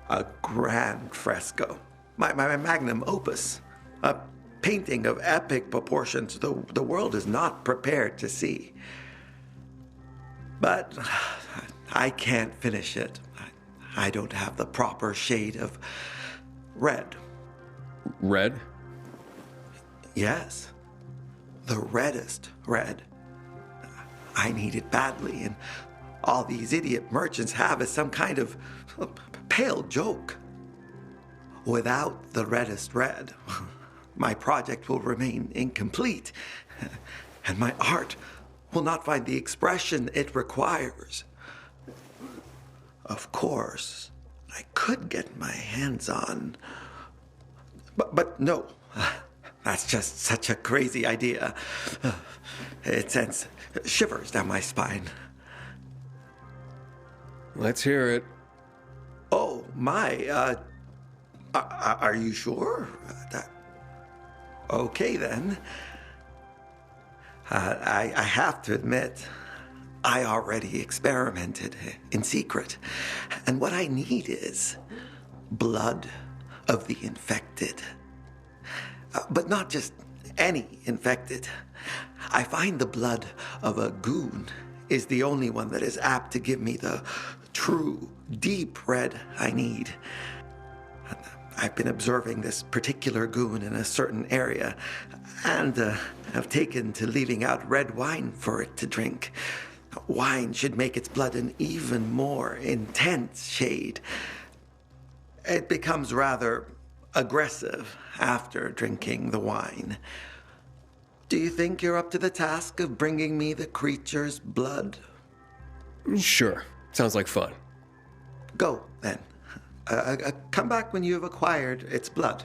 A grand fresco. My magnum opus. A painting of epic proportions the world is not prepared to see. But I can't finish it. I don't have the proper shade of red. Red? Yes. The reddest red. I need it badly, and all these idiot merchants have is some kind of pale joke. Without the reddest red, my project will remain incomplete, and my art will not find the expression it requires. Of course, I could get my hands on... But no, that's just such a crazy idea. It sends shivers down my spine. Let's hear it. Oh, my, are you sure? Okay, then. I have to admit, I already experimented in secret. And what I need is blood of the infected. But not just any infected. I find the blood of a goon is the only one that is apt to give me the true, deep red I need. I've been observing this particular goon in a certain area, and have taken to leaving out red wine for it to drink. Wine should make its blood an even more intense shade. It becomes rather aggressive after drinking the wine. Do you think you're up to the task of bringing me the creature's blood? Sure. Sounds like fun. Go, then. Come back when you have acquired its blood.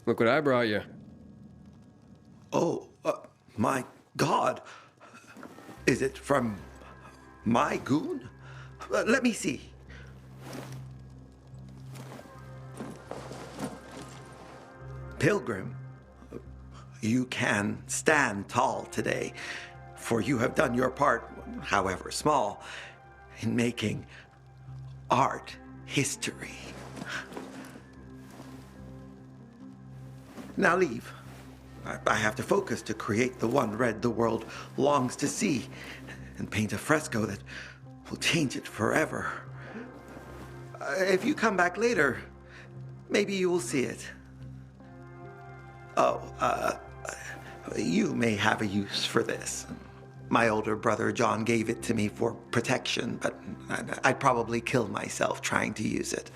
Look what I brought you. Oh, my God. Is it from my goon? Let me see. Pilgrim, you can stand tall today, for you have done your part, however small, in making art history. Now leave. I have to focus to create the one red the world longs to see, and paint a fresco that will change it forever. If you come back later, maybe you will see it. Oh, you may have a use for this. My older brother John gave it to me for protection, but I'd probably kill myself trying to use it.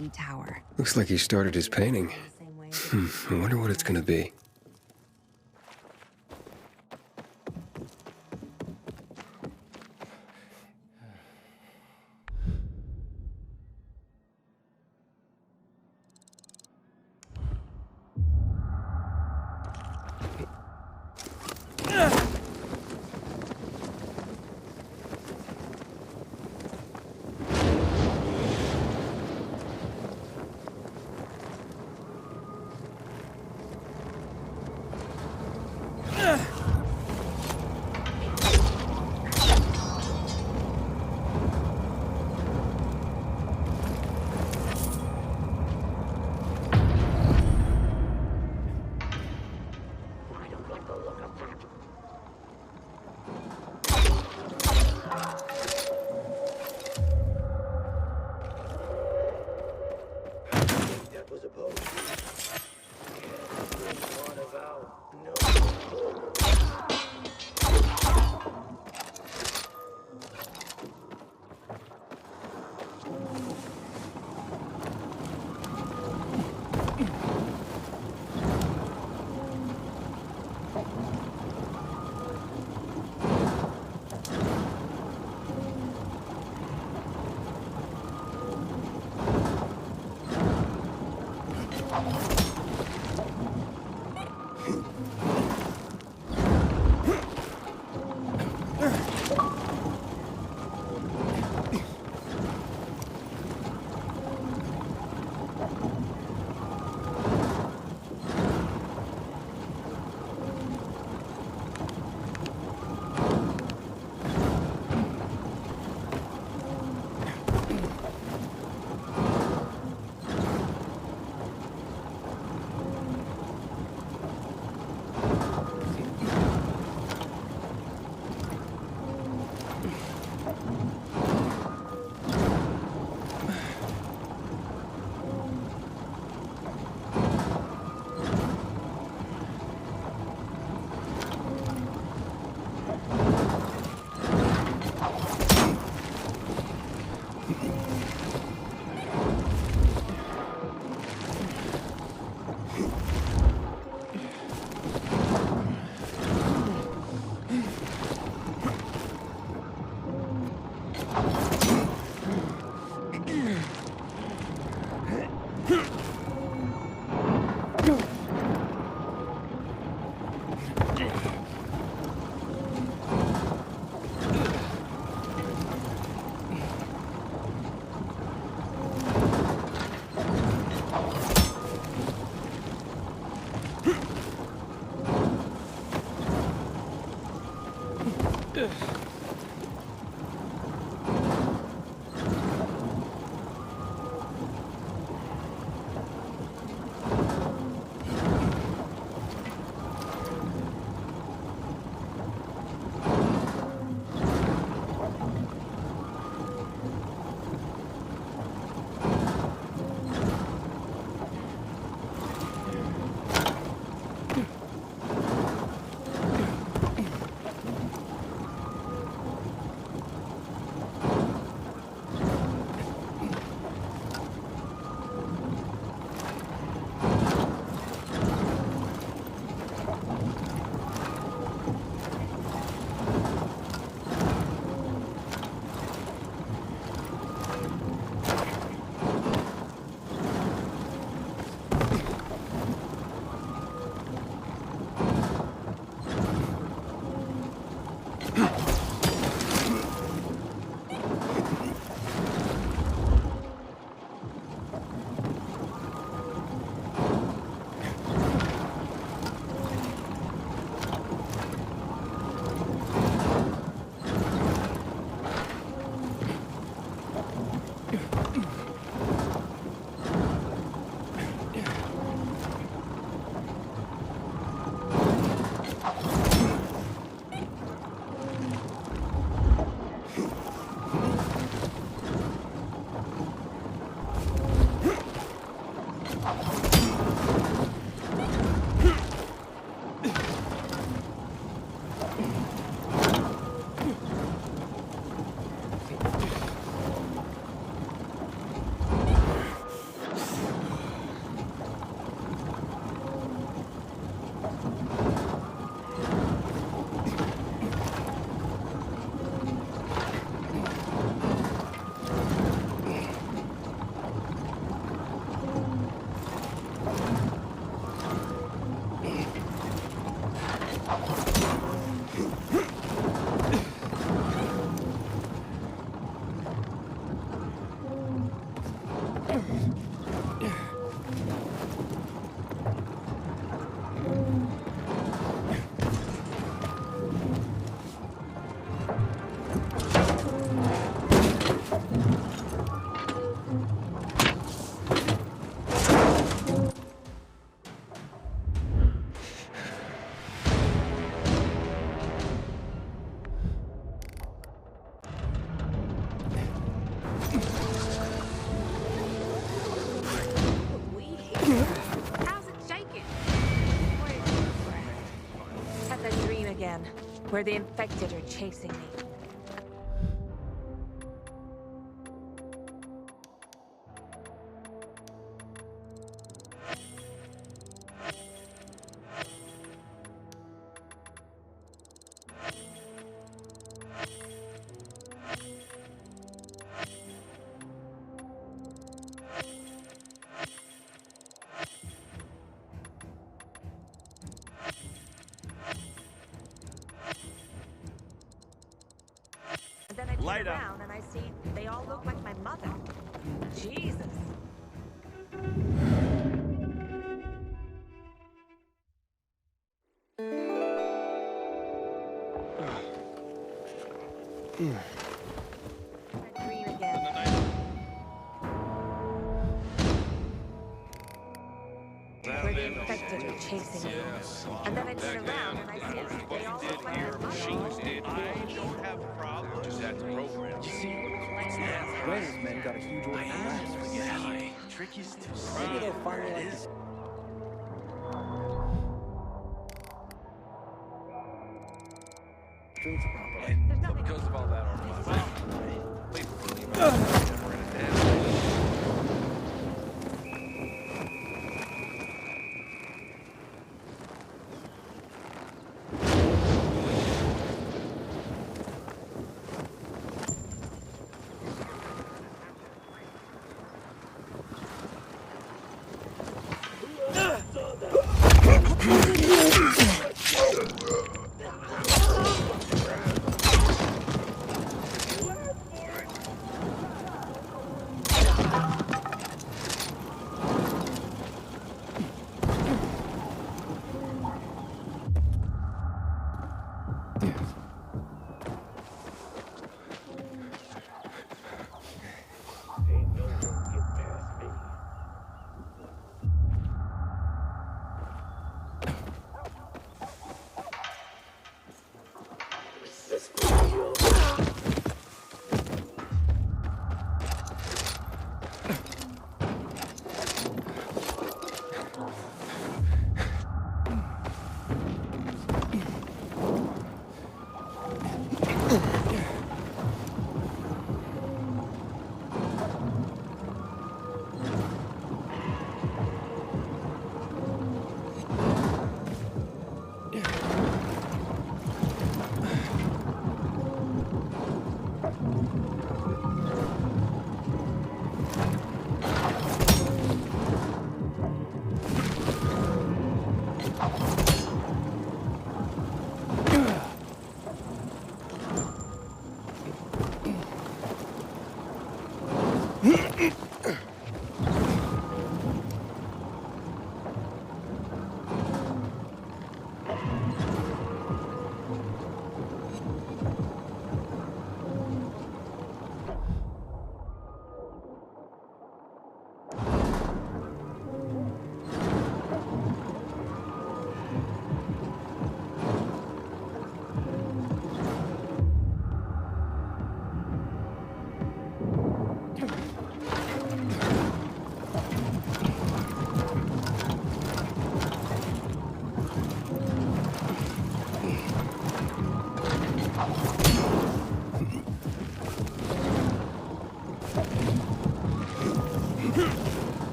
ENC tower. Looks like he started his painting. I wonder what it's gonna be. How's it shaking? Had that dream again, where the infected are chasing me. And then I Light turn up. around and I see they all look like my mother. Jesus. That dream again. Where the infected are chasing me. And then I turn around and I see they all look like my mother. I don't have a problem. Just had to program. You see, Reddest men got a huge order from labs. Trick is to Maybe they'll finally like this. Drinks properly. And because of all that, wait for me. We're in a damn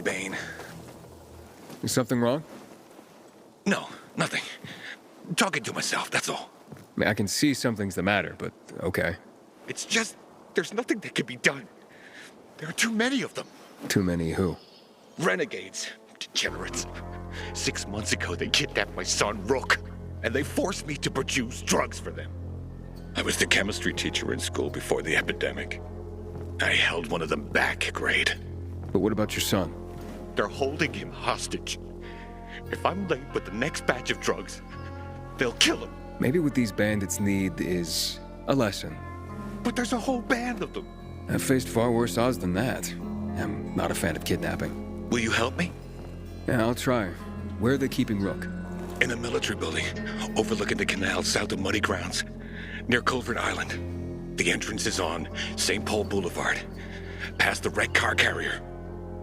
Bane. Is something wrong? No, nothing. Talking to myself, that's all. I mean, I can see something's the matter, but okay. It's just, there's nothing that can be done. There are too many of them. Too many who? Renegades. Degenerates. 6 months ago, they kidnapped my son, Rook, and they forced me to produce drugs for them. I was the chemistry teacher in school before the epidemic. I held one of them back, grade. But what about your son? They're holding him hostage. If I'm late with the next batch of drugs, they'll kill him. Maybe what these bandits need is a lesson. But there's a whole band of them. I've faced far worse odds than that. I'm not a fan of kidnapping. Will you help me? Yeah, I'll try. Where are they keeping Rook? In a military building, overlooking the canal south of Muddy Grounds, near Culvert Island. The entrance is on St. Paul Boulevard, past the red car carrier.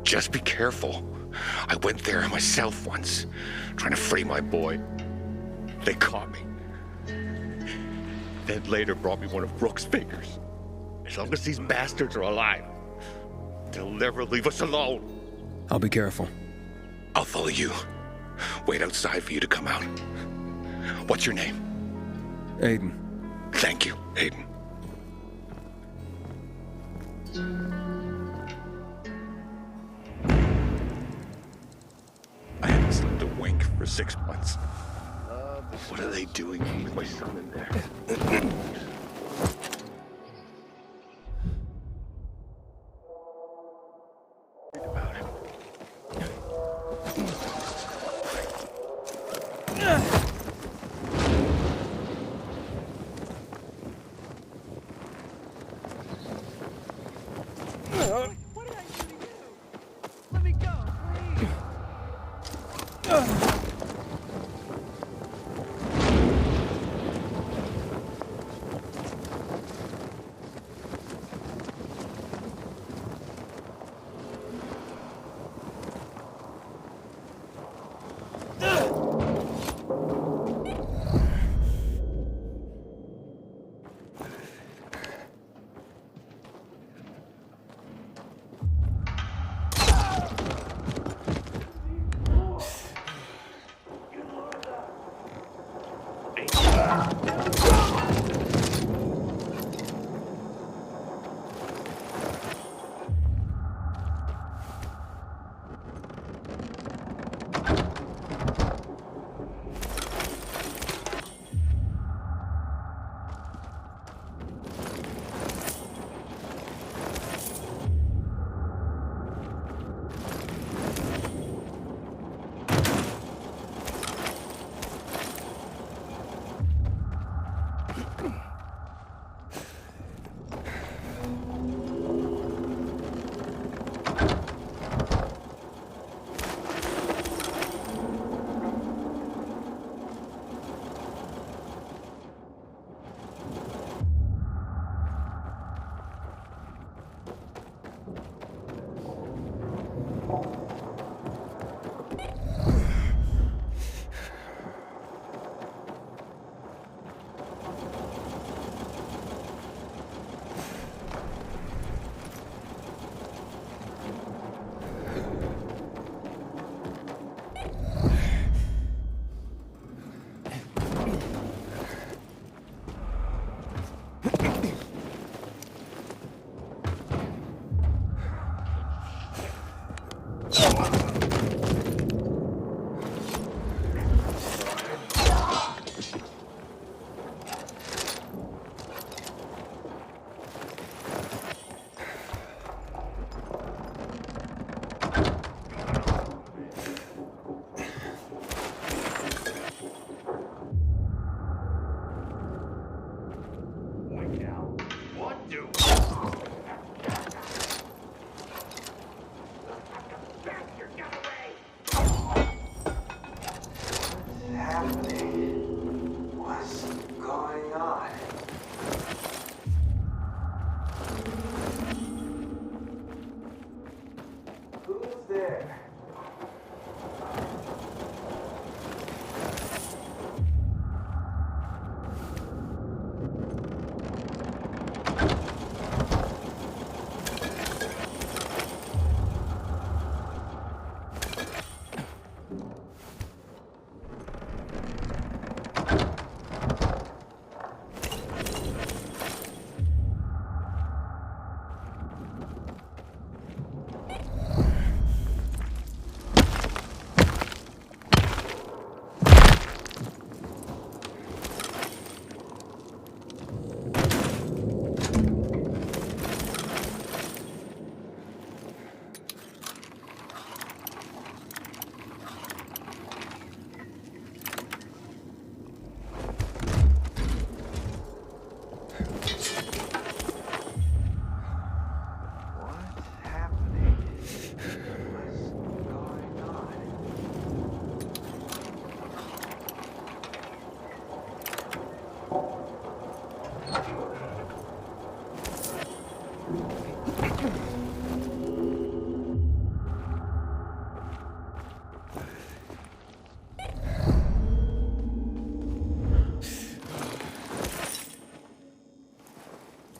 Just be careful. I went there myself once, trying to free my boy. They caught me. Then later brought me one of Rook's fingers. As long as these bastards are alive, they'll never leave us alone. I'll be careful. I'll follow you. Wait outside for you to come out. What's your name? Aiden. Thank you, Aiden. I haven't slept a wink for 6 months. What are they doing with my son in there? What did I do to you? Let me go, please.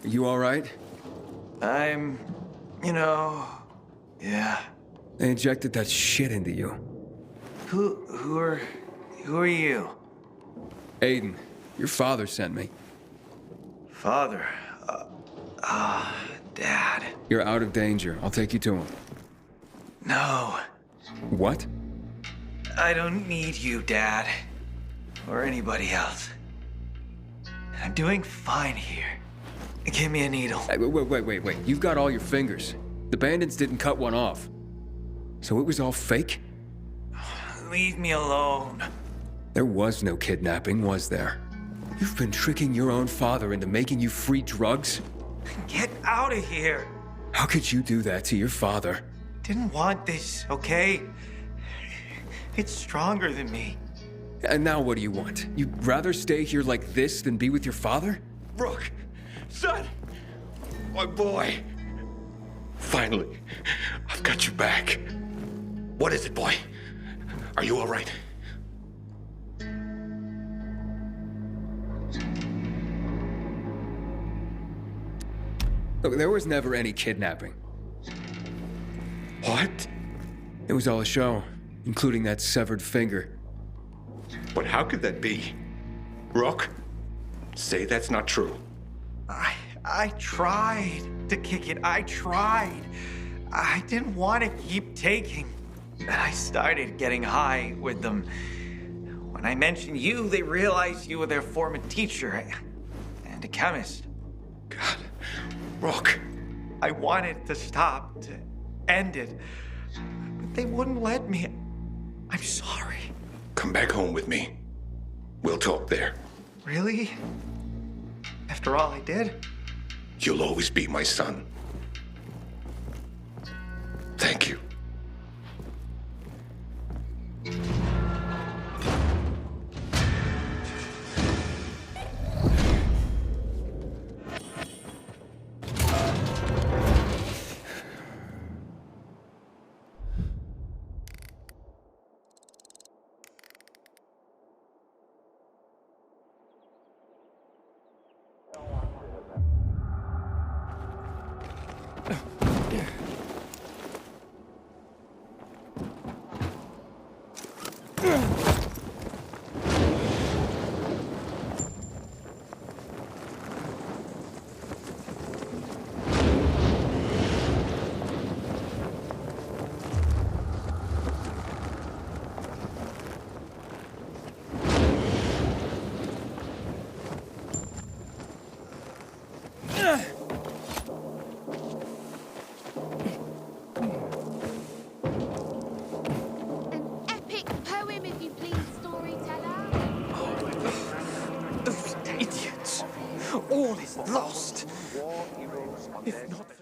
Are you all right? I'm... yeah. They injected that shit into you. Who are you? Aiden, your father sent me. Father? Dad. You're out of danger. I'll take you to him. No. What? I don't need you, Dad. Or anybody else. I'm doing fine here. Give me a needle. Hey, wait. You've got all your fingers. The bandits didn't cut one off. So it was all fake? Leave me alone. There was no kidnapping, was there? You've been tricking your own father into making you free drugs? Get out of here. How could you do that to your father? Didn't want this, okay? It's stronger than me. And now what do you want? You'd rather stay here like this than be with your father? Brooke! Son! My boy! Finally, I've got you back. What is it, boy? Are you all right? Look, there was never any kidnapping. What? It was all a show, including that severed finger. But how could that be? Rook, say that's not true. I tried to kick it. I tried. I didn't want to keep taking. And I started getting high with them. When I mentioned you, they realized you were their former teacher and a chemist. God, Rook. I wanted to stop, to end it, but they wouldn't let me. I'm sorry. Come back home with me. We'll talk there. Really? After all I did? You'll always be my son. Thank you. All is lost. If